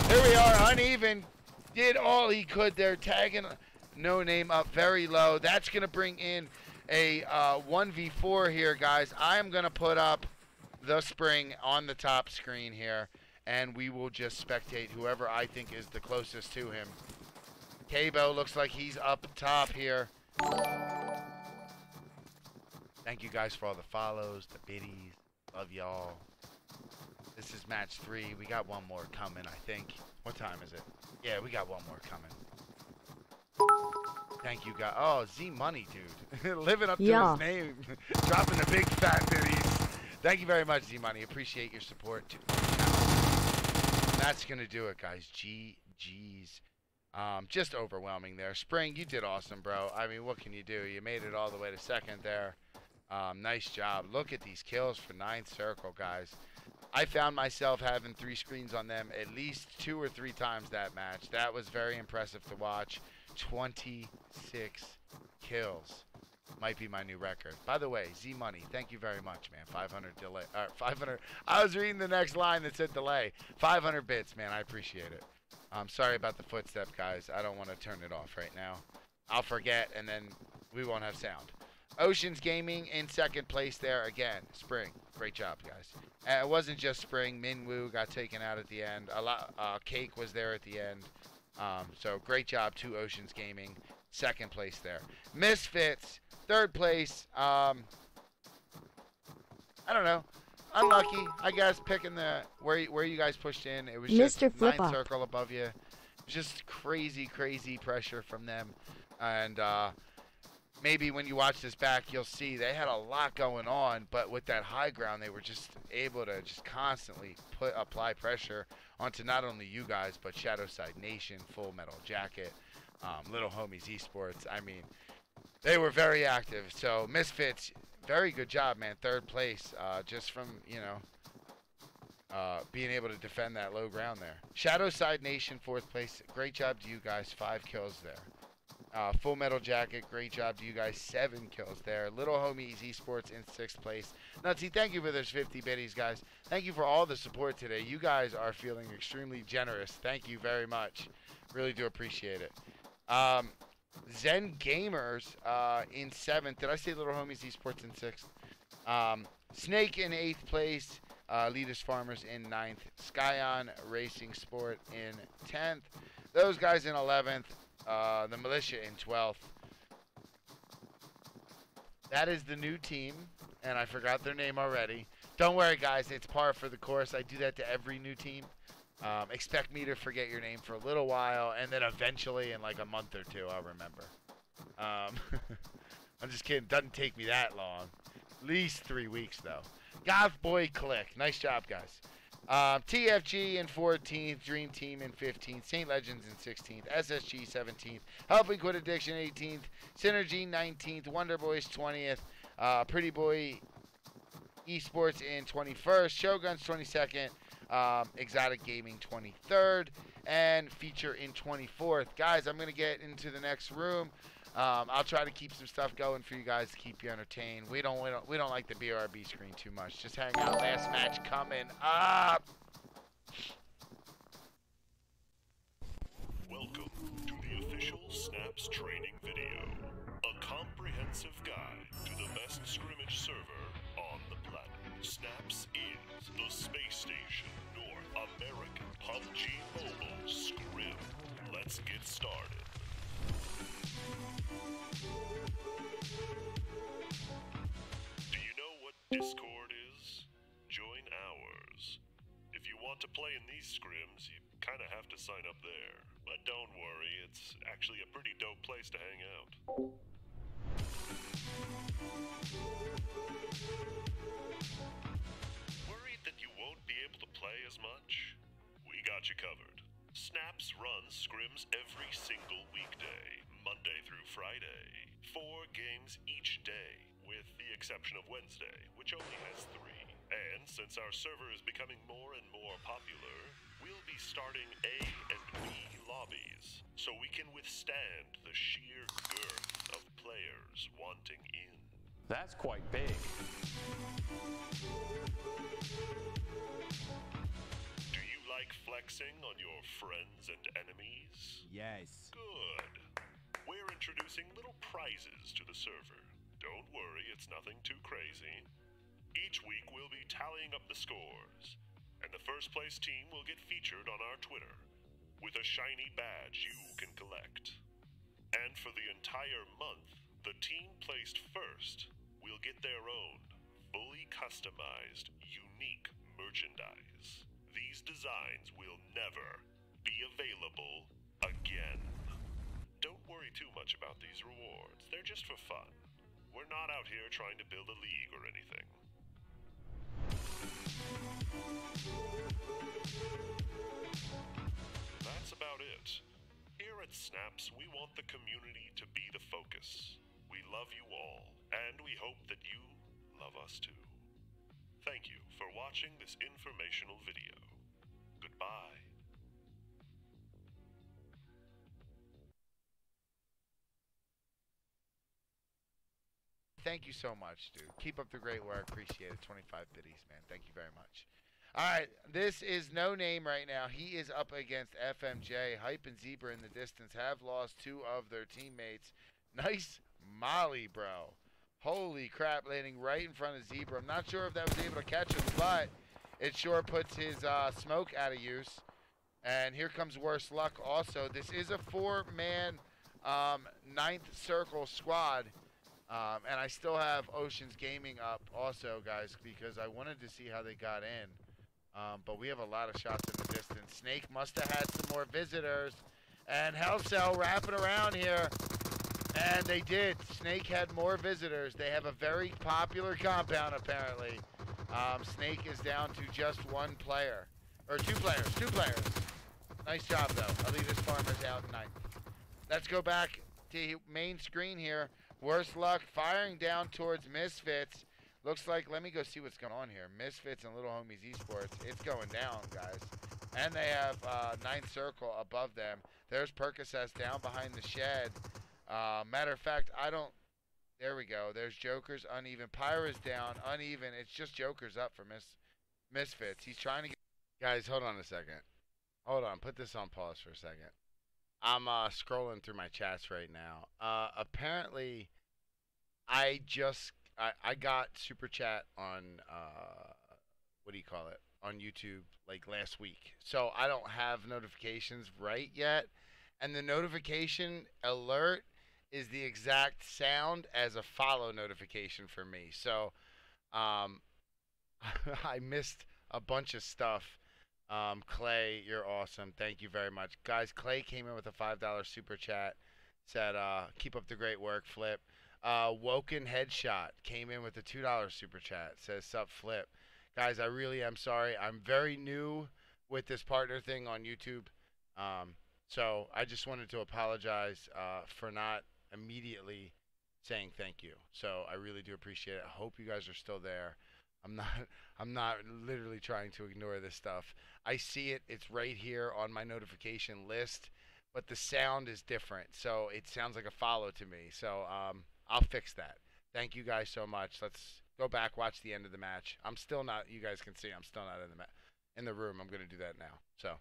Here we are. Uneven did all he could there, tagging No Name up very low. That's going to bring in a 1v4 here, guys. I am going to put up the Spring on the top screen here, and we will just spectate whoever I think is the closest to him. Kabo looks like he's up top here. Thank you guys for all the follows, the biddies. Love y'all. This is match 3. We got one more coming, I think. What time is it? Yeah, we got one more coming. Thank you, guys. Oh, Z Money, dude. Living up to his name. Dropping the big fat biddies. Thank you very much, Z Money. Appreciate your support, too. That's going to do it, guys. GG's. Just overwhelming there. Spring, you did awesome, bro. I mean, what can you do? You made it all the way to 2nd there. Nice job. Look at these kills for 9th Circle, guys. I found myself having 3 screens on them at least 2 or 3 times that match. That was very impressive to watch. 26 kills. Might be my new record. By the way, Z Money, thank you very much, man. 500 delay. 500. I was reading the next line that said delay. 500 bits, man. I appreciate it. I'm sorry about the footstep, guys. I don't want to turn it off right now. I'll forget, and then we won't have sound. Oceans Gaming in 2nd place there again. Spring, great job, guys. It wasn't just Spring. Minwoo got taken out at the end. A lot. Cake was there at the end. So great job to Oceans Gaming. 2nd place there. Misfits, 3rd place. I don't know. Unlucky, I guess, picking the where you guys pushed in. It was just 9th Circle above you. Just crazy pressure from them, and maybe when you watch this back, you'll see they had a lot going on, but with that high ground, they were just able to just constantly apply pressure onto not only you guys, but Shadowside Nation, Full Metal Jacket, Little Homies Esports. I mean, they were very active. So Misfits, very good job, man. 3rd place, just from, you know, being able to defend that low ground there. Shadowside Nation, 4th place. Great job to you guys. 5 kills there. Full Metal Jacket, great job to you guys. 7 kills there. Little Homies Esports in 6th place. Nutsy, thank you for those 50 biddies, guys. Thank you for all the support today. You guys are feeling extremely generous. Thank you very much. Really do appreciate it. Zen Gamers in 7th. Did I say Little Homies Esports in 6th? Snake in 8th place. Elitist Farmers in 9th. Scion Racing Sport in 10th. Those guys in 11th. The Militia in 12th. That is the new team, and I forgot their name already. Don't worry, guys. It's par for the course. I do that to every new team. Expect me to forget your name for a little while, and then eventually, in like a month or 2, I'll remember. I'm just kidding. Doesn't take me that long. At least 3 weeks, though. GothBoiClique. Nice job, guys. TFG in 14th, Dream Team in 15th, St. Legends in 16th, SSG 17th, Helping Quit Addiction 18th, Synergy 19th, Wonderboyz 20th, Pretty Boy Esports in 21st, Shoguns 22nd, Exotic Gaming 23rd, and feature in 24th. Guys, I'm going to get into the next room. I'll try to keep some stuff going for you guys to keep you entertained. We don't like the BRB screen too much. Just hang out. Last match coming up. Welcome to the official Snaps training video. A comprehensive guide to the best scrimmage server on the planet. Snaps is the Space Station North American PUBG Mobile Scrim. Let's get started. Do you know what Discord is? Join ours. If you want to play in these scrims, you kind of have to sign up there. But don't worry, it's actually a pretty dope place to hang out. Worried that you won't be able to play as much? We got you covered. Snaps runs scrims every single weekday, Monday through Friday. 4 games each day, with the exception of Wednesday, which only has 3. And since our server is becoming more and more popular, we'll be starting A and B lobbies, so we can withstand the sheer girth of players wanting in. That's quite big. Do you like flexing on your friends and enemies? Yes. Good. We're introducing little prizes to the server. Don't worry, it's nothing too crazy. Each week we'll be tallying up the scores, and the first place team will get featured on our Twitter with a shiny badge you can collect. And for the entire month, the team placed first will get their own fully customized, unique merchandise. These designs will never be available again. Don't worry too much about these rewards. They're just for fun. We're not out here trying to build a league or anything. That's about it. Here at Snaps, we want the community to be the focus. We love you all, and we hope that you love us too. Thank you for watching this informational video. Goodbye. Thank you so much, dude. Keep up the great work. Appreciate it. 25 biddies, man. Thank you very much. All right, this is No Name right now. He is up against FMJ. Hype and Zebra in the distance have lost 2 of their teammates. Nice molly, bro. Holy crap, landing right in front of Zebra. I'm not sure if that was able to catch him, but it sure puts his smoke out of use. And here comes Worse Luck also. This is a 4-man 9th circle squad. And I still have Oceans Gaming up also, guys, because I wanted to see how they got in. But we have a lot of shots in the distance. Snake must have had some more visitors. And Hellcell wrapping around here. And they did. Snake had more visitors. They have a very popular compound, apparently. Snake is down to just 1 player. Or 2 players. 2 players. Nice job, though. Elitist Farmers out in 9th. Let's go back to main screen here. Worse Luck firing down towards Misfits. Looks like, let me go see what's going on here. Misfits and Little Homies Esports. It's going down, guys. And they have 9th circle above them. There's Percocet down behind the shed. Matter of fact, there we go. There's Joker's uneven. Pyra's down, uneven. It's just Joker's up for Misfits. He's trying to get... Guys, hold on a second. Hold on. Put this on pause for a second. I'm scrolling through my chats right now. Apparently, I got Super Chat on, what do you call it, on YouTube, like, last week. So I don't have notifications right yet. And the notification alert is the exact sound as a follow notification for me. So I missed a bunch of stuff. Clay, you're awesome. Thank you very much. Guys, Clay came in with a $5 super chat. Said, keep up the great work, Flip. Woken Headshot came in with a $2 super chat. Says, sup, Flip. Guys, I really am sorry. I'm very new with this partner thing on YouTube. So I just wanted to apologize for not immediately saying thank you. So I really do appreciate it. I hope you guys are still there. I'm not I'm not literally trying to ignore this stuff. I see it. It's right here on my notification list, but the sound is different. So it sounds like a follow to me. So I'll fix that. Thank you guys so much. Let's go back, watch the end of the match. I'm still not, you guys can see I'm still not in the room. I'm going to do that now. So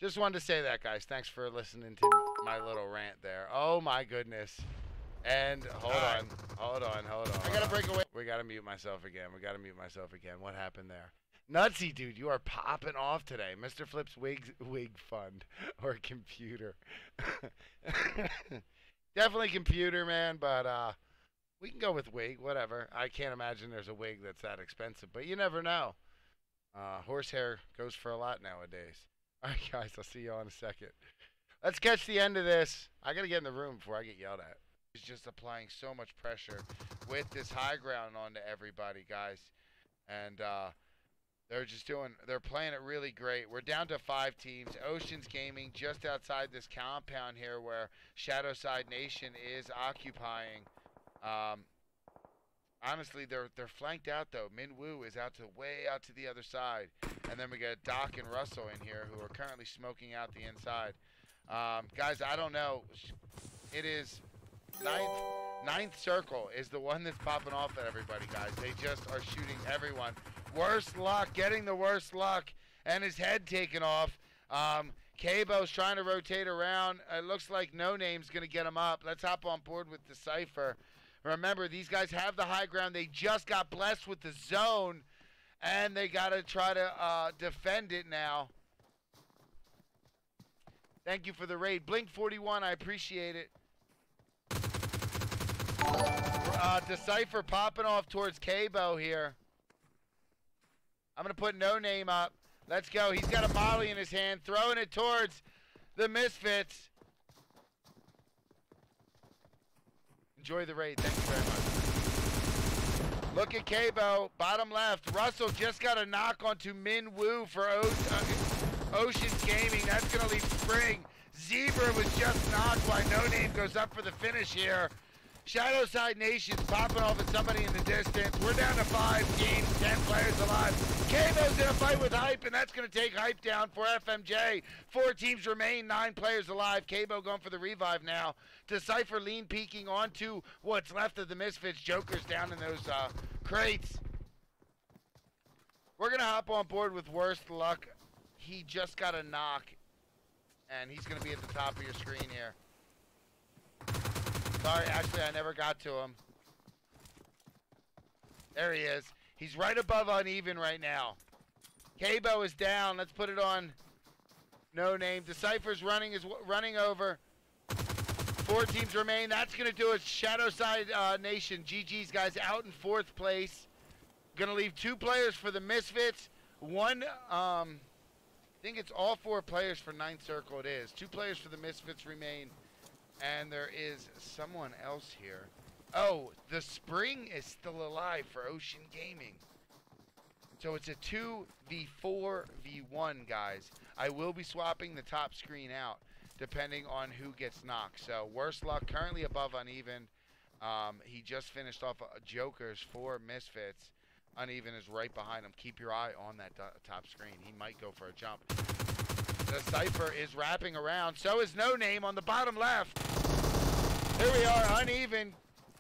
just wanted to say that, guys. Thanks for listening to my little rant there. Oh my goodness. And hold on. I gotta break away. We gotta mute myself again. What happened there? Nutsy, dude, you are popping off today. Mr. Flip's wig fund or computer. Definitely computer, man, but we can go with wig, whatever. I can't imagine there's a wig that's that expensive, but you never know. Horsehair goes for a lot nowadays. All right, guys, I'll see you all in a second. Let's catch the end of this. I gotta get in the room before I get yelled at. He's just applying so much pressure with this high ground onto everybody, guys. And they're playing it really great. We're down to 5 teams. Oceans Gaming just outside this compound here where Shadowside Nation is occupying. Honestly, they're flanked out though. Minwoo is way out to the other side. And then we got Doc and Russell in here who are currently smoking out the inside. Guys, I don't know. It is ninth circle is the one that's popping off at everybody, guys. They just are shooting everyone. Worst luck, getting the worst luck, and his head taken off. Cabo's trying to rotate around. It looks like No Name's going to get him up. Let's hop on board with Decipher. Remember, these guys have the high ground. They just got blessed with the zone, and they got to try to defend it now. Thank you for the raid. Blink41, I appreciate it. Decipher popping off towards Cabo here. I'm going to put No Name up. Let's go. He's got a molly in his hand, throwing it towards the Misfits. Enjoy the raid. Thank you very much. Look at Cabo, bottom left. Russell just got a knock onto Min Woo for Oceans Gaming. That's going to leave Spring. Zebra was just knocked while No Name goes up for the finish here. Shadowside Nation's popping off at somebody in the distance. We're down to 5 teams, 10 players alive. Cabo's in a fight with Hype, and that's going to take Hype down for FMJ. 4 teams remain, 9 players alive. Cabo going for the revive now. Decipher lean peeking onto what's left of the Misfits. Joker's down in those crates. We're going to hop on board with Worst Luck. He just got a knock, and he's going to be at the top of your screen here. Sorry, actually, I never got to him. There he is. He's right above Uneven right now. Cabo is down. Let's put it on No Name. Decipher's running over. 4 teams remain. That's going to do it. Shadowside Nation. GG's, guys, out in 4th place. Going to leave 2 players for the Misfits. One, I think it's all 4 players for 9th Circle. It is. 2 players for the Misfits remain. And there is someone else here. Oh, the Spring is still alive for Ocean Gaming. So it's a 2v4v1, guys. I will be swapping the top screen out depending on who gets knocked. So Worst Luck currently above Uneven. He just finished off Jokers for Misfits. Uneven is right behind him. Keep your eye on that top screen. He might go for a jump. The Cypher is wrapping around. So is No Name on the bottom left. Here we are. Uneven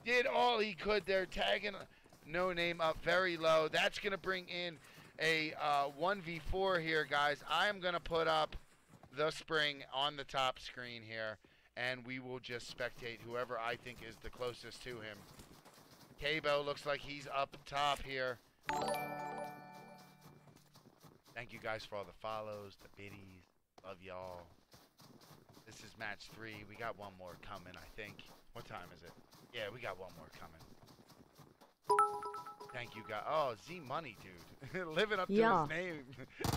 did all he could there, tagging No Name up very low. That's going to bring in a 1v4 here, guys. I'm going to put up the Spring on the top screen here, and we will just spectate whoever I think is the closest to him. Cabo looks like he's up top here. Thank you guys for all the follows, the biddies. Love y'all. This is match 3. We got one more coming, I think. What time is it? Yeah, we got one more coming. Thank you, guys. Oh, Z Money, dude. Living up to his name.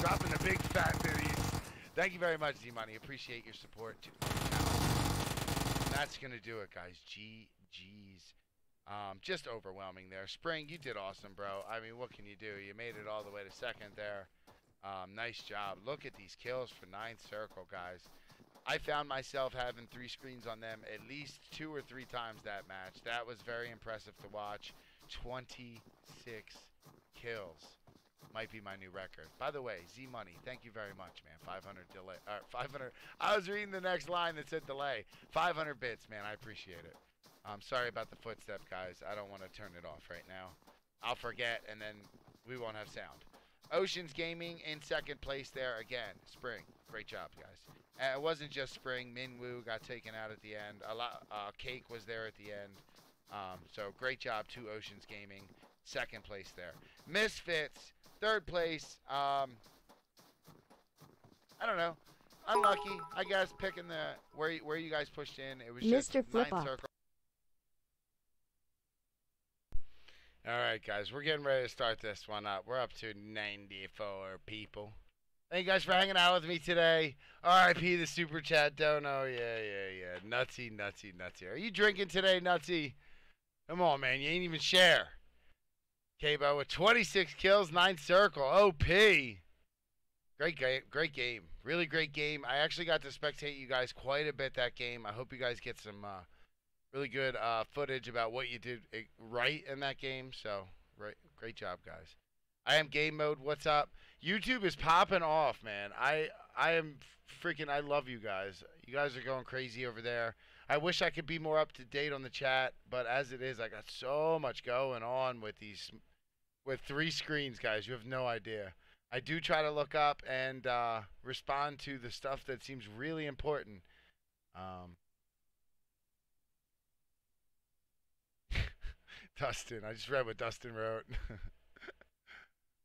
Dropping the big fat biddies. Thank you very much, Z Money. Appreciate your support. That's going to do it, guys. GG's. Just overwhelming there. Spring, you did awesome, bro. I mean, what can you do? You made it all the way to 2nd there. Nice job. Look at these kills for 9th Circle, guys. I found myself having 3 screens on them at least 2 or 3 times that match. That was very impressive to watch. 26 kills. Might be my new record. By the way, Z Money, thank you very much, man. 500 delay. 500. I was reading the next line that said delay. 500 bits, man. I appreciate it. I'm sorry about the footstep, guys. I don't want to turn it off right now. I'll forget, and then we won't have sound. Oceans Gaming in second place there again. Spring, great job, guys. It wasn't just Spring. Minwoo got taken out at the end. Cake was there at the end. So great job to Oceans Gaming. Second place there. Misfits. Third place, I don't know. Unlucky, I guess, picking the where you guys pushed in. It was just Mr. Flip ninth circle. All right, guys, we're getting ready to start this one up. We're up to 94 people. Thank you guys for hanging out with me today. R.I.P. the super chat dono. Yeah. Nutsy. Are you drinking today, Nutsy? Come on, man. You ain't even share. K-Bo with 26 kills, 9th circle. OP. Great game. Really great game. I actually got to spectate you guys quite a bit that game. I hope you guys get some really good footage about what you did right in that game. So, great job, guys. I am game mode. What's up? YouTube is popping off, man. I am freaking, I love you guys. You guys are going crazy over there. I wish I could be more up to date on the chat, but as it is, I got so much going on with with 3 screens, guys. You have no idea. I do try to look up and respond to the stuff that seems really important. Dustin, I just read what Dustin wrote.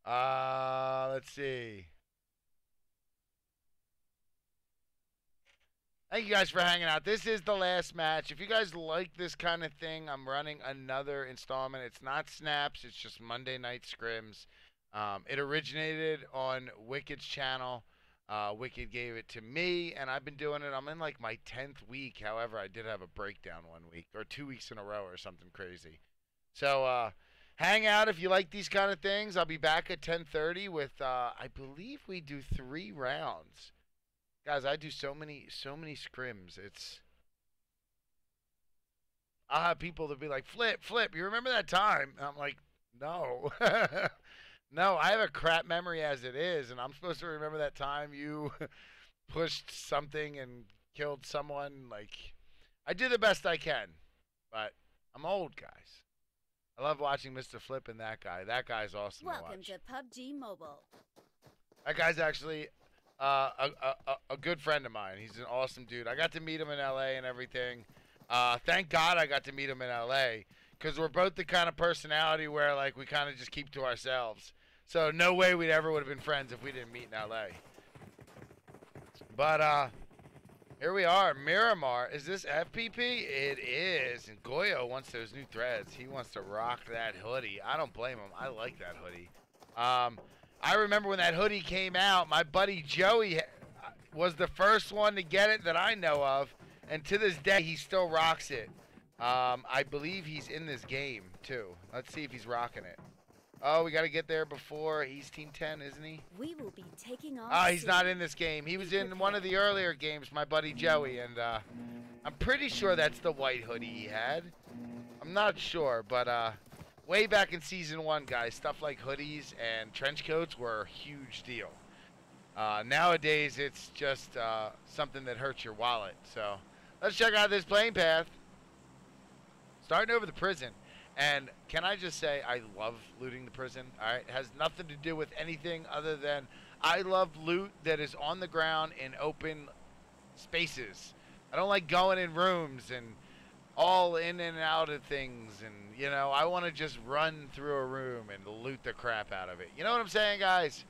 Let's see. Thank you guys for hanging out. This is the last match. If you guys like this kind of thing, I'm running another installment. It's not snaps. It's just Monday night scrims. It originated on Wicked's channel. Wicked gave it to me, and I've been doing it. I'm in like my 10th week. However, I did have a breakdown 1 week or 2 weeks in a row or something crazy. So hang out if you like these kind of things. I'll be back at 10:30 with I believe we do 3 rounds. Guys, I do so many scrims. I'll have people that be like, Flip, you remember that time? And I'm like, no. No, I have a crap memory as it is, and I'm supposed to remember that time you pushed something and killed someone. Like, I do the best I can, but I'm old, guys. I love watching Mr. Flip and that guy. That guy's awesome to watch. Welcome to PUBG Mobile. That guy's actually a good friend of mine. He's an awesome dude. I got to meet him in LA and everything. Thank God I got to meet him in LA, because we're both the kind of personality where like we kind of just keep to ourselves. So no way we'd ever would have been friends if we didn't meet in LA. But here we are. Miramar. Is this FPP? It is. And Goyo wants those new threads. He wants to rock that hoodie. I don't blame him. I like that hoodie. I remember when that hoodie came out, my buddy Joey was the first one to get it that I know of, and to this day he still rocks it. I believe he's in this game too. Let's see if he's rocking it. Oh, we got to get there before. He's Team 10, isn't he? We will be taking off. Oh, he's not in this game. He was in one of the earlier games, my buddy Joey, and I'm pretty sure that's the white hoodie he had. I'm not sure, but way back in Season 1, guys, stuff like hoodies and trench coats were a huge deal. Nowadays, it's just something that hurts your wallet. So let's check out this plane path. Starting over the prison. And can I just say, I love looting the prison. All right, it has nothing to do with anything other than I love loot that is on the ground in open spaces. I don't like going in rooms and all in and out of things. And, you know, I want to just run through a room and loot the crap out of it. You know what I'm saying, guys?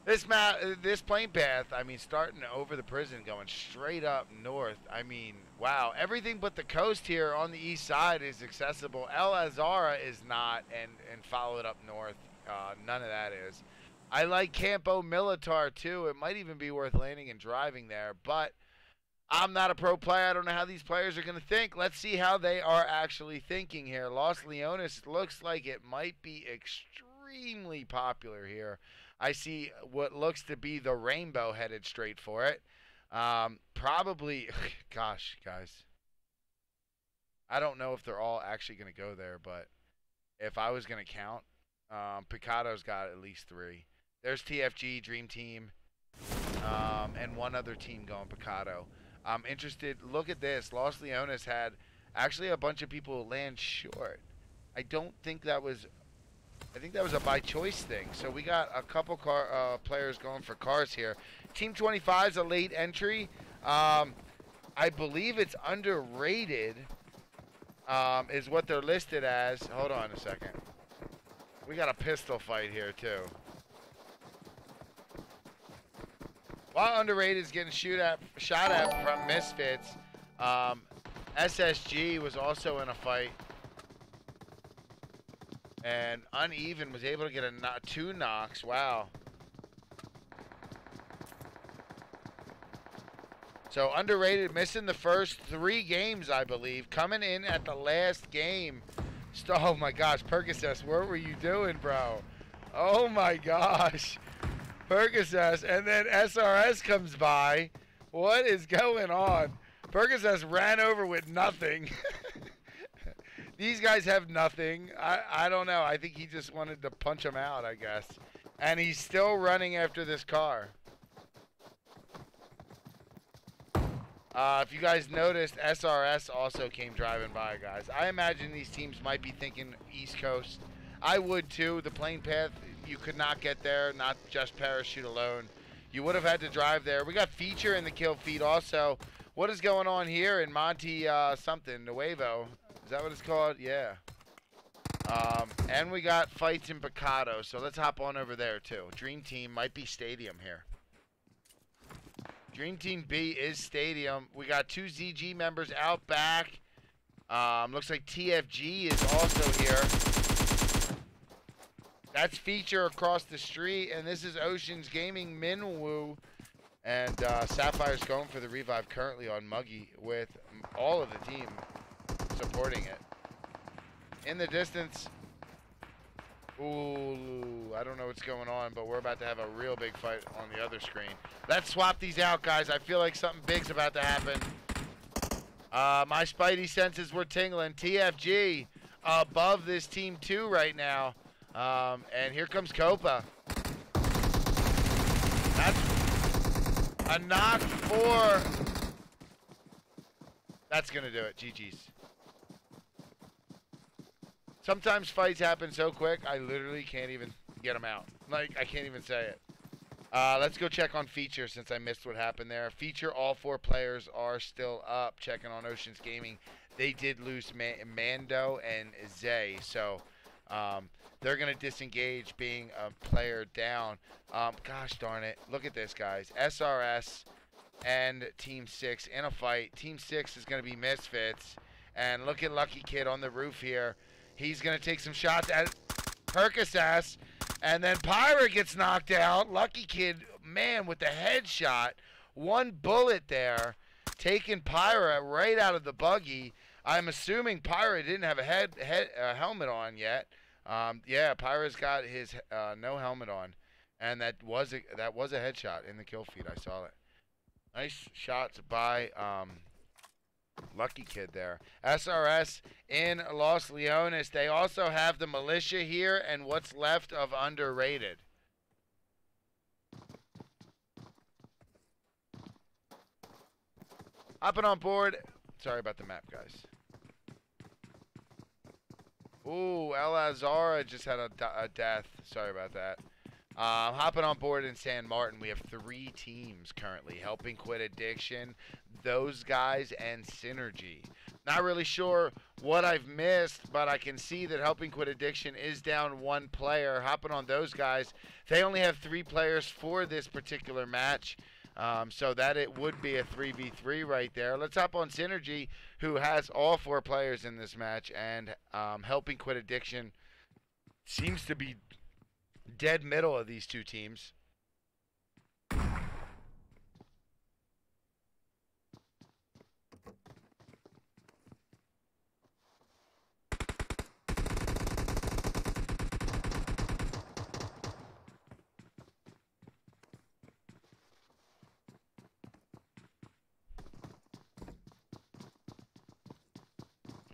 This plane path, I mean, starting over the prison, going straight up north. I mean, wow. Everything but the coast here on the east side is accessible. El Azara is not, and follow it up north. None of that is. I like Campo Militar, too. It might even be worth landing and driving there, but I'm not a pro player. I don't know how these players are going to think. Let's see how they are actually thinking here. Los Leones looks like it might be extremely popular here. I see what looks to be the rainbow headed straight for it. Probably, gosh, guys. I don't know if they're all actually going to go there, but if I was going to count, Picado's got at least 3. There's TFG, Dream Team, and one other team going Picado. I'm interested. Look at this. Los Leones had actually a bunch of people land short. I don't think that was. I think that was a by choice thing. So we got a couple players going for cars here. Team 25 is a late entry. I believe it's underrated. Is what they're listed as. Hold on a second. We got a pistol fight here too. While underrated is getting shot at from Misfits, SSG was also in a fight. And Uneven was able to get 2 knocks. Wow. So underrated, missing the first 3 games, I believe. Coming in at the last game. Oh my gosh, Percocet, what were you doing, bro? Oh my gosh. Percocet, and then SRS comes by. What is going on? Percocet ran over with nothing. These guys have nothing. I don't know. I think he just wanted to punch him out, I guess. And he's still running after this car. If you guys noticed, SRS also came driving by, guys. I imagine these teams might be thinking East Coast. I would too. The plane path, you could not get there, not just parachute alone. You would have had to drive there. We got feature in the kill feed also. What is going on here in Monte something, Nuevo? Is that what it's called? Yeah. And we got fights in Picado, so let's hop on over there too. Dream Team might be Stadium here. Dream Team B is Stadium. We got 2 ZG members out back. Looks like TFG is also here. That's feature across the street, and this is Oceans Gaming Minwoo. And Sapphire's going for the revive currently on Muggy with all of the team supporting it. In the distance, ooh, I don't know what's going on, but we're about to have a real big fight on the other screen. Let's swap these out, guys. I feel like something big's about to happen. My spidey senses were tingling. TFG above this team 2 right now. And here comes Copa. That's a knock for... That's going to do it. GG's. Sometimes fights happen so quick, I literally can't even get them out. Like, I can't even say it. Let's go check on feature since I missed what happened there. Feature, all 4 players are still up. Checking on Oceans Gaming. They did lose Mando and Zay, so they're going to disengage being a player down. Gosh darn it. Look at this, guys. SRS and Team 6 in a fight. Team 6 is going to be Misfits. And look at Lucky Kid on the roof here. He's going to take some shots at Percocet. And then Pyra gets knocked out. Lucky Kid, man, with the headshot. 1 bullet there. Taking Pyra right out of the buggy. I'm assuming Pyra didn't have a helmet on yet. Yeah, Pyra's got his no helmet on. And that was a headshot in the kill feed. I saw it. Nice shots by... Lucky Kid there. SRS in Los Leones. They also have the Militia here and what's left of underrated. Hopping on board. Sorry about the map, guys. Ooh, El Azara just had a death. Sorry about that. Hopping on board in San Martin, we have 3 teams currently. Helping Quit Addiction, those guys, and Synergy. Not really sure what I've missed, but I can see that Helping Quit Addiction is down 1 player. Hopping on those guys. They only have 3 players for this particular match, so that it would be a 3v3 right there. Let's hop on Synergy, who has all 4 players in this match, and Helping Quit Addiction seems to be dead middle of these 2 teams.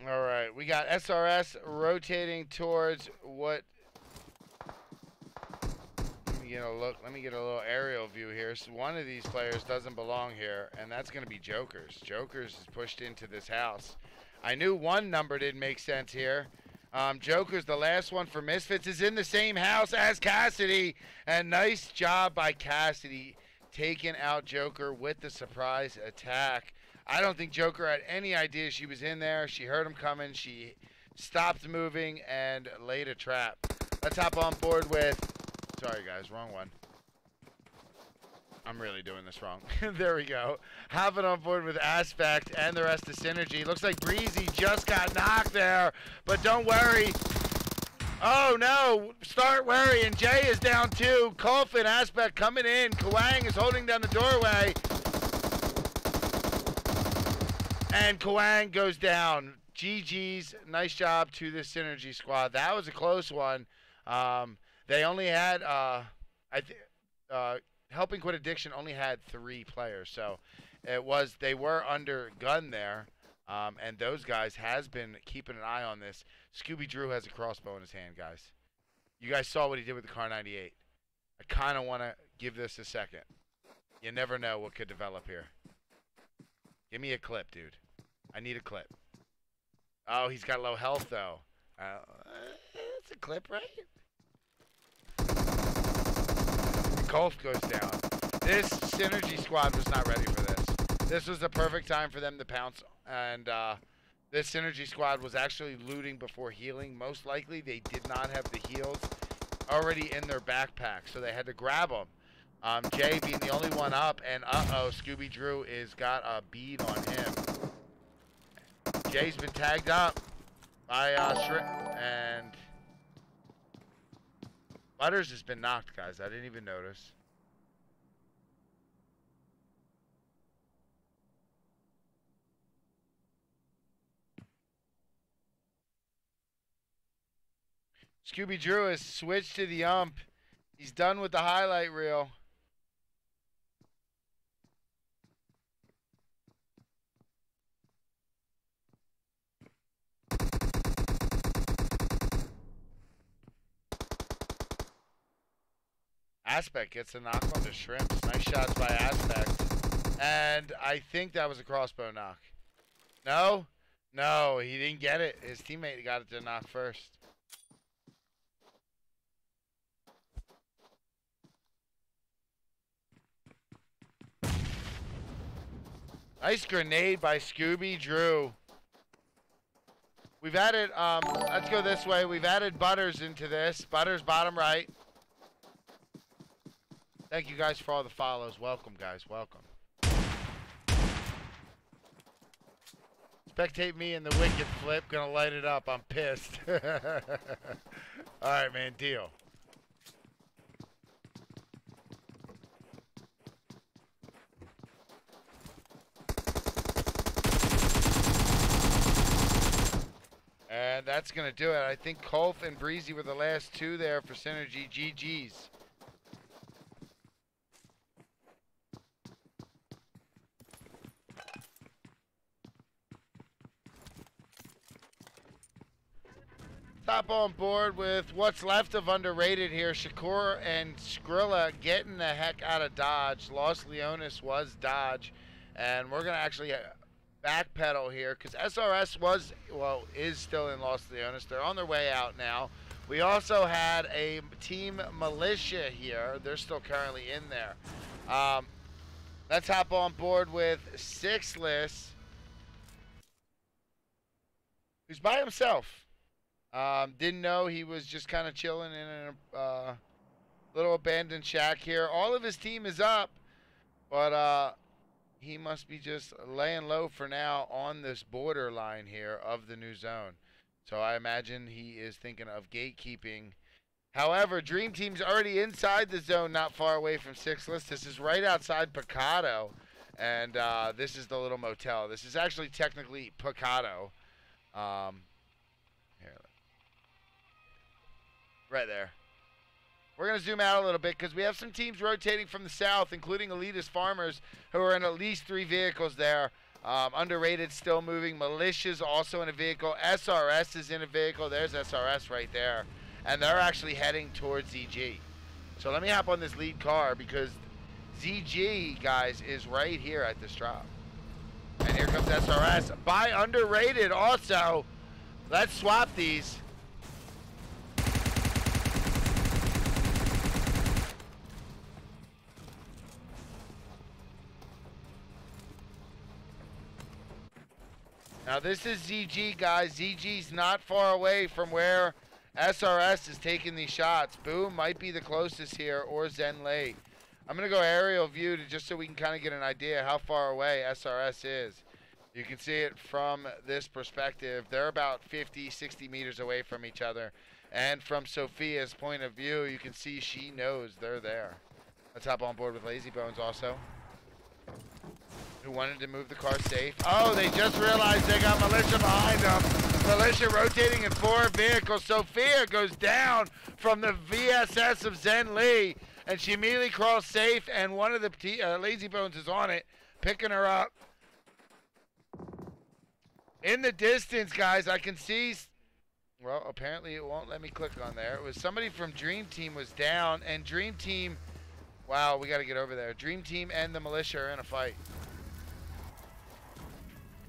All right, we got SRS rotating towards what get a look. Let me get a little aerial view here. So one of these players doesn't belong here, and that's going to be Jokers. Jokers is pushed into this house. I knew one number didn't make sense here. Jokers, the last one for Misfits, is in the same house as Cassidy. And nice job by Cassidy taking out Joker with the surprise attack. I don't think Joker had any idea she was in there. She heard him coming. She stopped moving and laid a trap. Let's hop on board with... Sorry, guys. Wrong one. I'm really doing this wrong. There we go. Hopping on board with Aspect and the rest of Synergy. Looks like Breezy just got knocked there. But don't worry. Oh, no. Start worrying. Jay is down too. Colfin, Aspect coming in. Kawang is holding down the doorway. And Kawang goes down. GG's. Nice job to the Synergy squad. That was a close one. They only had, Helping Quit Addiction only had 3 players. So they were under gun there. And those guys has been keeping an eye on this. Scooby Drew has a crossbow in his hand, guys. You guys saw what he did with the Car 98. I kind of want to give this a second. You never know what could develop here. Give me a clip, dude. I need a clip. Oh, he's got low health, though. It's a clip, right? Golf goes down. This Synergy squad was not ready for this. This was the perfect time for them to pounce. And this Synergy squad was actually looting before healing. Most likely, they did not have the heals already in their backpack, so they had to grab them. Jay being the only one up, and uh-oh, Scooby Drew is got a bead on him. Jay's been tagged up by Shrimp, and Butters has been knocked, guys. I didn't even notice. Scooby Drew has switched to the ump. He's done with the highlight reel. Aspect gets a knock on the Shrimps. Nice shots by Aspect. And I think that was a crossbow knock. No? No, he didn't get it. His teammate got it to knock first. Nice grenade by Scooby Drew. We've added, let's go this way. We've added Butters into this. Butters bottom right. Thank you guys for all the follows. Welcome, guys. Welcome. Spectate me in the wicked flip. Gonna light it up. I'm pissed. All right, man. Deal. And that's going to do it. I think Colf and Breezy were the last 2 there for Synergy. GG's. Top on board with what's left of underrated here. Shakur and Skrilla getting the heck out of Dodge. Los Leones was Dodge. And we're going to actually backpedal here because SRS is still in Los Leones. They're on their way out now. We also had a team Militia here. They're still currently in there. Let's hop on board with Sixless, who's by himself. Didn't know he was just kind of chilling in a little abandoned shack here. All of his team is up, but he must be just laying low for now on this borderline here of the new zone. So I imagine he is thinking of gatekeeping. However, Dream Team's already inside the zone, not far away from Sixless. This is right outside Picado, and this is the little motel. This is actually technically Picado. Here, right there. We're going to zoom out a little bit because we have some teams rotating from the south, including Elitist Farmers, who are in at least 3 vehicles there. Underrated still moving. Militia's also in a vehicle. SRS is in a vehicle. There's SRS right there. And they're actually heading towards EG. So let me hop on this lead car because ZG, guys, is right here at this drop. And here comes SRS. By underrated also. Let's swap these. Now this is ZG, guys. ZG's not far away from where SRS is taking these shots. Boom might be the closest here, or Zen Lei. I'm going to go aerial view just so we can kind of get an idea how far away SRS is. You can see it from this perspective. They're about 50, 60 meters away from each other. And from Sophia's point of view, you can see she knows they're there. Let's hop on board with Lazy Bones also, who wanted to move the car safe. Oh, they just realized they got Militia behind them. Militia rotating in 4 vehicles. Sophia goes down from the VSS of Zen Lee, and she immediately crawls safe, and one of the Lazy Bones is on it, picking her up. In the distance, guys, I can see, well, apparently it won't let me click on there. It was somebody from Dream Team was down, and Dream Team, wow, we got to get over there. Dream Team and the Militia are in a fight.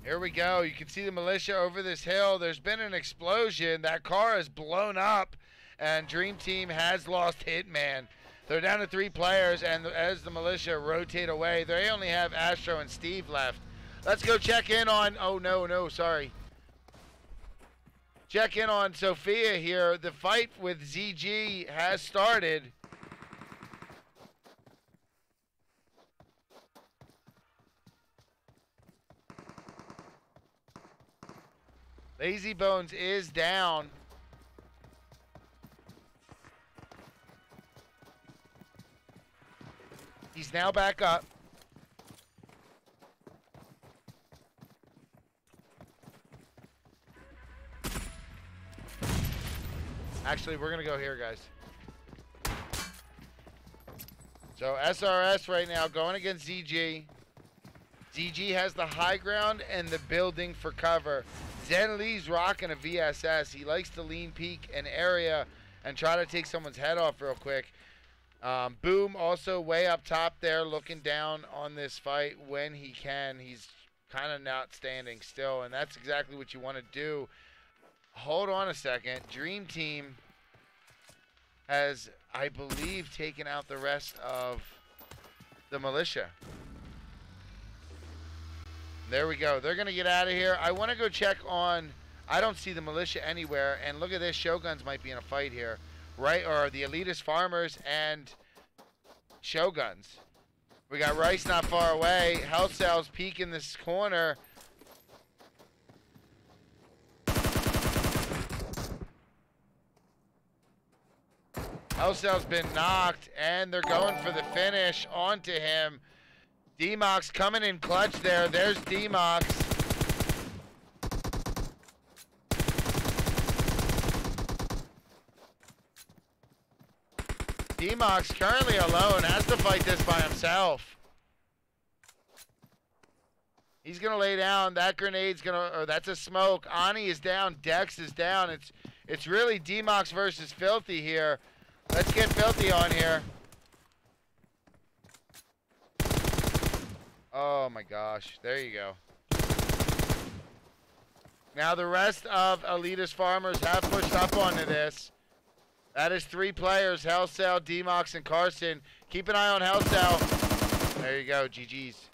Here we go. You can see the Militia over this hill. There's been an explosion. That car is blown up, and Dream Team has lost Hitman. They're down to 3 players, and as the Militia rotate away, they only have Astro and Steve left. Let's go check in on, oh no, sorry. Check in on Sophia here. The fight with ZG has started. Lazy Bones is down. He's now back up. Actually, we're going to go here, guys. So SRS right now going against ZG. ZG has the high ground and the building for cover. Zen Lee's rocking a VSS. He likes to lean peek an area and try to take someone's head off real quick. Boom also way up top there looking down on this fight when he can. He's kind of not standing still, and that's exactly what you want to do. Hold on a second. Dream Team has, I believe, taken out the rest of the Militia. There we go. They're going to get out of here. I want to go check on, I don't see the Militia anywhere, and look at this. Shoguns might be in a fight here, right? Or the Elitist Farmers and Shoguns. We got Rice not far away. Health Cells peeking this corner. Hellcell's been knocked, and they're going for the finish onto him. D-Mox coming in clutch there. There's D-Mox. D-Mox currently alone, has to fight this by himself. He's going to lay down. That grenade's going to, or that's a smoke. Ani is down. Dex is down. It's really D-Mox versus Filthy here. Let's get Filthy on here. Oh my gosh. There you go. Now the rest of Elitist Farmers have pushed up onto this. That is 3 players. Hellcell, D-Mox, and Carson. Keep an eye on Hellcell. There you go. GG's.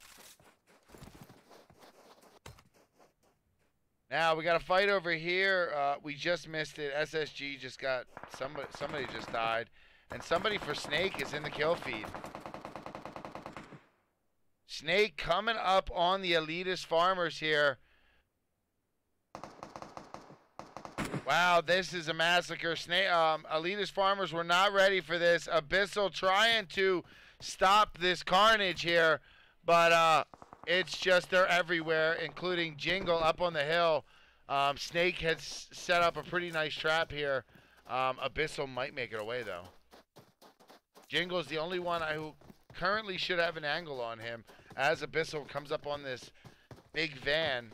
Now we got a fight over here. We just missed it. SSG just got somebody just died, and somebody for Snake is in the kill feed. Snake coming up on the Elitist Farmers here. Wow, this is a massacre. Snake, Elitist Farmers were not ready for this. Abyssal trying to stop this carnage here, but it's just they're everywhere, including Jingle up on the hill. Snake has set up a pretty nice trap here. Abyssal might make it away, though. Jingle's the only one who currently should have an angle on him as Abyssal comes up on this big van.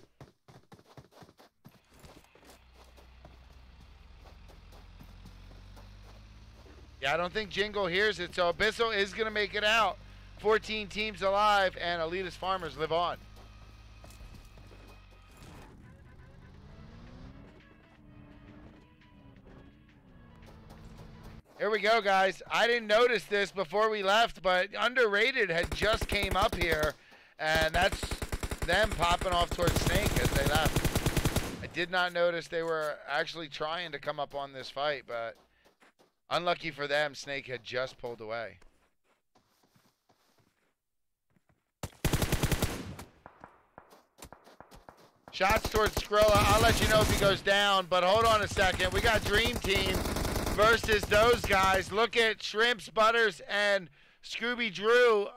Yeah, I don't think Jingle hears it, so Abyssal is going to make it out. 14 teams alive, and Elitist Farmers live on. Here we go, guys. I didn't notice this before we left, but Underrated had just came up here, and that's them popping off towards Snake as they left. I did not notice they were actually trying to come up on this fight, but unlucky for them, Snake had just pulled away. Shots towards Skrilla. I'll let you know if he goes down, but hold on a second. We got Dream Team versus those guys. Look at Shrimps, Butters, and Scooby Drew.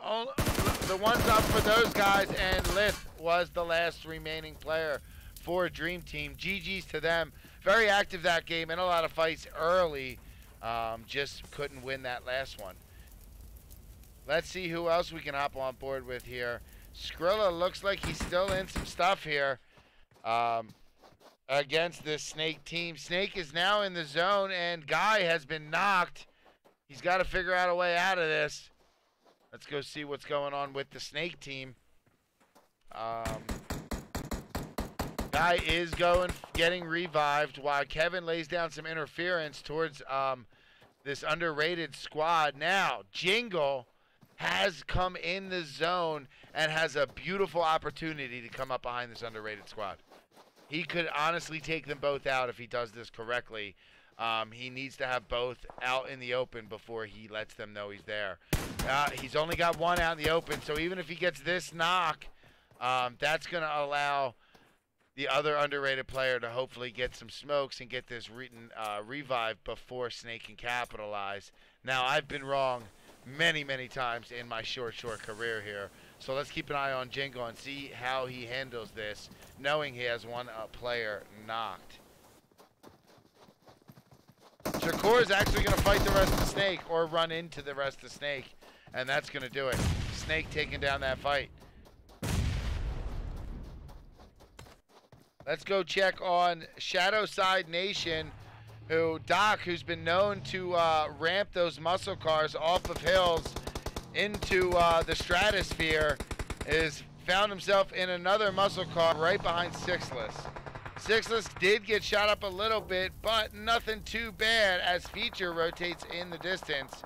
The ones up for those guys, and Lith was the last remaining player for Dream Team. GG's to them. Very active that game, in a lot of fights early. Just couldn't win that last one. Let's see who else we can hop on board with here. Skrilla looks like he's still in some stuff here. Against this Snake team. Snake is now in the zone, and Guy has been knocked. He's got to figure out a way out of this. Let's go see what's going on with the Snake team. Guy is getting revived while Kevin lays down some interference towards this Underrated squad. Now, Jingle has come in the zone and has a beautiful opportunity to come up behind this Underrated squad. He could honestly take them both out if he does this correctly. He needs to have both out in the open before he lets them know he's there. He's only got one out in the open, so even if he gets this knock, that's going to allow the other Underrated player to hopefully get some smokes and get this revive before Snake can capitalize. Now, I've been wrong many, many times in my short career here. So let's keep an eye on Jingle and see how he handles this, knowing he has one player knocked. Shakur is actually going to fight the rest of the Snake, or run into the rest of the Snake, and that's going to do it. Snake taking down that fight. Let's go check on Shadowside Nation, Doc, who's been known to ramp those muscle cars off of hills into the stratosphere, is found himself in another muscle car right behind Sixless. Sixless did get shot up a little bit, but nothing too bad as Feature rotates in the distance.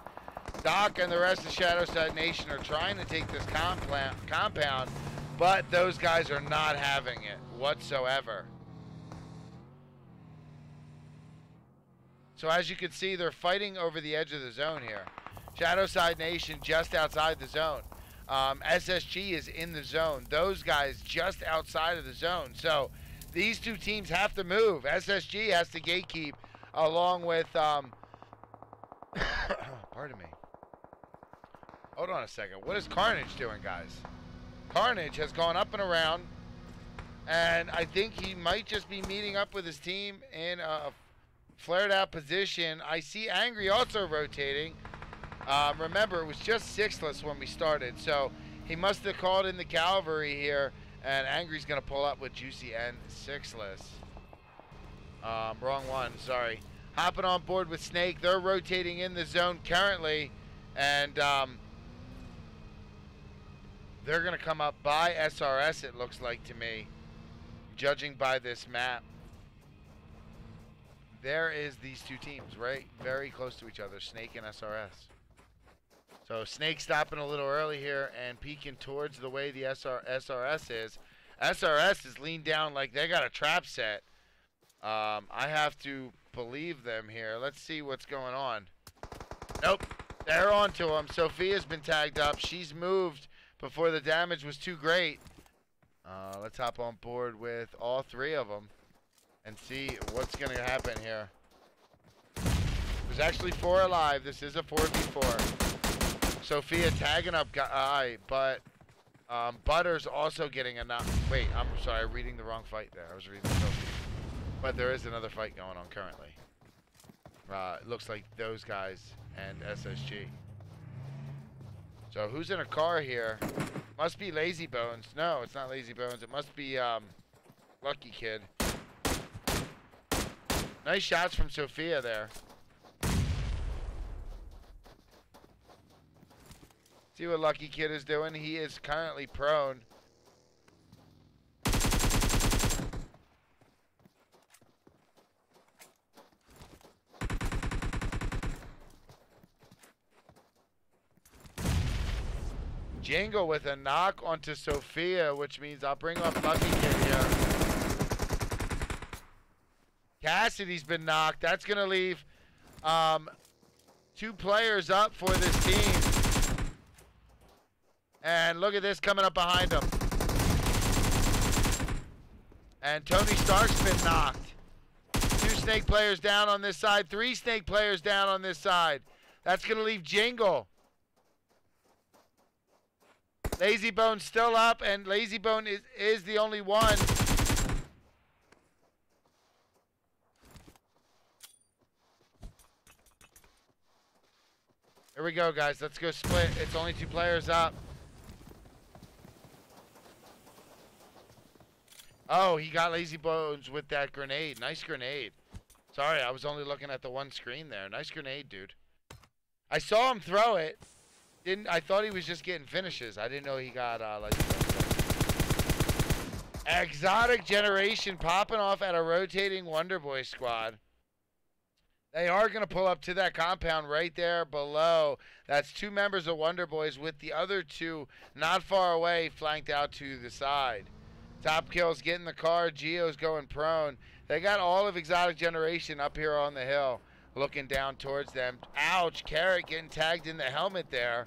Doc and the rest of Shadowside Nation are trying to take this compound, but those guys are not having it whatsoever. So as you can see, they're fighting over the edge of the zone here. Shadowside Nation just outside the zone. SSG is in the zone. Those guys just outside of the zone. So these two teams have to move. SSG has to gatekeep along with, pardon me. Hold on a second. What is Carnage doing, guys? Carnage has gone up and around, and I think he might just be meeting up with his team in a flared out position. I see Angry also rotating. Remember, it was just Sixless when we started, so he must have called in the cavalry here, and Angry's going to pull up with Juicy and Sixless. Wrong one, sorry. Hopping on board with Snake. They're rotating in the zone currently, and they're going to come up by SRS, it looks like to me, judging by this map. There is these two teams, right? Very close to each other, Snake and SRS. So Snake stopping a little early here and peeking towards the way the SRS is. SRS is leaned down like they got a trap set. I have to believe them here. Let's see what's going on. Nope. They're onto him. Sophia's been tagged up. She's moved before the damage was too great. Let's hop on board with all three of them and see what's going to happen here. There's actually 4 alive. This is a 4v4. Sophia tagging up Guy, but Butter's also getting a knock. Wait, I'm sorry, I'm reading the wrong fight there. I was reading Sophia. But there is another fight going on currently. It looks like those guys and SSG. So who's in a car here? Must be Lazy Bones. No, it's not Lazy Bones. It must be Lucky Kid. Nice shots from Sophia there. See what Lucky Kid is doing. He is currently prone. Jingle with a knock onto Sophia, which means I'll bring up Lucky Kid here. Cassidy's been knocked. That's going to leave 2 players up for this team. And look at this coming up behind him. And Tony Stark's been knocked. 2 snake players down on this side. 3 snake players down on this side. That's going to leave Jingle. Lazy Bone's still up, and Lazy Bone is the only one. Here we go, guys. Let's go split. It's only 2 players up. Oh, he got Lazy Bones with that grenade. Nice grenade. Sorry, I was only looking at the one screen there. Nice grenade, dude. I saw him throw it. I thought he was just getting finishes. I didn't know he got Lazy Bones. Exotic Generation popping off at a rotating Wonderboy squad. They are going to pull up to that compound right there below. That's 2 members of Wonderboyz with the other 2 not far away, flanked out to the side. Top Kill's getting the car. Geo's going prone. They got all of Exotic Generation up here on the hill, looking down towards them. Ouch, Carrot getting tagged in the helmet there.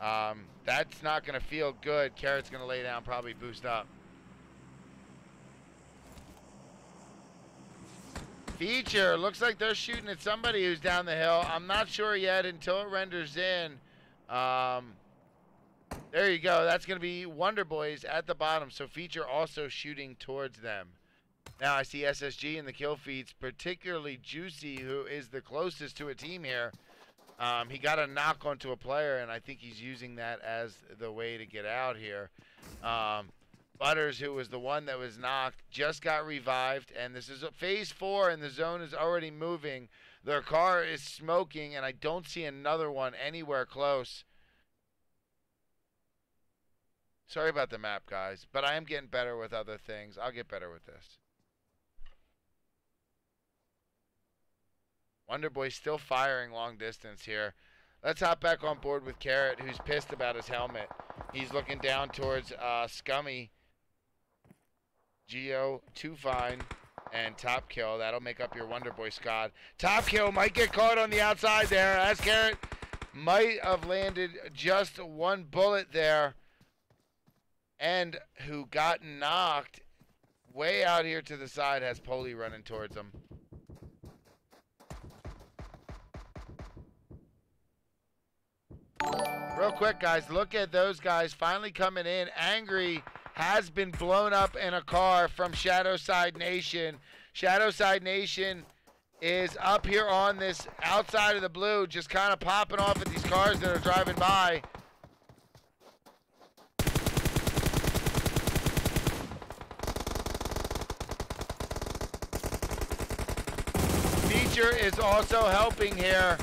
That's not going to feel good. Carrot's going to lay down, probably boost up. Feature, looks like they're shooting at somebody who's down the hill. I'm not sure yet until it renders in. There you go. That's going to be Wonderboyz at the bottom. So Feature also shooting towards them. Now I see SSG in the kill feeds, particularly Juicy, who is the closest to a team here. He got a knock onto a player, and I think he's using that as the way to get out here. Butters, who was the one that was knocked, just got revived, and this is phase 4, and the zone is already moving. Their car is smoking, and I don't see another one anywhere close. Sorry about the map, guys, but I am getting better with other things. I'll get better with this. Wonderboy still firing long distance here. Let's hop back on board with Carrot, who's pissed about his helmet. He's looking down towards Scummy, Geo, Too Fine, and Top Kill. That'll make up your Wonderboy squad. Top Kill might get caught on the outside there. As Carrot might have landed just 1 bullet there. And who got knocked way out here to the side has Poli running towards him. Real quick, guys, look at those guys finally coming in. Angry has been blown up in a car from Shadowside Nation. Shadowside Nation is up here on this outside of the blue, just kind of popping off at these cars that are driving by. Feature is also helping here.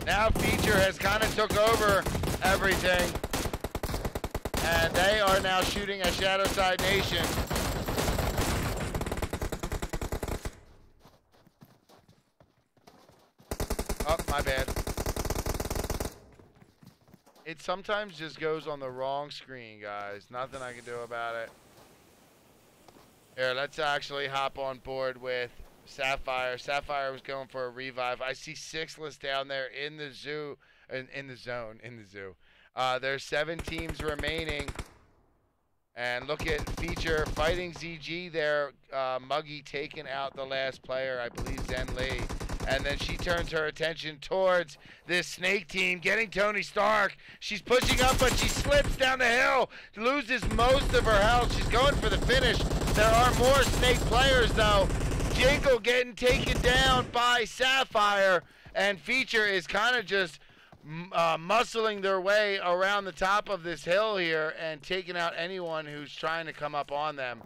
Now Feature has kind of took over everything. And they are now shooting at Shadowside Nation. Oh, my bad. It sometimes just goes on the wrong screen, guys. Nothing I can do about it. Here, let's actually hop on board with Sapphire. Sapphire was going for a revive. I see Sixless down there in the zoo, in the zone. There's 7 teams remaining. And look at Feature fighting ZG there. Muggy taking out the last player, I believe Zen Lee. And then she turns her attention towards this snake team, getting Tony Stark. She's pushing up, but she slips down the hill, loses most of her health. She's going for the finish. There are more snake players, though. Jingle getting taken down by Sapphire, and Feature is kind of just muscling their way around the top of this hill here and taking out anyone who's trying to come up on them.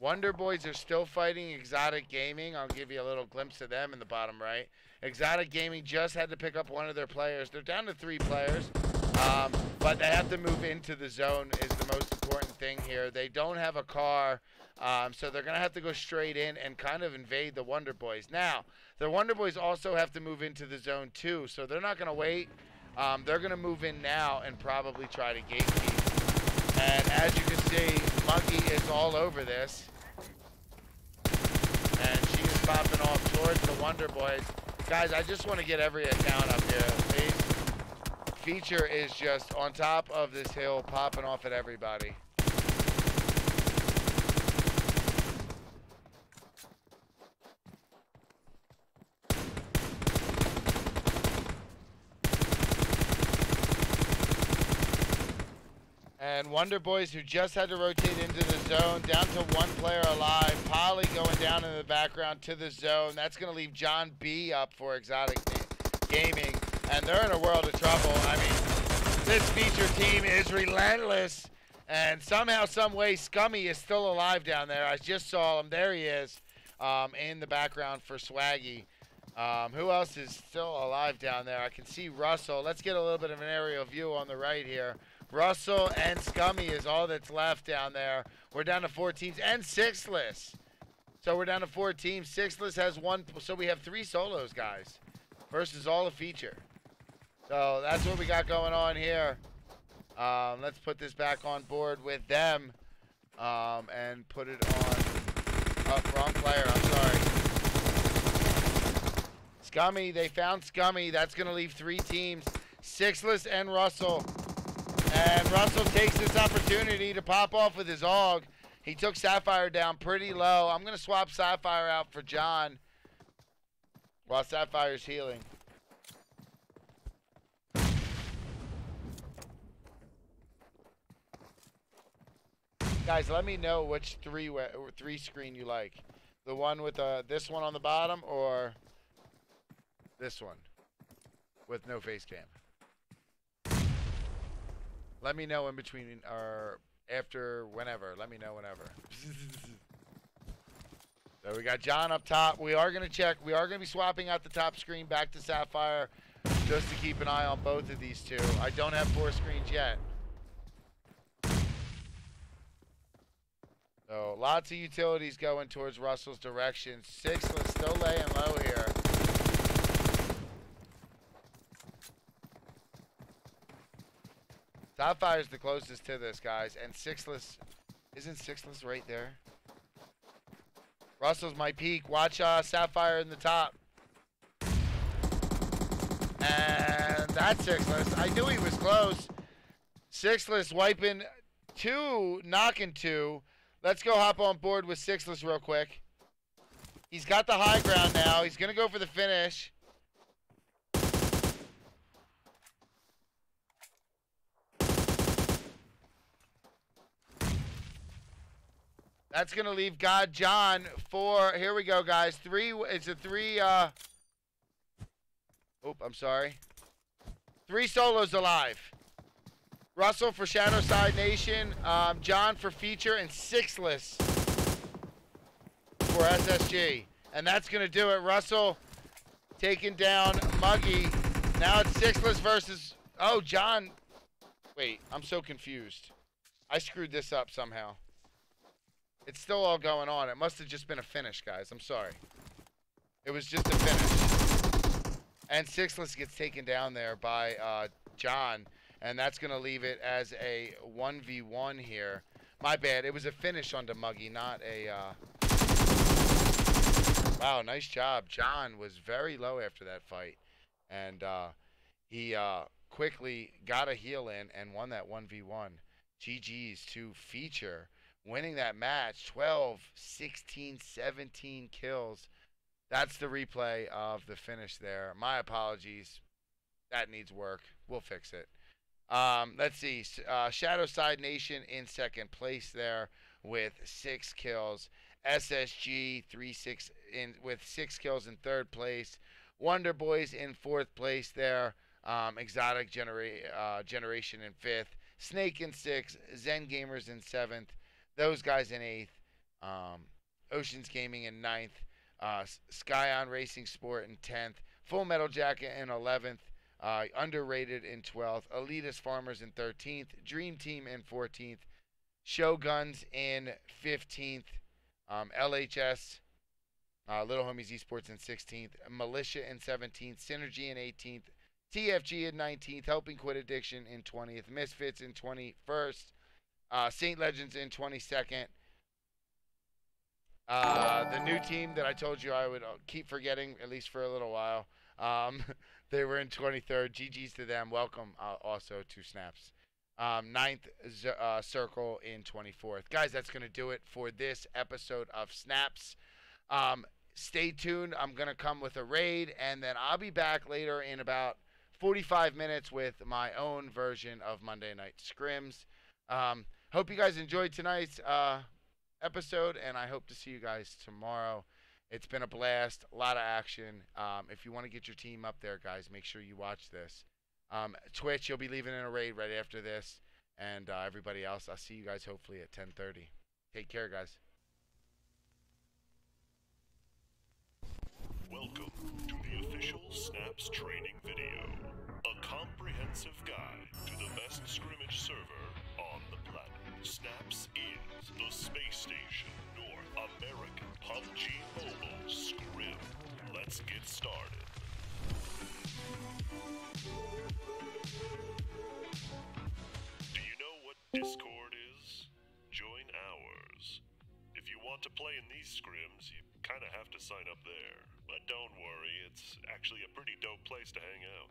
Wonderboyz are still fighting Exotic Gaming. I'll give you a little glimpse of them in the bottom right. Exotic Gaming just had to pick up one of their players. They're down to 3 players, but they have to move into the zone is the most important thing here. They don't have a car, so they're going to have to go straight in and kind of invade the Wonderboyz. Now, the Wonderboyz also have to move into the zone too, so they're not going to wait. They're going to move in now and probably try to gatekeep. And as you can see, Monkey is all over this. And she is popping off towards the Wonderboyz. Guys, I just want to get every account up here, please. Feature is just on top of this hill, popping off at everybody. And Wonderboyz, who just had to rotate into the zone, down to 1 player alive. Polly going down in the background to the zone. That's going to leave John B up for Exotic Gaming. And they're in a world of trouble. I mean, this feature team is relentless. And somehow, some way, Scummy is still alive down there. I just saw him. There he is in the background for Swaggy. Who else is still alive down there? I can see Russell. Let's get a little bit of an aerial view on the right here. Russell and Scummy is all that's left down there. We're down to 4 teams and Sixless. So we're down to 4 teams. Sixless has 1, so we have 3 solos, guys, versus all the feature. So that's what we got going on here. Let's put this back on board with them and put it on. Oh, wrong player. I'm sorry. Scummy, they found Scummy. That's going to leave 3 teams. Sixless and Russell. And Russell takes this opportunity to pop off with his AUG. He took Sapphire down pretty low. I'm going to swap Sapphire out for John while Sapphire's healing. Guys, let me know which 3 screen you like. The one with this one on the bottom or this one with no face cam. Let me know in between or after, whenever. Let me know whenever. So we got John up top. We are going to check. We are going to be swapping out the top screen back to Sapphire just to keep an eye on both of these 2. I don't have 4 screens yet. So lots of utilities going towards Russell's direction. Sixless still laying low here. Sapphire's the closest to this, guys, and Sixless, isn't Sixless right there? Russell's my peak. Watch Sapphire in the top. And that's Sixless. I knew he was close. Sixless wiping 2, knocking 2. Let's go hop on board with Sixless real quick. He's got the high ground now. He's going to go for the finish. That's going to leave God John for, here we go, guys. 3, it's a 3, oh, I'm sorry. 3 solos alive. Russell for Shadowside Nation, John for Feature, and Sixless for SSG. And that's going to do it. Russell taking down Muggy. Now it's Sixless versus, oh, John. Wait, I'm so confused. I screwed this up somehow. It's still all going on. It must have just been a finish, guys. I'm sorry. It was just a finish. And Sixless gets taken down there by John. And that's going to leave it as a 1v1 here. My bad. It was a finish onto Muggy, not a... Wow, nice job. John was very low after that fight. And he quickly got a heal in and won that 1v1. GG's to Feature. Winning that match, 12, 16, 17 kills. That's the replay of the finish there. My apologies. That needs work. We'll fix it. Let's see. Shadowside Nation in second place there with 6 kills. SSG 3-6 with 6 kills in third place. Wonderboyz in fourth place there. Exotic Generation in fifth. Snake in sixth. Zen Gamers in seventh. Those guys in 8th. Oceans Gaming in 9th. Scion Racing Sport in 10th. Full Metal Jacket in 11th. Underrated in 12th. Elitist Farmers in 13th. Dream Team in 14th. Shoguns in 15th. LHS, Little Homies Esports in 16th. Militia in 17th. Synergy in 18th. TFG in 19th. Helping Quit Addiction in 20th. Misfits in 21st. Saint Legends in 22nd. The new team that I told you I would keep forgetting, at least for a little while, they were in 23rd. GG's to them. Welcome also to Snaps. 9th Circle in 24th. Guys, that's going to do it for this episode of Snaps. Stay tuned. I'm going to come with a raid, and then I'll be back later in about 45 minutes with my own version of Monday Night Scrims. Hope you guys enjoyed tonight's episode, and I hope to see you guys tomorrow. It's been a blast, a lot of action. If you want to get your team up there, guys, make sure you watch this. Twitch, you'll be leaving in a raid right after this, and everybody else, I'll see you guys hopefully at 10:30. Take care, guys. Welcome to the official Snaps training video, a comprehensive guide to the best scrimmage server on the planet. Snaps is the Space Station North American PUBG Mobile Scrim. Let's get started. Do you know what Discord is? Join ours. If you want to play in these scrims, you kind of have to sign up there. But don't worry, it's actually a pretty dope place to hang out.